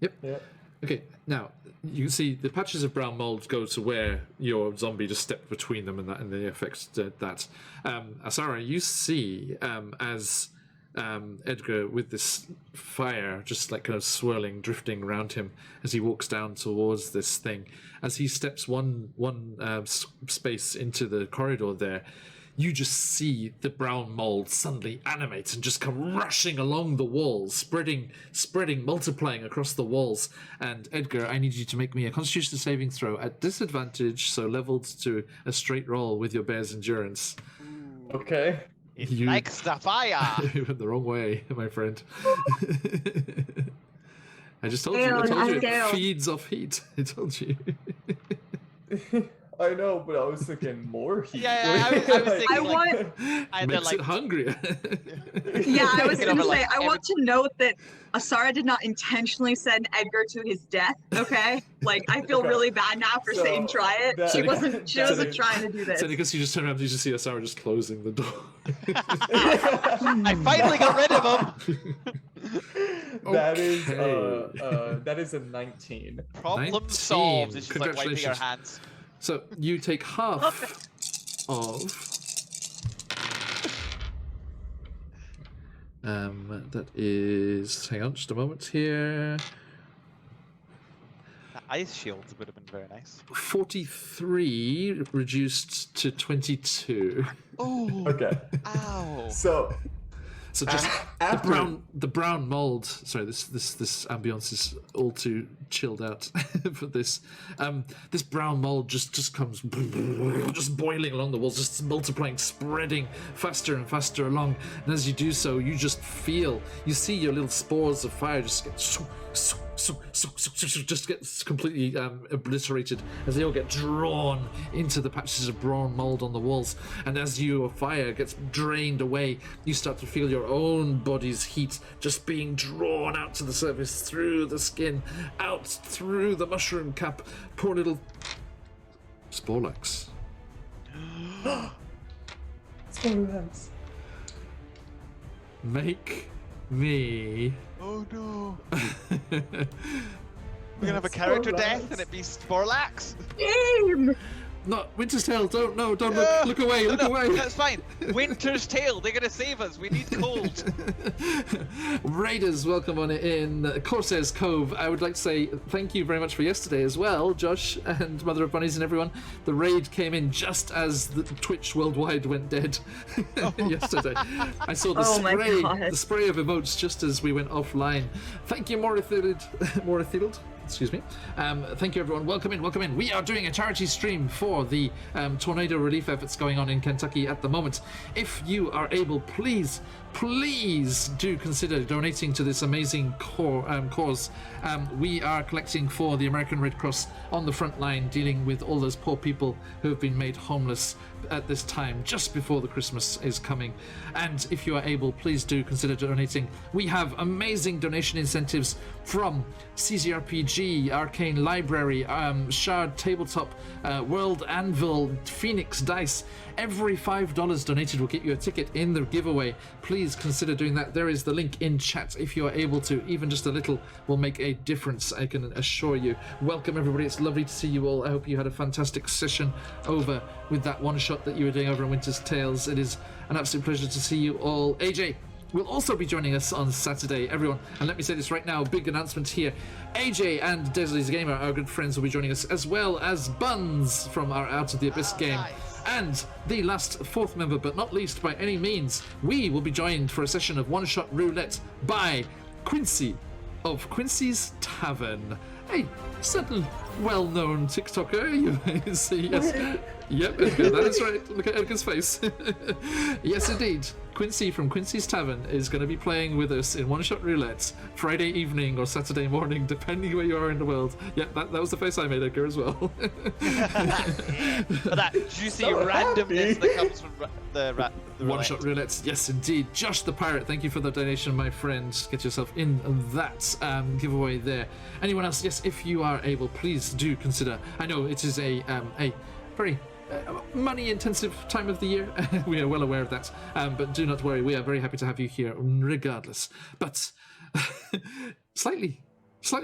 Yep. Okay, now you see the patches of brown mold go to where your zombie just stepped between them, and the effects did that. Asara, you see as Edgar with this fire just like kind of swirling, drifting around him as he walks down towards this thing. As he steps one space into the corridor there, you just see the brown mold suddenly animate and just come rushing along the walls, spreading, multiplying across the walls. And Edgar, I need you to make me a Constitution saving throw at disadvantage, so leveled to a straight roll with your bear's endurance. Okay. It You- likes the fire. You went the wrong way, my friend. I just told you. I Failed, told you I it failed. feeds off heat. I told you. I know, but I was thinking more heat. Yeah, I was thinking I like, want, either Makes like it hungrier. yeah, I was Thinking going of to it say, like I want to note that Asara did not intentionally send Edgar to his death, okay? Like, I feel Okay. really bad now for So, saying try it. that- She that wasn't is- trying to do this. So because you just turn around, you just see Asara just closing the door. I finally got rid of him. That is Okay. that is a 19. Problem 19. solved. It's just like wiping her Congratulations. hands. So you take half of that is, hang on just a moment here, The ice shields would have been very nice. 43 reduced to 22. Oh, Okay. ow. So So just after the brown mold. Sorry, this ambience is all too chilled out for this. This brown mold just comes just boiling along the walls, just multiplying, spreading faster and faster along. And as you do so, you just see your little spores of fire just get just gets completely obliterated as they all get drawn into the patches of brown mold on the walls. And as your fire gets drained away, you start to feel your own body's heat just being drawn out to the surface, through the skin, out through the mushroom cap. Poor little Sporlax. Sporlax. Make me Oh no. We're gonna have a character death and it be Sporlax? Game! not Winter's Tale. Don't No, look away. Look no, away. That's fine. Winter's Tale, they're gonna save us. We need cold. Raiders, welcome on in Corsair's Cove. I would like to say thank you very much for yesterday as well, Josh and Mother of Bunnies and everyone. The raid came in just as the Twitch worldwide went dead yesterday. I saw the Oh my God. the spray of emotes just as we went offline. Thank you, Morithild. Excuse me. Thank you, everyone. Welcome in. We are doing a charity stream for the tornado relief efforts going on in Kentucky at the moment. If you are able, please do consider donating to this amazing cause. We are collecting for the American Red Cross on the front line, dealing with all those poor people who have been made homeless at this time, just before the Christmas is coming. And if you are able, please do consider donating. We have amazing donation incentives from CCRPG, Arcane Library, Shard Tabletop, World Anvil, Phoenix Dice. Every $5 donated will get you a ticket in the giveaway. Please consider doing that. There is the link in chat if you are able to. Even just a little will make a difference, I can assure you. Welcome, everybody. It's lovely to see you all. I hope you had a fantastic session over with that one shot that you were doing over in Winter's Tales. It is an absolute pleasure to see you all. AJ will also be joining us on Saturday, everyone. And let me say this right now, big announcement here. AJ and Desley's Gamer, our good friends, will be joining us, as well as Buns from our Out of the Abyss game. Nice. And the last fourth member, but not least by any means, we will be joined for a session of one-shot roulette by Quincy of Quincy's Tavern. A certain well-known TikToker, you may see. Yes. Yep, Edgar, that is right. Look at Edgar's face. Yes, indeed. Quincy from Quincy's Tavern is going to be playing with us in one-shot roulette Friday evening or Saturday morning, depending where you are in the world. Yeah, that was the face I made, Edgar, as well. For that juicy randomness that comes from the one-shot roulette. Yes, indeed. Josh the Pirate, thank you for the donation, my friend. Get yourself in that giveaway there. Anyone else? Yes, if you are able, please do consider. I know it is a very money-intensive time of the year. We are well aware of that, but do not worry. We are very happy to have you here, regardless. But slightly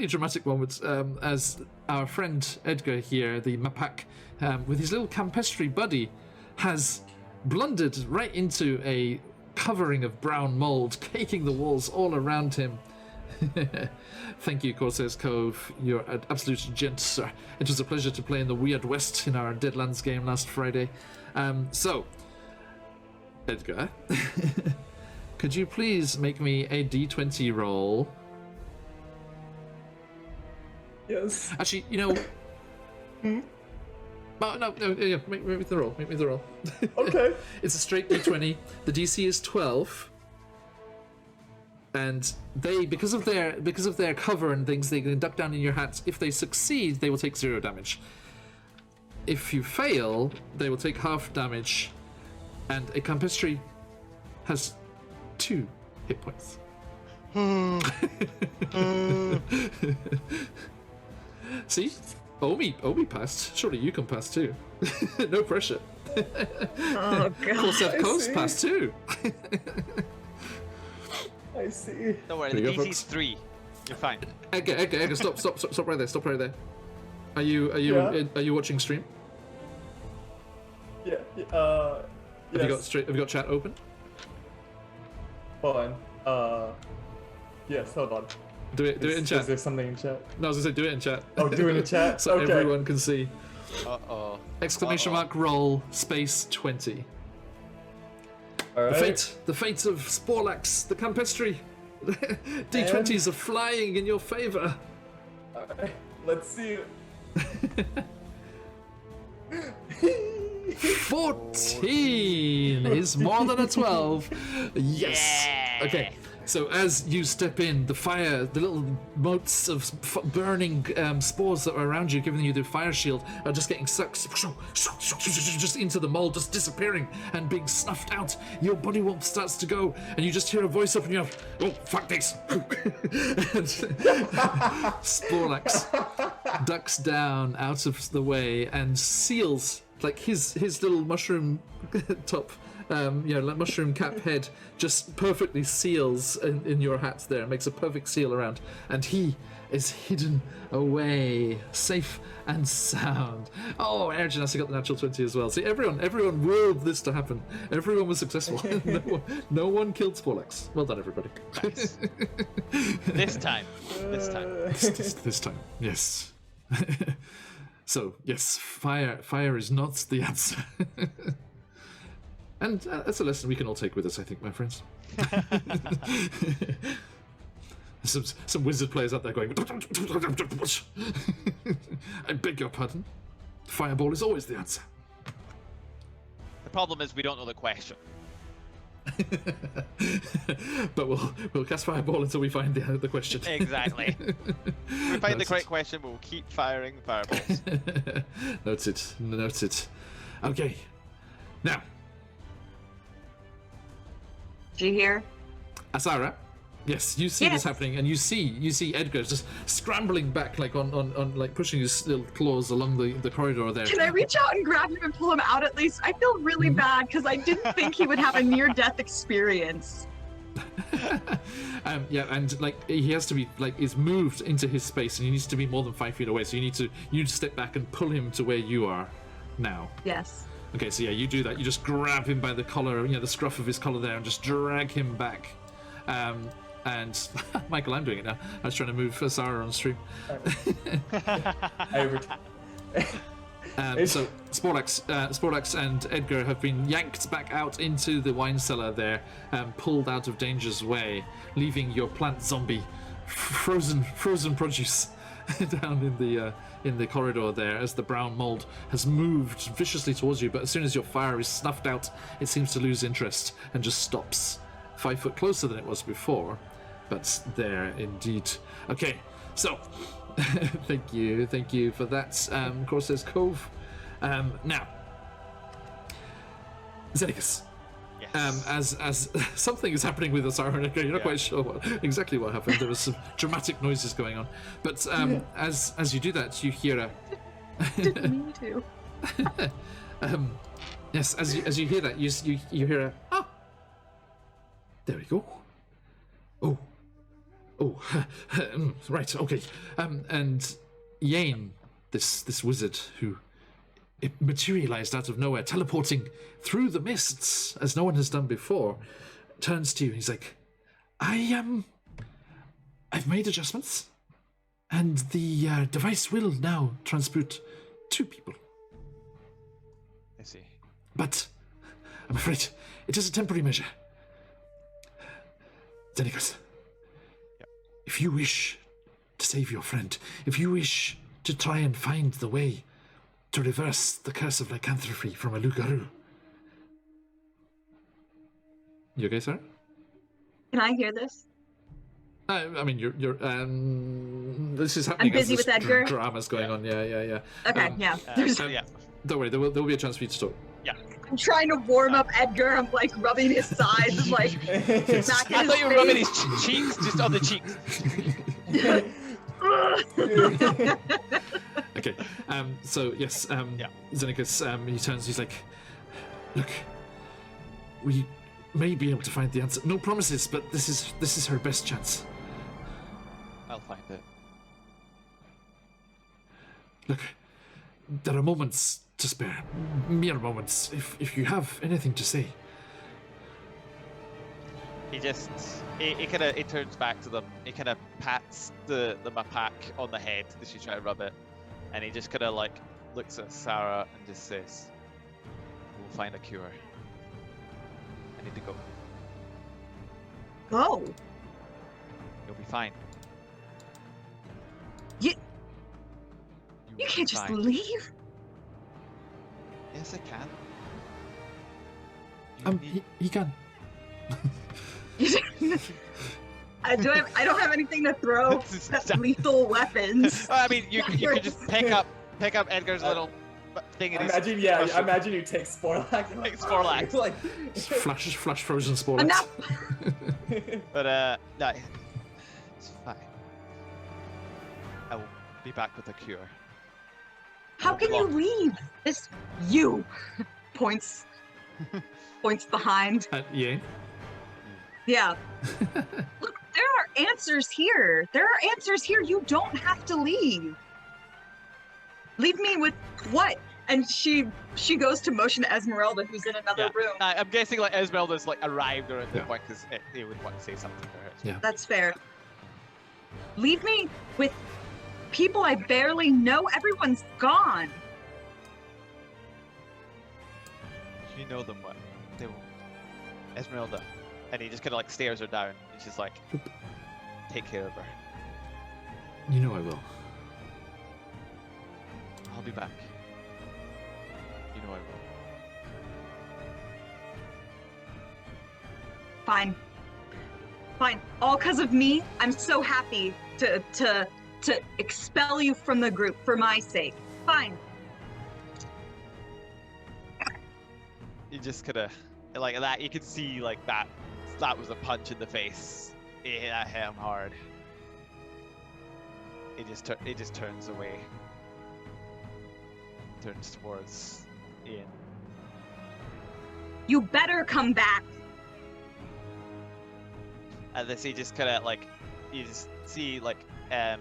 dramatic moment as our friend Edgar here, the Mapak, with his little campestry buddy, has blundered right into a covering of brown mold, caking the walls all around him. Thank you, Corsairs Cove. You're an absolute gent, sir. It was a pleasure to play in the Weird West in our Deadlands game last Friday. So, Edgar, could you please make me a D20 roll? Yes. Actually, you know... No, yeah, make me the roll. Make me the roll. Okay. It's a straight D20. The DC is 12. And they, because of their cover and things, they can duck down in your hats. If they succeed, they will take 0 damage. If you fail, they will take half damage. And a campestry has 2 hit points. See? Omi passed. Surely you can pass too. No pressure. Oh god. Corsair Cove's passed too. I see. Don't worry, There the you go, DC's 3. You're fine. Edgar, stop right there. Stop right there. Are you watching stream? Yeah. Have Yes. you got chat open? Hold on. Yes. Hold on. Do it in chat. Is there something in chat? No, I was gonna say do it in chat. Oh, do it in chat. So Okay. everyone can see. Uh-oh. Exclamation mark roll space 20. All right. The fate of Sporlax, the Campestry. D20s are flying in your favor. All right. Let's see. 14 is more than a 12. Yes. Yeah. Okay. So as you step in, the fire, the little motes of burning spores that are around you, giving you the fire shield, are just getting sucked just into the mold, just disappearing and being snuffed out. Your body warmth starts to go, and you just hear a voice up in your mouth. Oh, fuck this! Sporlax ducks down out of the way and seals, like his little mushroom top. Like mushroom cap head just perfectly seals in your hat there, makes a perfect seal around, and he is hidden away, safe and sound. Oh, Erginus got the natural 20 as well. See, everyone willed this to happen. Everyone was successful. no one killed Sporlax. Well done, everybody. Nice. This time. This time, yes. So, yes, fire is not the answer. And that's a lesson we can all take with us, I think, my friends. Some wizard players out there going, I beg your pardon. Fireball is always the answer. The problem is we don't know the question. But we'll cast Fireball until we find the question. Exactly. If we find the correct question, we'll keep firing fireballs. Noted. Okay. Now, Did you hear? Asara, yes, you see this Yes. happening, and you see Edgar just scrambling back, like on like pushing his little claws along the corridor there. Can I reach out and grab him and pull him out at least? I feel really bad because I didn't think he would have a near-death experience. Yeah, and like he has to be like is moved into his space, and he needs to be more than 5 feet away. So you need to step back and pull him to where you are now. Yes. Okay, so yeah, you do that. You just grab him by the collar, the scruff of his collar there, and just drag him back. And Michael, I'm doing it now. I was trying to move Sarah on stream. So Sporlax and Edgar have been yanked back out into the wine cellar there, pulled out of danger's way, leaving your plant zombie frozen produce down in the corridor there as the brown mold has moved viciously towards you. But as soon as your fire is snuffed out, it seems to lose interest and just stops 5 foot closer than it was before. But there indeed. Okay, so thank you for that, Corsair's Cove. Now, Zenicus. Yes. As something is happening with Asara and Edgar, you're not quite sure exactly what happened. There was some dramatic noises going on, but as you do that, you hear a. Didn't mean to. Yes, as you hear that, you hear a. Ah, there we go. Oh, right, okay. And Yane, this wizard who it materialized out of nowhere, teleporting through the mists as no one has done before, turns to you and he's like, I've made adjustments, and the device will now transport 2 people. I see. But I'm afraid it is a temporary measure. Zenicus, if you wish to save your friend, if you wish to try and find the way to reverse the curse of lycanthropy from Alugaru. You okay, sir? Can I hear this? I mean, you're this is happening. I'm busy as this with Edgar. Drama's going on. Yeah. Okay, yeah. Don't worry, there will be a chance for you to talk. I'm trying to warm up Edgar. I'm like rubbing his sides, like back in his I thought you were rubbing his cheeks, just on the cheeks. Okay. So yes. Zenicus. He turns. He's like, look, we may be able to find the answer. No promises, but this is her best chance. I'll find it. Look, there are moments to spare. Mere moments. If you have anything to say. He turns back to them. He kind of pats the Mapak on the head as she's trying to rub it, and he just kind of like looks at Sarah and just says, "We'll find a cure. I need to go. Go. You'll be fine. You will can't be just fine." leave. Yes, I can. He can. I don't have anything to throw except lethal weapons. I mean, you could just pick up Edgar's little thing. I imagine you take Sporlax. Take Sporlax. Like Flash frozen Sporlax. But no, it's fine. I will be back with a cure. How can you leave? This you points behind. Yeah. Yeah. Look, there are answers here. You don't have to leave. Leave me with what? And she goes to motion to Esmeralda, who's in another room. I'm guessing like Esmeralda's like arrived or at the point because he would want to say something to her. Yeah. That's fair. Leave me with people I barely know. Everyone's gone. You know them well. They will. Esmeralda. And he just kind of like stares her down. And she's like, take care of her. You know I will. I'll be back. You know I will. Fine. All because of me. I'm so happy to expel you from the group for my sake. Fine. He just kind of like that. You can see like that was a punch in the face. It hit him hard. He just turns away. Turns towards Ian. You better come back. And then he just kind of like, you just see like him.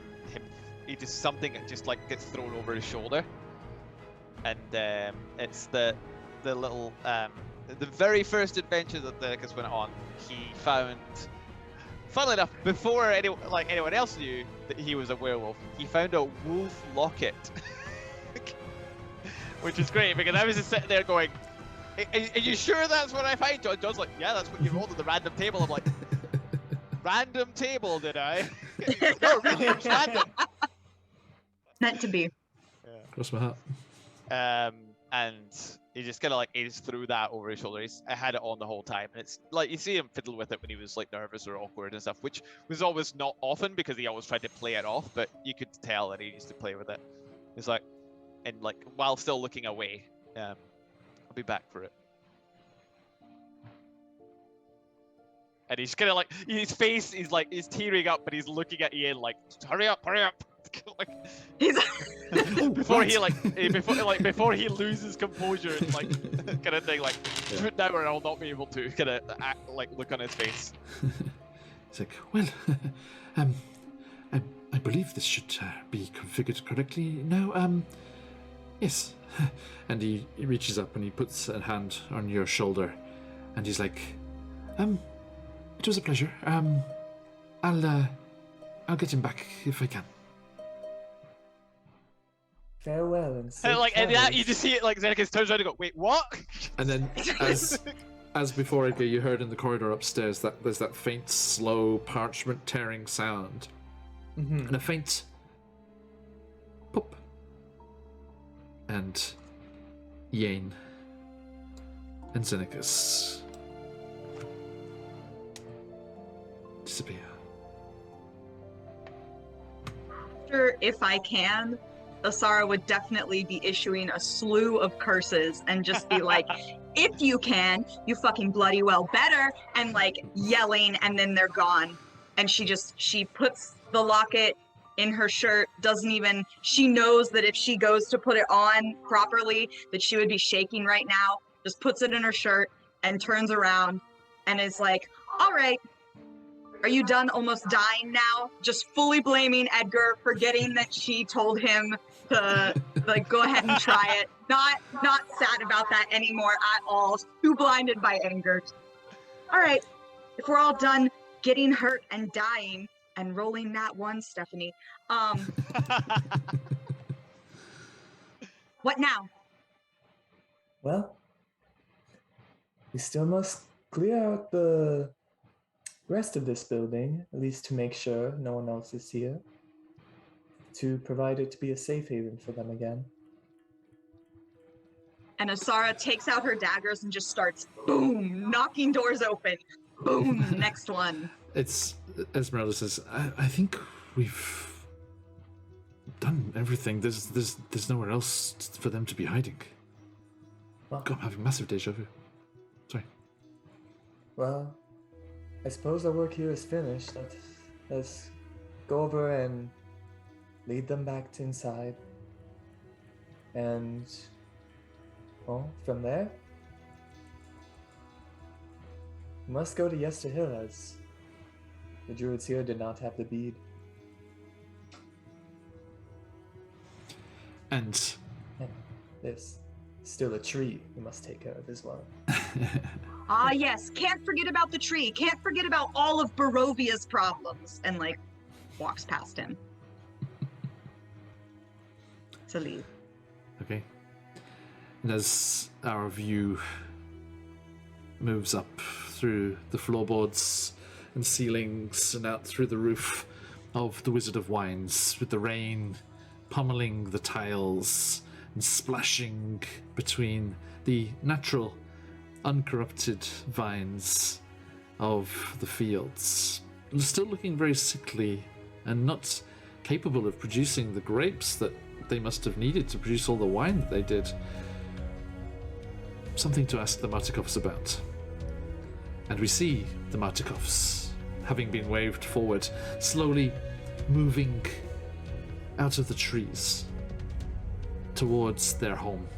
He just something just like gets thrown over his shoulder, and it's the little the very first adventure that Derkus went on. He found, funnily enough, before anyone else knew that he was a werewolf, he found a wolf locket, which is great because I was just sitting there going, "Are you sure that's what I find?" John's like, "Yeah, that's what you rolled at the random table." I'm like, "Random table, did I?" No, really, it's random. Meant to be. Yeah. Cross my hat. And he just kind of like, he just threw that over his shoulder. I had it on the whole time. And it's like, you see him fiddle with it when he was like nervous or awkward and stuff, which was always not often because he always tried to play it off, but you could tell that he used to play with it. It's like, and like, while still looking away, I'll be back for it. And he's kind of like, his face is like, he's tearing up, but he's looking at Ian like, hurry up. Like, before he loses composure and like kind of thing, like now or I'll not be able to kind of act, like look on his face. He's like, well, I believe this should be configured correctly now. Yes. And he reaches up and he puts a hand on your shoulder, and he's like, it was a pleasure. I'll get him back if I can. Farewell and safe And that travels. you just see it like Xenakis turns around and go, wait, what? And then as before, you heard in the corridor upstairs that there's that faint, slow parchment tearing sound, and a faint pop, and Yane and Xenakis disappear. Sure, if I can, Asara would definitely be issuing a slew of curses and just be like, if you can, you fucking bloody well better, and like yelling, and then they're gone. And she puts the locket in her shirt, she knows that if she goes to put it on properly, that she would be shaking right now, just puts it in her shirt and turns around and is like, all right, are you done almost dying now? Just fully blaming Edgar, forgetting that she told him to like go ahead and try it. Not sad about that anymore at all. Too blinded by anger. All right, if we're all done getting hurt and dying and rolling that one, Stephanie. What now? Well, we still must clear out the rest of this building, at least to make sure no one else is here, to provide it to be a safe haven for them again. And Asara takes out her daggers and just starts, boom, knocking doors open. Boom, next one. It's Esmeralda says, I think we've done everything. There's nowhere else for them to be hiding. Well, God, I'm having massive deja vu. Sorry. Well, I suppose our work here is finished. Let's go over and lead them back to inside. And, well, from there, we must go to Yester Hill, as the Druids here did not have the bead. And There's still a tree we must take care of as well. Ah, yes. Can't forget about the tree. Can't forget about all of Barovia's problems. And, like, walks past him. To leave. Okay. And as our view moves up through the floorboards and ceilings and out through the roof of the Wizard of Wines, with the rain pummeling the tiles and splashing between the natural, uncorrupted vines of the fields, still looking very sickly and not capable of producing the grapes that they must have needed to produce all the wine that they did. something to ask the Martikovs about. And we see the Martikovs, having been waved forward, slowly moving out of the trees towards their home.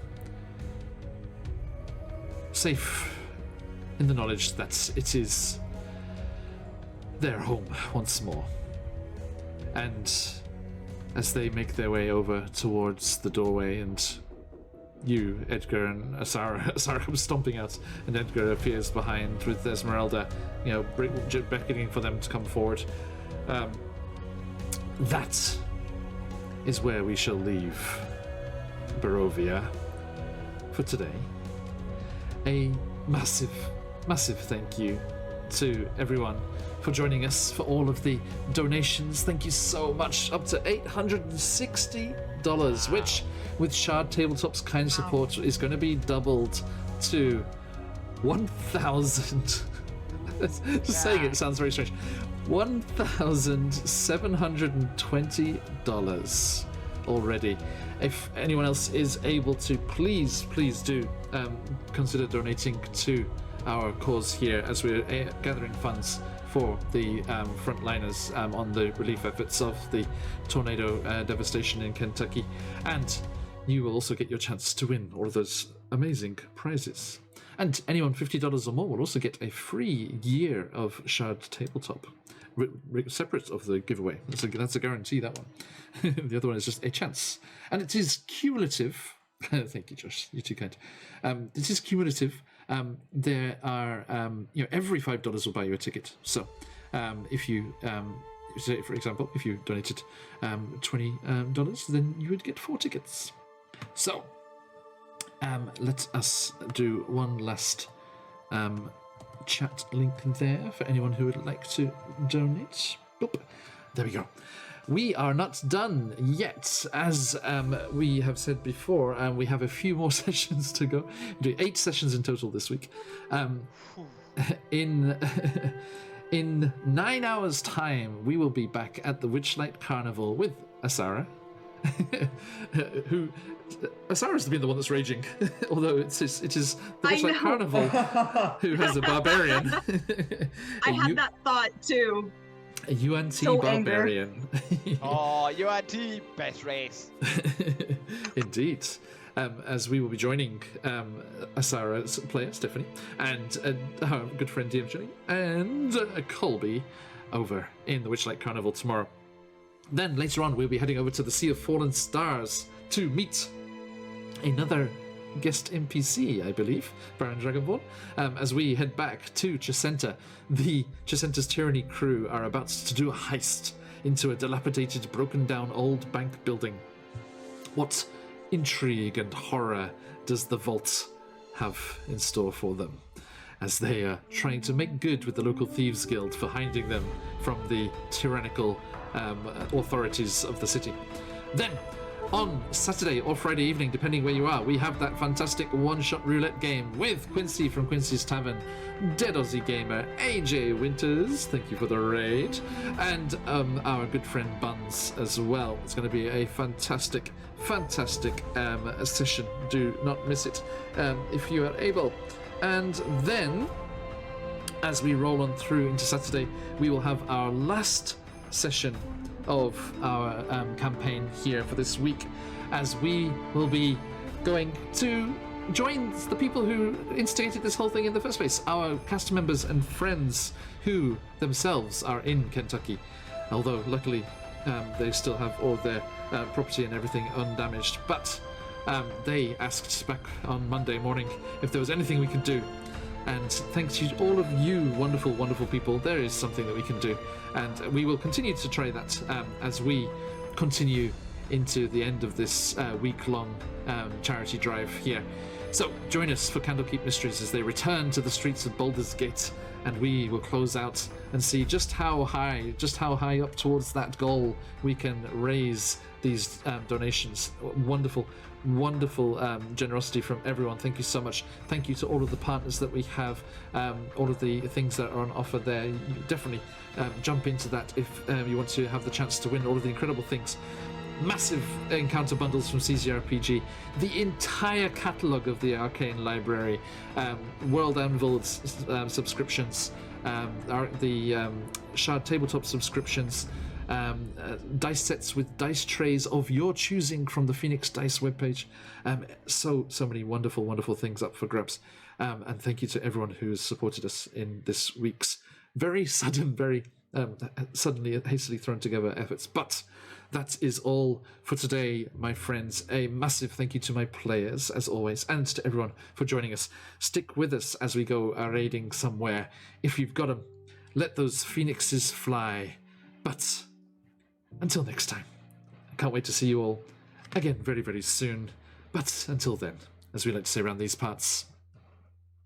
Safe in the knowledge that it is their home once more. And as they make their way over towards the doorway, and you, Edgar, and Asara comes stomping out, and Edgar appears behind with Esmeralda, beckoning for them to come forward. That is where we shall leave Barovia for today. A massive, massive thank you to everyone for joining us, for all of the donations. Thank you so much. Up to $860, which with Shard Tabletop's kind support is going to be doubled to 1,000. Just saying it sounds very strange. $1,720 already. If anyone else is able to, please do consider donating to our cause here as we're gathering funds for the frontliners on the relief efforts of the tornado devastation in Kentucky. And you will also get your chance to win all of those amazing prizes. And anyone $50 or more will also get a free year of Shard Tabletop, separate of the giveaway. That's a guarantee, that one. The other one is just a chance. And it is cumulative. Thank you, Josh. You're too kind. This is cumulative. There are, every $5 will buy you a ticket. So if you, say, for example, if you donated $20, then you would get 4 tickets. So let us do one last chat link there for anyone who would like to donate. Boop. There we go. We are not done yet, as we have said before. We have a few more sessions to go. We do 8 sessions in total this week. In 9 hours' time, we will be back at the Witchlight Carnival with Asara. Who Asara's been the one that's raging, although it is the Witchlight Carnival who has a barbarian. I had that thought too. A UNT so barbarian. Oh, UNT, best race. Indeed. As we will be joining Asara's player, Stephanie, and our good friend DM Jenny, and Colby over in the Witchlight Carnival tomorrow. Then later on, we'll be heading over to the Sea of Fallen Stars to meet another guest NPC, I believe, Baron Dragonborn. As we head back to Chesenta, the Chesenta's Tyranny crew are about to do a heist into a dilapidated, broken down old bank building. What intrigue and horror does the Vault have in store for them, as they are trying to make good with the local Thieves Guild for hiding them from the tyrannical authorities of the city. Then, on Saturday or Friday evening, depending where you are, we have that fantastic one-shot roulette game with Quincy from Quincy's Tavern, Dead Aussie Gamer, AJ Winters, thank you for the raid, and our good friend Buns as well. It's going to be a fantastic session. Do not miss it if you are able. And then, as we roll on through into Saturday, we will have our last session of our campaign here for this week, as we will be going to join the people who instigated this whole thing in the first place, our cast members and friends who themselves are in Kentucky, although luckily they still have all their property and everything undamaged. But they asked back on Monday morning if there was anything we could do. And thanks to all of you wonderful, wonderful people, there is something that we can do. And we will continue to try that as we continue into the end of this week-long charity drive here. So join us for Candlekeep Mysteries as they return to the streets of Baldur's Gate, and we will close out and see just how high up towards that goal we can raise these donations. Wonderful generosity from everyone. Thank you so much. Thank you to all of the partners that we have, all of the things that are on offer there. You definitely jump into that if you want to have the chance to win all of the incredible things. massive encounter bundles from CZRPG, the entire catalogue of the Arcane Library, World Anvil subscriptions, the Shard Tabletop subscriptions, dice sets with dice trays of your choosing from the Phoenix Dice webpage. So many wonderful, wonderful things up for grabs. And thank you to everyone who has supported us in this week's very sudden, very suddenly hastily thrown together efforts. But that is all for today, my friends. A massive thank you to my players, as always, and to everyone for joining us. Stick with us as we go raiding somewhere. If you've got them, let those phoenixes fly. But until next time, I can't wait to see you all again very, very soon. But until then, as we like to say around these parts,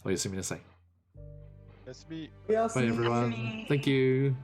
what do you see me to say? That's me. Yeah, Bye, everyone. Thank you.